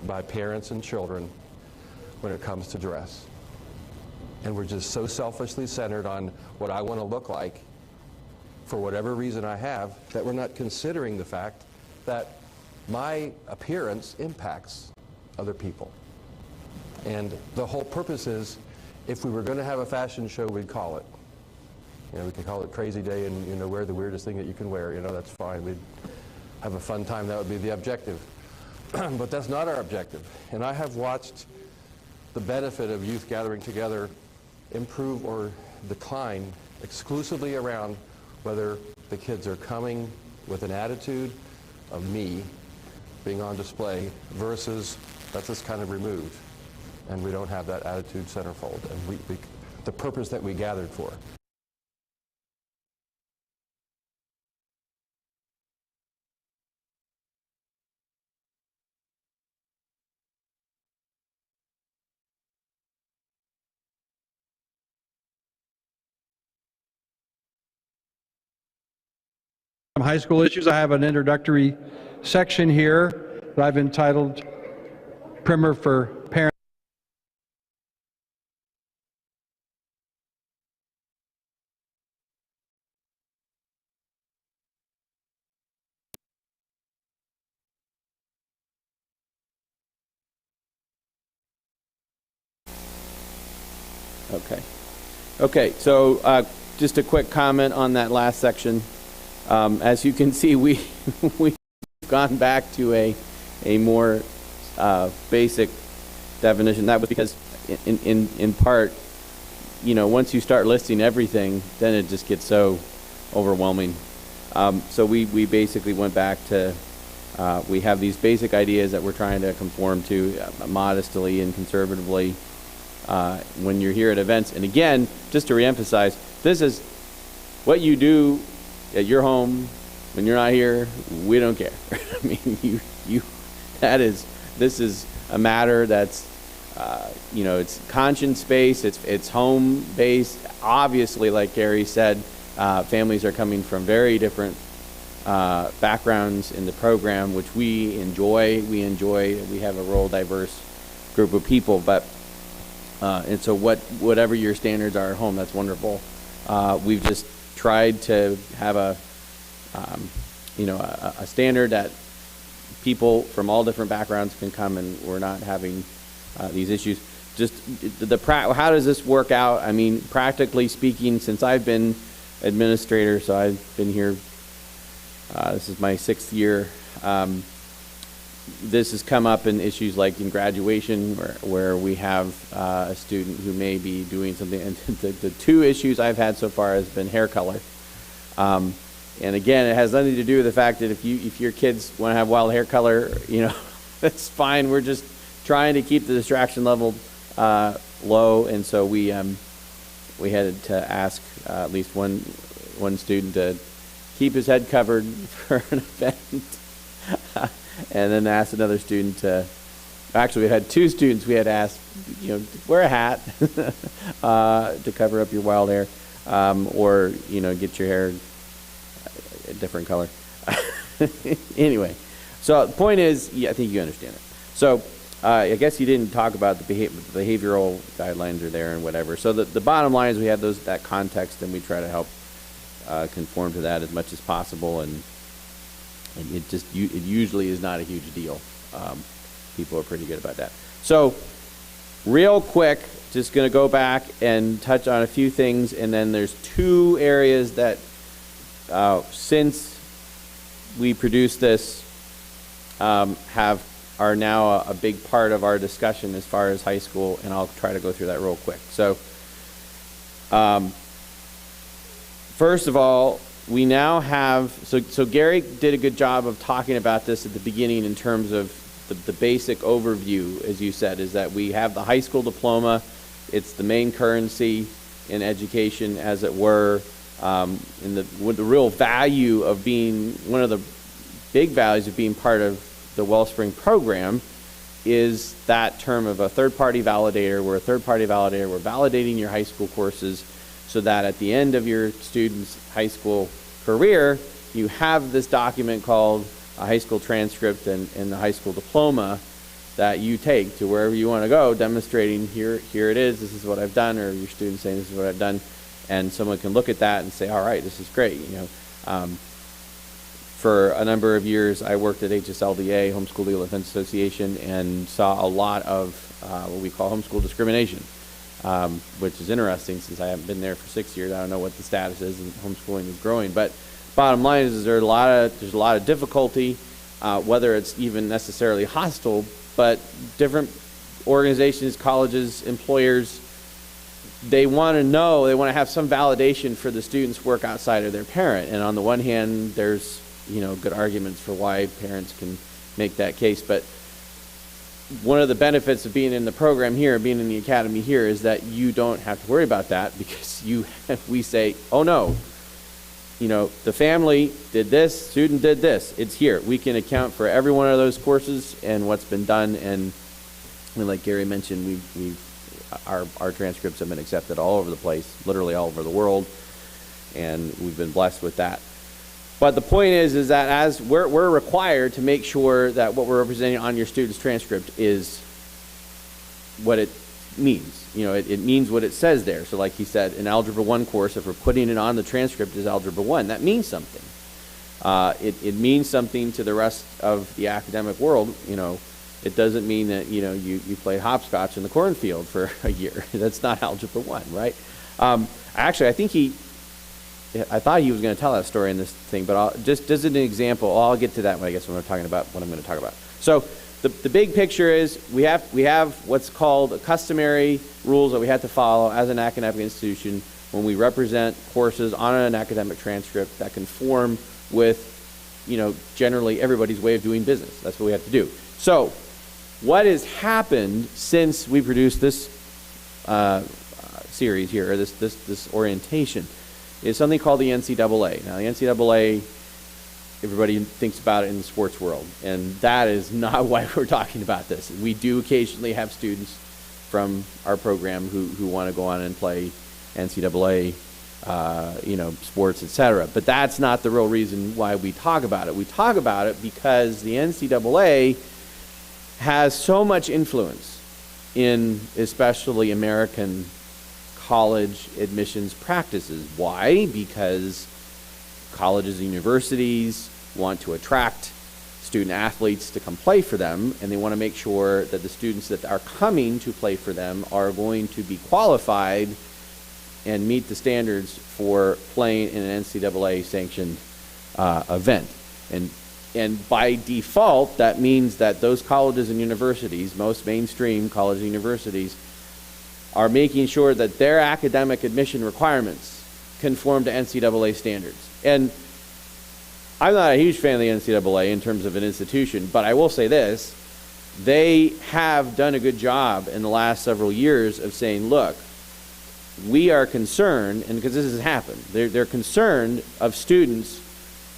by parents and children when it comes to dress. And we're just so selfishly centered on what I want to look like for whatever reason I have, that we're not considering the fact that my appearance impacts other people. And the whole purpose is, if we were going to have a fashion show, we'd call it. You know, we could call it Crazy Day and, you know, wear the weirdest thing that you can wear. You know, that's fine. We'd have a fun time. That would be the objective. But that's not our objective. And I have watched the benefit of youth gathering together improve or decline exclusively around whether the kids are coming with an attitude of me being on display versus that's just kind of removed. And we don't have that attitude centerfold, and the purpose that we gathered for. High school issues. I have an introductory section here that I've entitled Primer for Parents. Okay, so just a quick comment on that last section. As you can see, we've gone back to a more basic definition. That was because, in part, you know, once you start listing everything, then it just gets so overwhelming. So we basically went back to, we have these basic ideas that we're trying to conform to modestly and conservatively when you're here at events. And again, just to reemphasize, this is what you do at your home when you're not here. We don't care. I mean, this is a matter that's, it's conscience-based, it's home-based. Obviously, like Gary said, families are coming from very different backgrounds in the program, which we enjoy. We have a real diverse group of people, but and so whatever your standards are at home, that's wonderful. We've just tried to have a standard that people from all different backgrounds can come, and we're not having these issues. Just how does this work out? I mean, practically speaking, since I've been administrator, so I've been here, this is my 6th year, this has come up in issues like in graduation where we have a student who may be doing something, and the 2 issues I've had so far has been hair color. And again, it has nothing to do with the fact that if your kids want to have wild hair color, that's fine. We're just trying to keep the distraction level low, and so we had to ask at least one student to keep his head covered for an event, and then asked another student to. Actually, we had 2 students we had asked, wear a hat to cover up your wild hair, or get your hair a different color. Anyway, so the point is, I think you understand it. So I guess you didn't talk about the behavioral guidelines are there and whatever. So the bottom line is we have that context, and we try to help conform to that as much as possible, and it usually is not a huge deal. People are pretty good about that. So real quick, just going to go back and touch on a few things, and then there's 2 areas that since we produced this are now a big part of our discussion as far as high school, and I'll try to go through that real quick. So first of all, we now have, so Gary did a good job of talking about this at the beginning in terms of the basic overview, as you said, is that we have the high school diploma. It's the main currency in education, as it were. And the real value of being, one of the big values of being part of the Wellspring program is that term of a third-party validator. We're a third-party validator. We're validating your high school courses so that at the end of your student's high school career, you have this document called a high school transcript and the high school diploma that you take to wherever you want to go, demonstrating here it is, this is what I've done, or your student saying this is what I've done, and someone can look at that and say, all right, this is great. For a number of years, I worked at HSLDA, Homeschool Legal Defense Association, and saw a lot of what we call homeschool discrimination, which is interesting since I haven't been there for 6 years. I don't know what the status is, and homeschooling is growing. But bottom line is there's a lot of difficulty, whether it's even necessarily hostile, but different organizations, colleges, employers, they want to know, they want to have some validation for the student's work outside of their parent. And on the one hand, there's good arguments for why parents can make that case. But one of the benefits of being in the program here, being in the academy here, is that you don't have to worry about that, because we say, oh no, the family did this, student did this, it's here. We can account for every one of those courses and what's been done. And like Gary mentioned, our transcripts have been accepted all over the place, literally all over the world, and we've been blessed with that. But the point is that as we're required to make sure that what we're representing on your student's transcript is what it means. It means what it says there. So like he said, an Algebra 1 course, if we're putting it on the transcript as Algebra 1, that means something. It means something to the rest of the academic world. It doesn't mean that, you played hopscotch in the cornfield for a year. That's not Algebra 1, right? Actually, I thought he was going to tell that story in this thing, but just as an example, I'll get to that when I'm talking about what I'm going to talk about. So the big picture is we have what's called customary rules that we have to follow as an academic institution when we represent courses on an academic transcript that conform with, generally everybody's way of doing business. That's what we have to do. So what has happened since we produced this series here, or this orientation, is something called the NCAA. Now, the NCAA, everybody thinks about it in the sports world, and that is not why we're talking about this. We do occasionally have students from our program who want to go on and play NCAA, sports, etc. But that's not the real reason why we talk about it. We talk about it because the NCAA has so much influence in especially American college admissions practices. Why? Because colleges and universities want to attract student athletes to come play for them, and they want to make sure that the students that are coming to play for them are going to be qualified and meet the standards for playing in an NCAA sanctioned event. And by default, that means that those colleges and universities, most mainstream colleges and universities, are making sure that their academic admission requirements conform to NCAA standards. And I'm not a huge fan of the NCAA in terms of an institution, but I will say this: they have done a good job in the last several years of saying, look, we are concerned, and because this has happened, they're concerned of students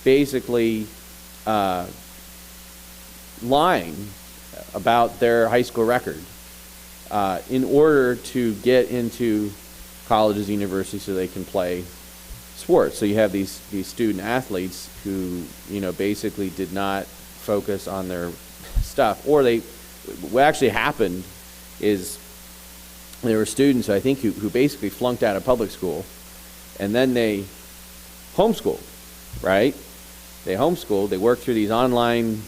basically lying about their high school record in order to get into colleges and universities so they can play sports. So you have these student athletes who basically did not focus on their stuff, or what actually happened is there were students, I think, who basically flunked out of public school, and then they homeschooled, right? They homeschooled, they worked through these online,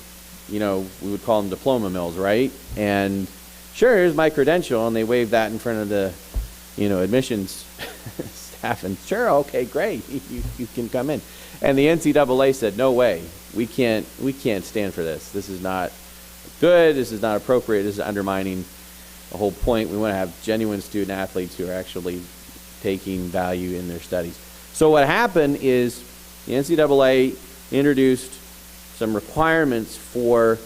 we would call them diploma mills, right? And sure, here's my credential, and they waved that in front of the, admissions staff, and sure, okay, great, you can come in. And the NCAA said, no way, we can't stand for this. This is not good, this is not appropriate, this is undermining the whole point. We want to have genuine student athletes who are actually taking value in their studies. So what happened is the NCAA introduced some requirements for,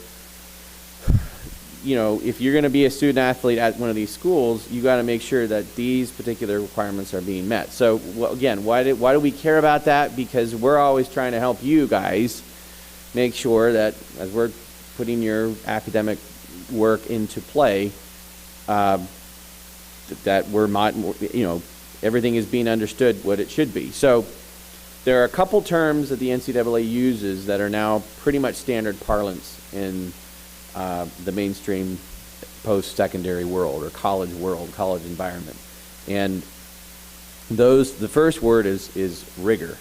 if you're going to be a student athlete at one of these schools, you got to make sure that these particular requirements are being met. So again, why do we care about that? Because we're always trying to help you guys make sure that as we're putting your academic work into play, that we're not, everything is being understood what it should be. So there are a couple terms that the NCAA uses that are now pretty much standard parlance in the mainstream post-secondary world or college environment. And the first word is rigor.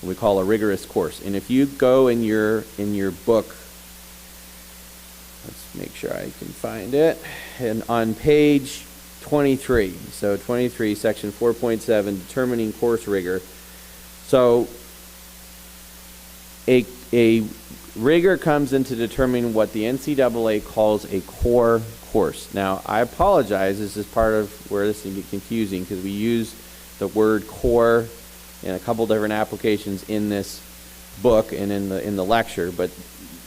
We call a rigorous course. And if you go in your book, let's make sure I can find it, and on page 23, so 23, section 4.7, determining course rigor. So a rigor comes into determining what the NCAA calls a core course. Now, I apologize, this is part of where this can be confusing because we use the word core in a couple different applications in this book and in the lecture, but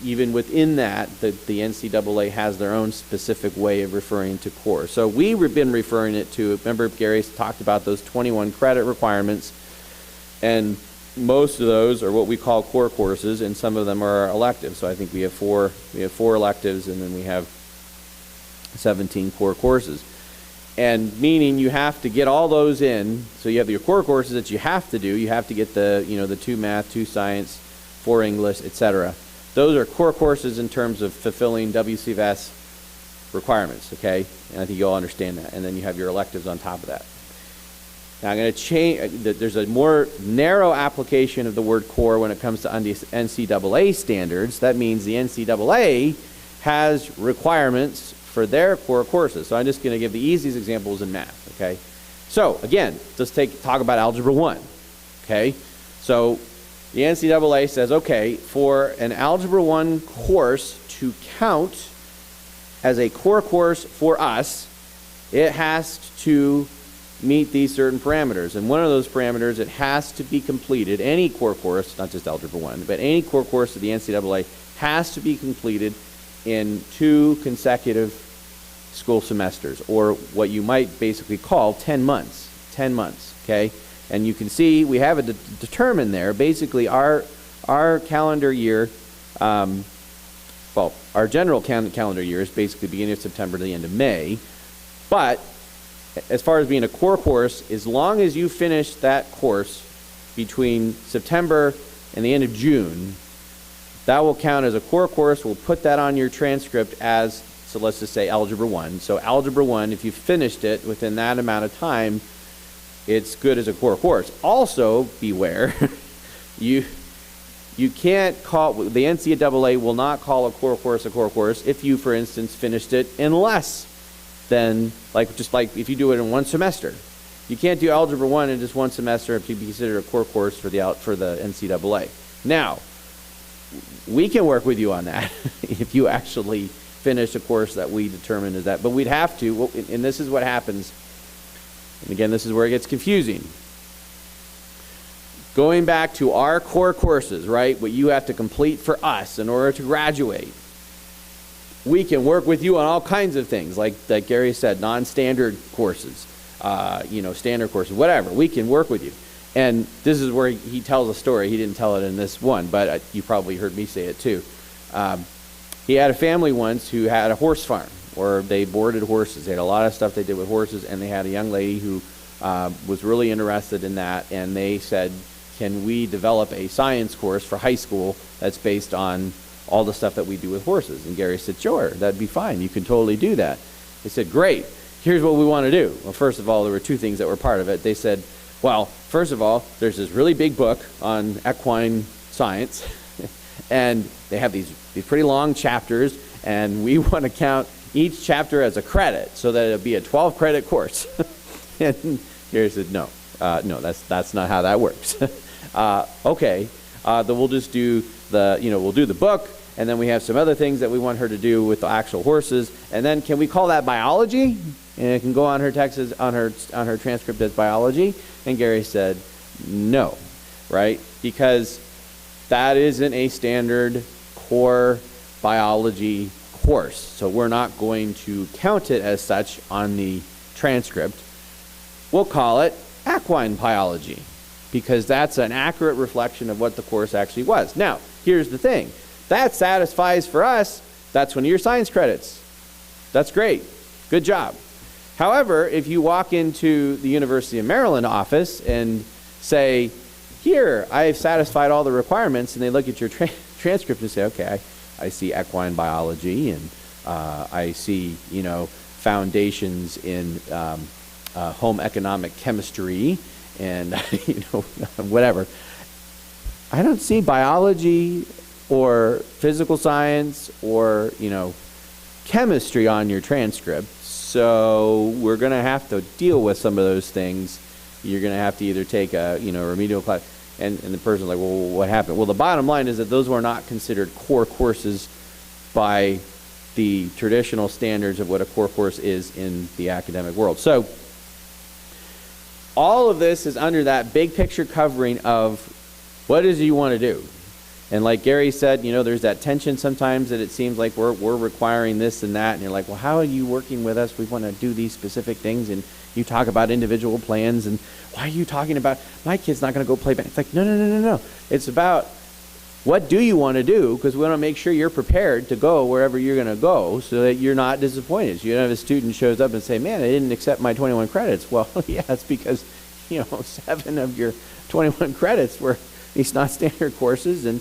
even within that, the NCAA has their own specific way of referring to core. So we've been referring it to, remember Gary talked about those 21 credit requirements, and most of those are what we call core courses, and some of them are electives. So I think we have four electives, and then we have 17 core courses. And meaning you have to get all those in. So you have your core courses that you have to do. You have to get the 2 math, 2 science, 4 English, etc. Those are core courses in terms of fulfilling Wcfs requirements, okay? And I think you'll understand that. And then you have your electives on top of that. Now I'm going to change, there's a more narrow application of the word core when it comes to NCAA standards. That means the NCAA has requirements for their core courses. So I'm just going to give the easiest examples in math, okay? So again, let's talk about Algebra 1, okay? So the NCAA says, okay, for an Algebra 1 course to count as a core course for us, it has to meet these certain parameters. And one of those parameters, it has to be completed, any core course, not just Algebra 1, but any core course of the NCAA has to be completed in 2 consecutive school semesters, or what you might basically call 10 months. 10 months, okay? And you can see we have it determined there. Basically, our calendar year, our general calendar year is basically beginning of September to the end of May. But as far as being a core course, as long as you finish that course between September and the end of June, that will count as a core course. We'll put that on your transcript as, so let's just say Algebra 1. So Algebra 1, if you finished it within that amount of time, it's good as a core course. Also, beware, you can't call, the NCAA will not call a core course if you, for instance, finished it in less than, just like if you do it in one semester. You can't do Algebra 1 in just one semester if you be considered a core course for the NCAA. Now, we can work with you on that if you actually finish a course that we determine is that. But we'd have to, and this is what happens, and again, this is where it gets confusing. Going back to our core courses, right, what you have to complete for us in order to graduate, we can work with you on all kinds of things, like Gary said, non-standard courses, standard courses, whatever. We can work with you. And this is where he tells a story. He didn't tell it in this one, but you probably heard me say it too. He had a family once who had a horse farm, or they boarded horses. They had a lot of stuff they did with horses, and they had a young lady who was really interested in that, and they said, can we develop a science course for high school that's based on all the stuff that we do with horses? And Gary said, sure, that'd be fine. You can totally do that. They said, great. Here's what we want to do. Well, first of all, there were 2 things that were part of it. They said, well, first of all, there's this really big book on equine science, and they have these pretty long chapters, and we want to count each chapter as a credit so that it'll be a 12-credit course. And Gary said, no, that's not how that works. Okay, then we'll just do we'll do the book, and then we have some other things that we want her to do with the actual horses, and then can we call that biology? And it can go on her texts, on her transcript as biology. And Gary said, no, right? Because that isn't a standard core biology course. So we're not going to count it as such on the transcript. We'll call it equine biology, because that's an accurate reflection of what the course actually was. Now, here's the thing. That satisfies for us, that's one of your science credits. That's great. Good job. However, if you walk into the University of Maryland office and say, here, I've satisfied all the requirements, and they look at your transcript and say, okay, I see equine biology, and I see, foundations in home economic chemistry, and, whatever. I don't see biology or physical science or, chemistry on your transcript. So we're going to have to deal with some of those things. You're going to have to either take a remedial class, and the person's like, well, what happened? Well, the bottom line is that those were not considered core courses by the traditional standards of what a core course is in the academic world. So all of this is under that big picture covering of what is it you want to do. And like Gary said, there's that tension sometimes that it seems like we're requiring this and that, and you're like, well, how are you working with us? We want to do these specific things, and you talk about individual plans, and why are you talking about, my kid's not going to go play band? It's like, no. It's about what do you want to do, because we want to make sure you're prepared to go wherever you're going to go so that you're not disappointed. So you don't have a student shows up and say, man, I didn't accept my 21 credits. Well, yeah, it's because, 7 of your 21 credits were these non-standard courses, and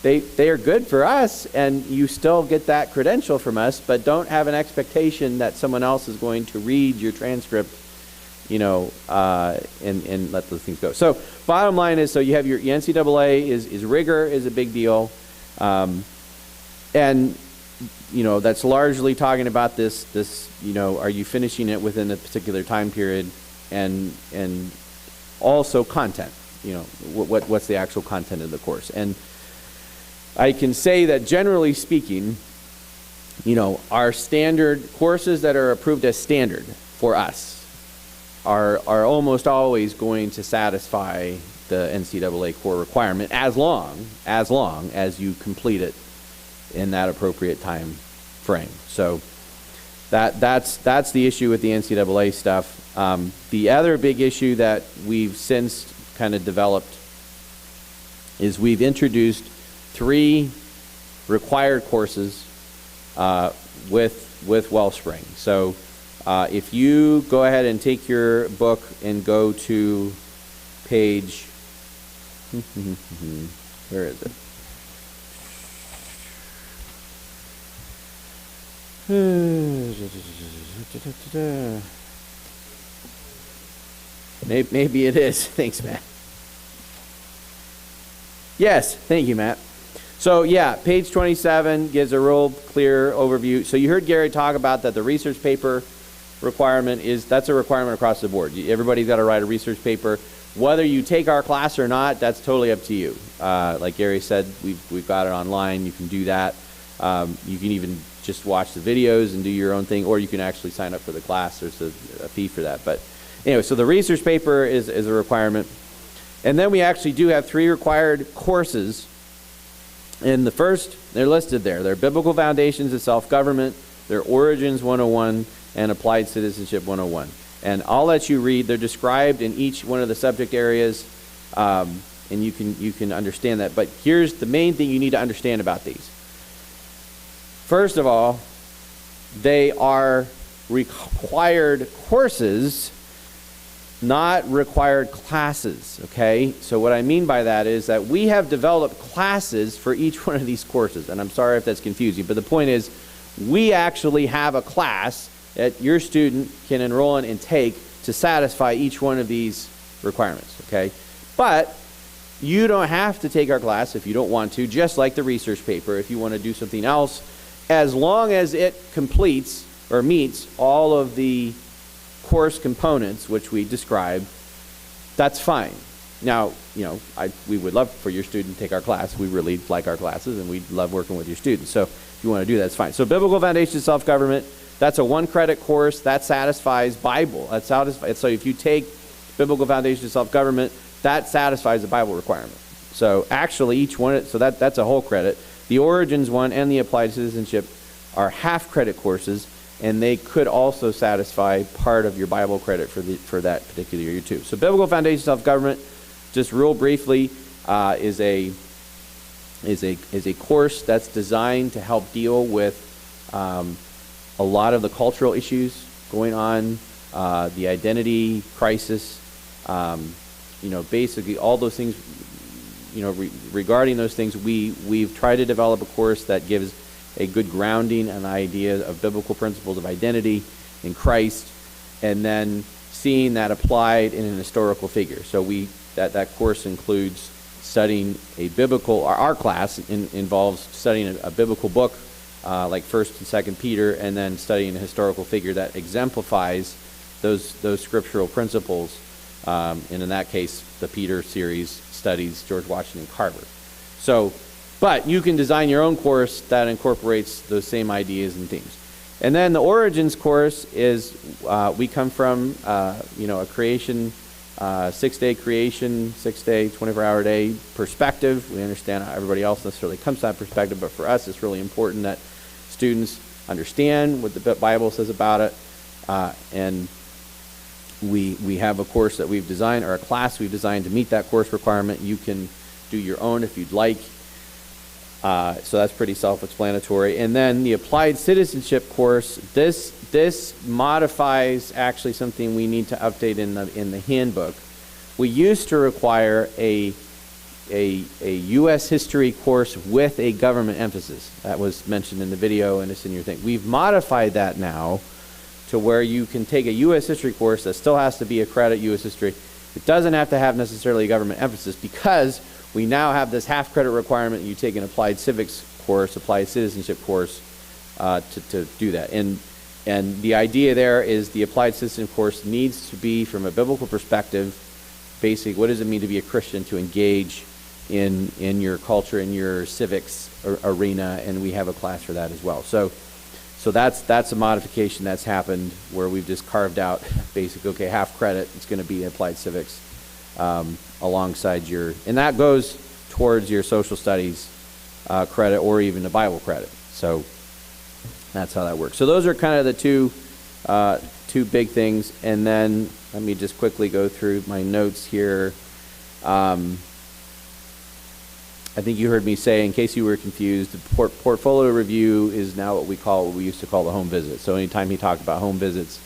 they are good for us, and you still get that credential from us, but don't have an expectation that someone else is going to read your transcript, and let those things go. So bottom line is, so you have your NCAA is rigor is a big deal, and that's largely talking about this are you finishing it within a particular time period, and also content, what's the actual content of the course. And I can say that generally speaking, our standard courses that are approved as standard for us are almost always going to satisfy the NCAA core requirement as long as you complete it in that appropriate time frame. So that's the issue with the NCAA stuff. The other big issue that we've since kind of developed is we've introduced 3 required courses with Wellspring. So if you go ahead and take your book and go to page, where is it? Maybe it is. Thanks, Matt. Yes, thank you, Matt. So yeah, page 27 gives a real clear overview. So you heard Gary talk about that the research paper requirement that's a requirement across the board. Everybody's got to write a research paper. Whether you take our class or not, that's totally up to you. Like Gary said, we've got it online. You can do that. You can even just watch the videos and do your own thing, or you can actually sign up for the class. There's a fee for that. But anyway, so the research paper is a requirement. And then we actually do have 3 required courses. And the first, they're listed there. They're Biblical Foundations of Self-Government, they're Origins 101, and Applied Citizenship 101. And I'll let you read. They're described in each one of the subject areas, and you can understand that. But here's the main thing you need to understand about these. First of all, they are required courses, not required classes, okay? So what I mean by that is that we have developed classes for each one of these courses, and I'm sorry if that's confusing, but the point is we actually have a class that your student can enroll in and take to satisfy each one of these requirements, okay? But you don't have to take our class if you don't want to, just like the research paper, if you want to do something else, as long as it completes or meets all of the course components which we described, that's fine. Now, we would love for your student to take our class. We really like our classes, and we love working with your students. So if you want to do that, it's fine. So Biblical Foundations of Self-Government, that's a 1-credit course. That satisfies Bible. So if you take Biblical Foundations of Self-Government, that satisfies the Bible requirement. So actually each one, so that's a whole credit. The Origins one and the Applied Citizenship are half-credit courses, and they could also satisfy part of your Bible credit for that particular year too. So Biblical Foundations of Self-Government, just real briefly, is a course that's designed to help deal with a lot of the cultural issues going on, the identity crisis, basically all those things. Regarding those things, we've tried to develop a course that gives a good grounding and idea of biblical principles of identity in Christ, and then seeing that applied in an historical figure. So that course includes studying our class involves studying a biblical book, like 1st and 2nd Peter, and then studying a historical figure that exemplifies those scriptural principles. And in that case, the Peter series studies George Washington Carver. So, but you can design your own course that incorporates those same ideas and themes. And then the Origins course is, we come from, a creation, 6-day creation, 6-day, 24-hour day perspective. We understand how everybody else necessarily comes to that perspective, but for us, it's really important that students understand what the Bible says about it. And we have a course that we've designed, or a class we've designed to meet that course requirement. You can do your own if you'd like. So that's pretty self-explanatory. And then the Applied Citizenship course, this modifies actually something we need to update in the handbook. We used to require a U.S. history course with a government emphasis. That was mentioned in the video, and it's in your thing. We've modified that now to where you can take a U.S. history course that still has to be a credit U.S. history. It doesn't have to have necessarily a government emphasis, because we now have this half credit requirement. You take an applied civics course, applied citizenship course, to do that. And the idea there is the applied citizenship course needs to be, from a biblical perspective, basic. What does it mean to be a Christian, to engage in your culture, in your civics arena? And we have a class for that as well. So So that's a modification that's happened where we've just carved out basically, okay, half credit, it's going to be applied civics alongside and that goes towards your social studies credit or even the Bible credit. So that's how that works. So those are kind of the two big things. And then let me just quickly go through my notes here. I think you heard me say, in case you were confused, the portfolio review is now what we used to call the home visit. So anytime he talked about home visits,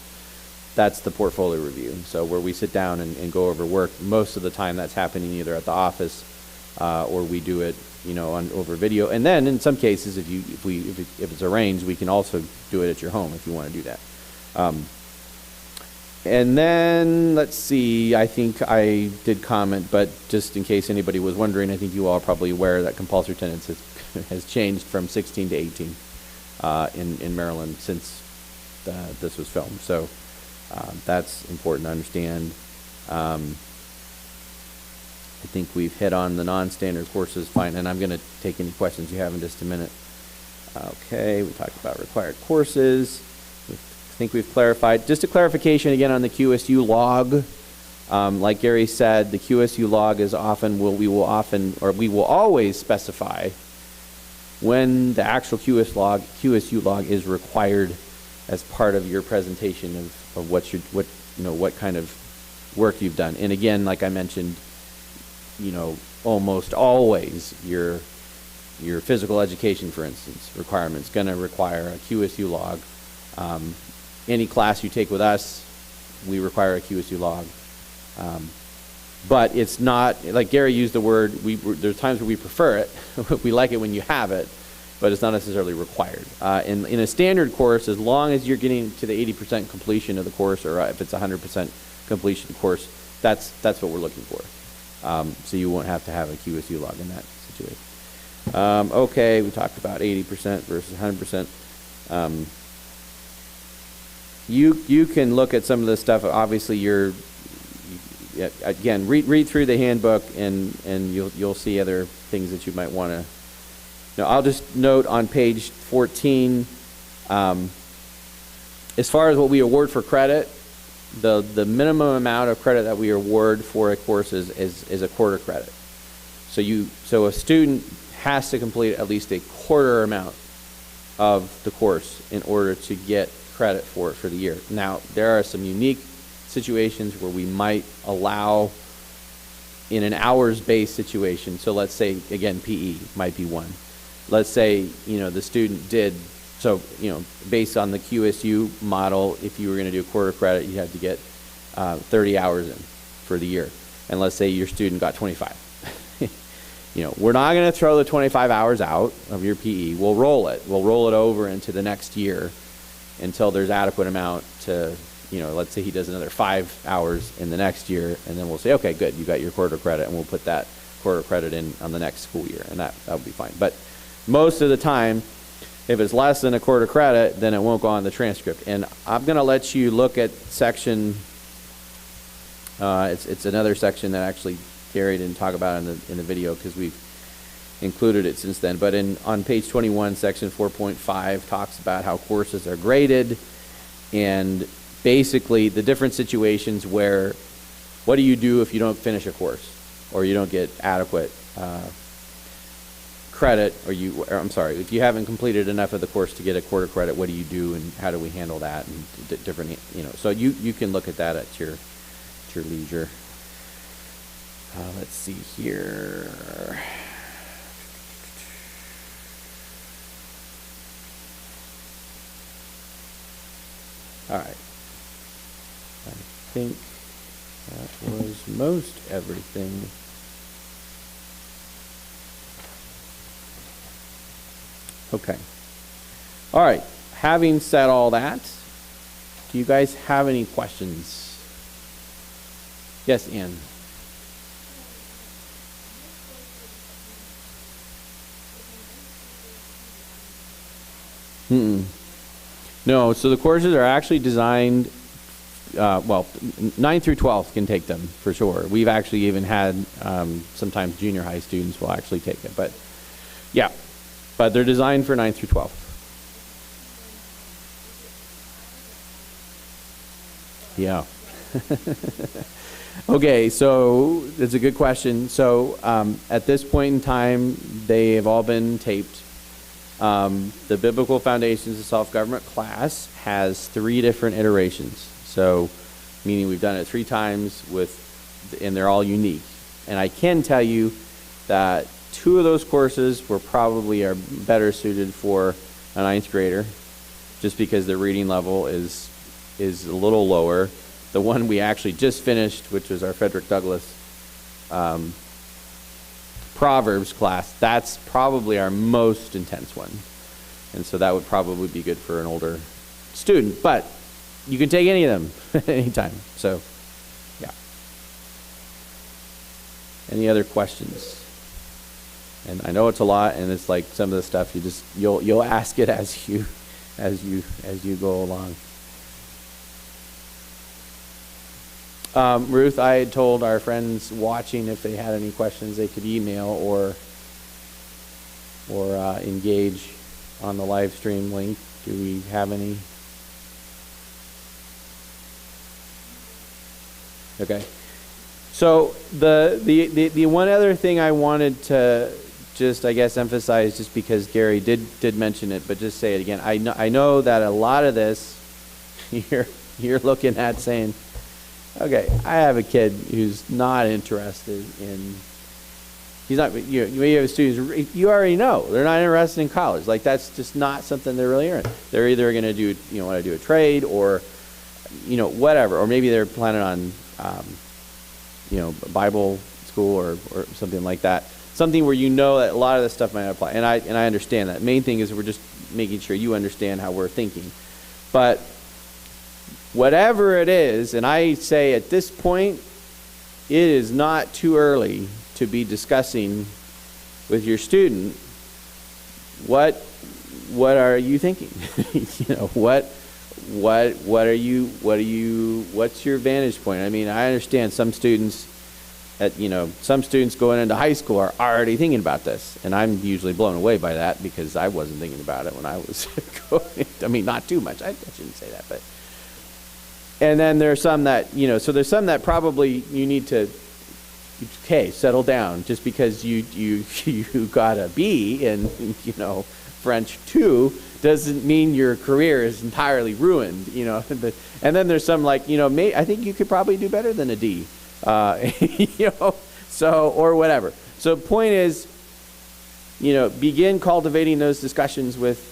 that's the portfolio review. So where we sit down and go over work, most of the time that's happening either at the office or we do it, over video. And then in some cases, if it's arranged, we can also do it at your home if you want to do that. And then, let's see, I think I did comment, but just in case anybody was wondering, I think you all are probably aware that compulsory attendance has changed from 16 to 18 in Maryland since this was filmed. So that's important to understand. I think we've hit on the non-standard courses fine, and I'm going to take any questions you have in just a minute. Okay, we talked about required courses. I think we've clarified. Just a clarification again on the QSU log. Like Gary said, the QSU log is we will always specify when the actual QSU log is required as part of your presentation of what kind of work you've done. And again, like I mentioned, almost always your physical education, for instance, requirements going to require a QSU log. Any class you take with us, we require a QSU log. But it's not, like Gary used the word, there's times where we prefer it. We like it when you have it, but it's not necessarily required. In a standard course, as long as you're getting to the 80% completion of the course, or if it's 100% completion course, that's what we're looking for. So you won't have to have a QSU log in that situation. Okay, we talked about 80% versus 100%. You can look at some of this stuff. Obviously, again, read through the handbook, and you'll see other things that you might want to. Now, I'll just note on page 14, as far as what we award for credit, the minimum amount of credit that we award for a course is a quarter credit. So a student has to complete at least a quarter amount of the course in order to get credit for it for the year. Now, there are some unique situations where we might allow in an hours-based situation. So let's say, again, PE might be one. Let's say, the student did, based on the QSU model, if you were going to do a quarter credit, you had to get 30 hours in for the year. And let's say your student got 25. We're not going to throw the 25 hours out of your PE. We'll roll it. We'll roll it over into the next year until there's adequate amount to, let's say he does another 5 hours in the next year, and then we'll say, okay, good, you got your quarter credit, and we'll put that quarter credit in on the next school year, and that would be fine. But most of the time, if it's less than a quarter credit, then it won't go on the transcript. And I'm going to let you look at section, it's another section that actually Gary didn't talk about in the video because we've included it since then. But on page 21, section 4.5 talks about how courses are graded and basically the different situations where what do you do if you don't finish a course or you don't get adequate credit, or if you haven't completed enough of the course to get a quarter credit, what do you do and how do we handle that, and different, so you can look at that at your leisure. Let's see here. All right. I think that was most everything. Okay. All right. Having said all that, do you guys have any questions? Yes, Ann. No, so the courses are actually designed, 9 through 12 can take them for sure. We've actually even had sometimes junior high students will actually take it. But yeah, but they're designed for 9 through 12. Yeah. Okay, so that's a good question. So at this point in time, they have all been taped. The Biblical Foundations of Self-Government class has 3 different iterations. So, meaning we've done it 3 times and they're all unique. And I can tell you that 2 of those courses are better suited for a 9th grader, just because the reading level is a little lower. The one we actually just finished, which was our Frederick Douglass Proverbs class, that's probably our most intense one. And so that would probably be good for an older student. But you can take any of them at any time. So, yeah. Any other questions? And I know it's a lot, and it's like some of the stuff you'll ask it as you go along. Ruth, I had told our friends watching if they had any questions, they could email or engage on the live stream link. Do we have any? Okay. So the one other thing I wanted to just, I guess, emphasize, just because Gary did mention it, but just say it again. I know that a lot of this you're looking at saying, okay, I have a kid who's not interested in, you have students, you already know, they're not interested in college. Like, that's just not something they're really in. They're either going to do, want to do a trade or, whatever. Or maybe they're planning on, Bible school or something like that. Something where that a lot of this stuff might not apply. And I understand that. Main thing is we're just making sure you understand how we're thinking. But whatever it is, and I say at this point, it is not too early to be discussing with your student what are you thinking? What's your vantage point? I mean, I understand some students going into high school are already thinking about this, and I'm usually blown away by that because I wasn't thinking about it when I was going. Not too much. I shouldn't say that, but. And then there's some that, so there's some that probably you need to, settle down. Just because you got a B in, French 2 doesn't mean your career is entirely ruined, And then there's some like, I think you could probably do better than a D, so, or whatever. So point is, begin cultivating those discussions with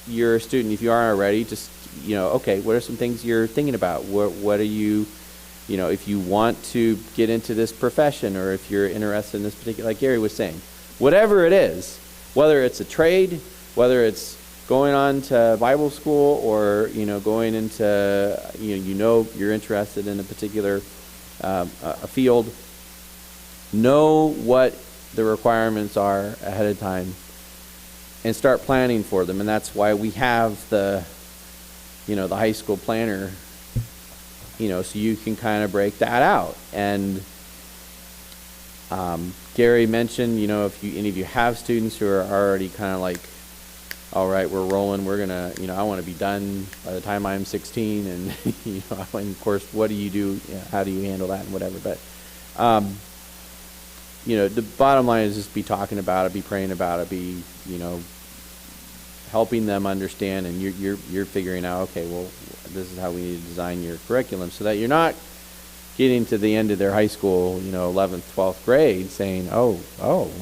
your student if you aren't already. Just, okay, what are some things you're thinking about? What are you, if you want to get into this profession, or if you're interested in this particular, like Gary was saying, whatever it is, whether it's a trade, whether it's going on to Bible school, or, going into, you're interested in a particular a field, know what the requirements are ahead of time and start planning for them. And that's why we have the high school planner, so you can kind of break that out. And Gary mentioned, if any of you have students who are already kind of like, all right, we're rolling, we're going to, I want to be done by the time I'm 16, and, and of course, what do you do? How do you handle that and whatever? But, the bottom line is just be talking about it, be praying about it, be, helping them understand, and you're figuring out, okay, well, this is how we need to design your curriculum, so that you're not getting to the end of their high school, 11th, 12th grade, saying, oh,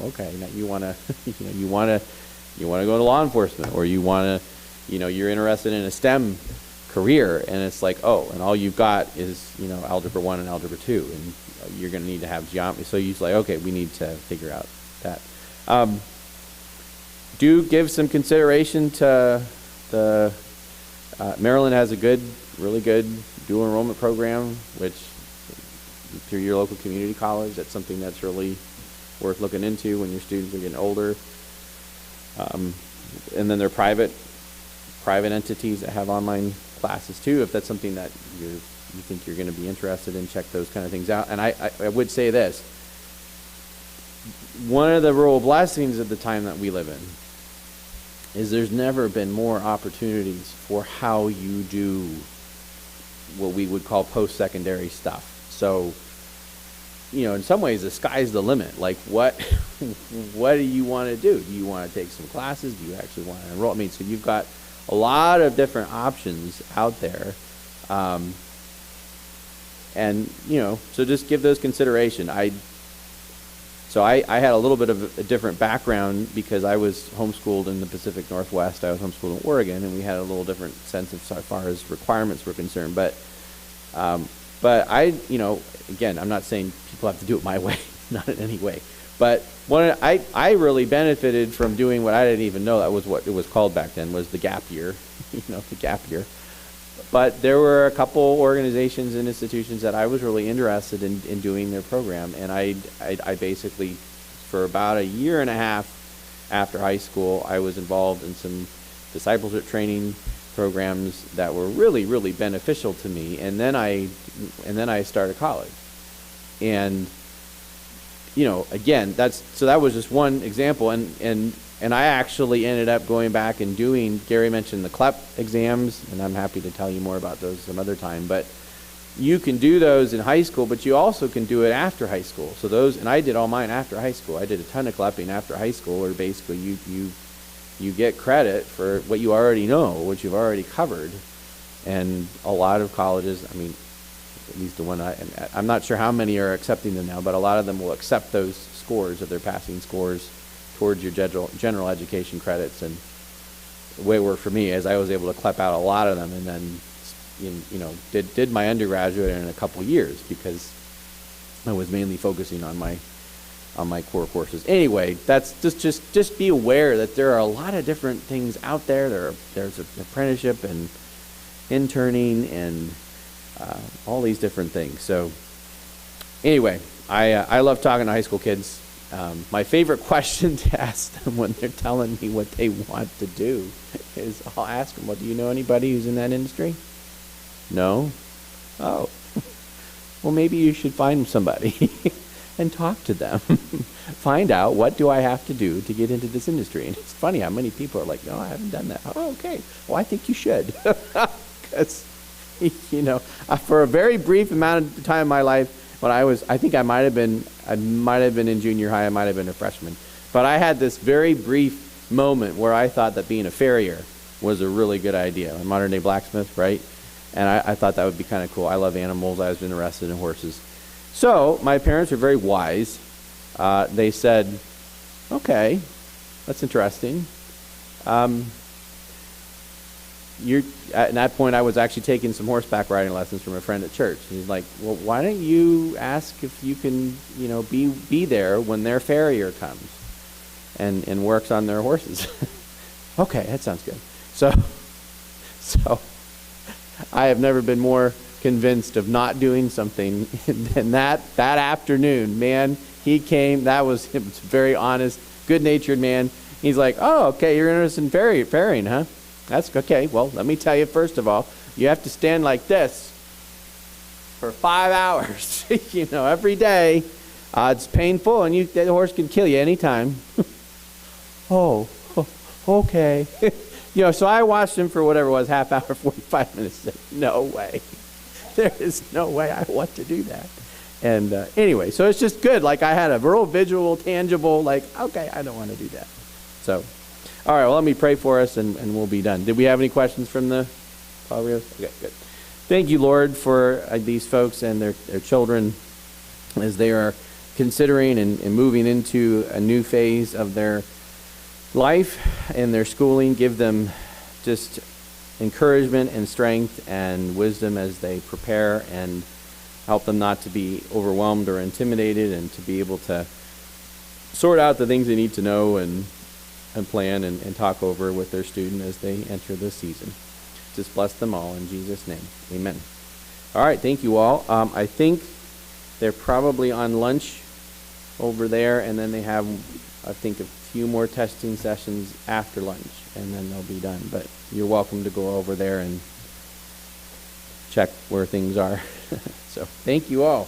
okay, now you want to, you want to go to law enforcement, or you want to, you're interested in a STEM career, and it's like, oh, and all you've got is, algebra 1 and algebra 2, and you're going to need to have geometry. So you're like, okay, we need to figure out that. Do give some consideration to the Maryland has a really good dual enrollment program, which through your local community college, that's something that's really worth looking into when your students are getting older. And then there are private entities that have online classes too. If that's something that you think you're going to be interested in, check those kind of things out. And I would say this: one of the real blessings of the time that we live in is there's never been more opportunities for how you do what we would call post-secondary stuff. So, in some ways, the sky's the limit. Like, what do you want to do? Do you want to take some classes? Do you actually want to enroll? I mean, so you've got a lot of different options out there. And, so just give those consideration. So I had a little bit of a different background because I was homeschooled in the Pacific Northwest. I was homeschooled in Oregon, and we had a little different sense of so far as requirements were concerned. But I, again, I'm not saying people have to do it my way, not in any way. But I really benefited from doing what I didn't even know that was what it was called back then, was the gap year, the gap year. But there were a couple organizations and institutions that I was really interested in doing their program. And I basically, for about a year and a half after high school, I was involved in some discipleship training programs that were really, really beneficial to me. And then I started college. And, again, that was just one example. And I actually ended up going back and doing, Gary mentioned the CLEP exams, and I'm happy to tell you more about those some other time, but you can do those in high school, but you also can do it after high school. So those, and I did all mine after high school. I did a ton of CLEPing after high school, where basically you get credit for what you already know, what you've already covered. And a lot of colleges, I mean, at least the one I'm not sure how many are accepting them now, but a lot of them will accept those scores, of their passing scores, towards your general education credits. And the way it worked for me is I was able to CLEP out a lot of them, and then did my undergraduate in a couple years, because I was mainly focusing on my core courses. Anyway, that's just be aware that there are a lot of different things out there. There's apprenticeship and interning and all these different things. So anyway, I love talking to high school kids. My favorite question to ask them when they're telling me what they want to do is, I'll ask them, well, do you know anybody who's in that industry? No? Oh. Well, maybe you should find somebody and talk to them. Find out, what do I have to do to get into this industry? And it's funny how many people are like, no, I haven't done that. Oh, okay. Well, I think you should. Because, for a very brief amount of time in my life, when I might have been in junior high, I might have been a freshman. But I had this very brief moment where I thought that being a farrier was a really good idea. A modern day blacksmith, right? And I thought that would be kind of cool. I love animals. I was interested in horses. So my parents were very wise. They said, okay, that's interesting. At that point, I was actually taking some horseback riding lessons from a friend at church. And he's like, well, why don't you ask if you can, be there when their farrier comes and works on their horses? Okay, that sounds good. So I have never been more convinced of not doing something than that afternoon. Man, he came. It was very honest, good-natured man. He's like, oh, okay, you're interested in ferrying, huh? That's okay. Well, let me tell you, first of all, you have to stand like this for 5 hours, every day. It's painful, and the horse can kill you anytime. Oh, okay. So I watched him for whatever it was, half hour, 45 minutes. Said, no way. There is no way I want to do that. And anyway, so it's just good. Like, I had a real visual, tangible, like, okay, I don't want to do that. So, all right, well, let me pray for us, and we'll be done. Did we have any questions from the followers? Okay, good. Thank you, Lord, for these folks and their children as they are considering and moving into a new phase of their life and their schooling. Give them just encouragement and strength and wisdom as they prepare, and help them not to be overwhelmed or intimidated, and to be able to sort out the things they need to know and plan and talk over with their student as they enter this season. Just bless them all in Jesus' name. Amen. All right, thank you all. I think they're probably on lunch over there, and then they have, I think, a few more testing sessions after lunch, and then they'll be done. But you're welcome to go over there and check where things are. So thank you all.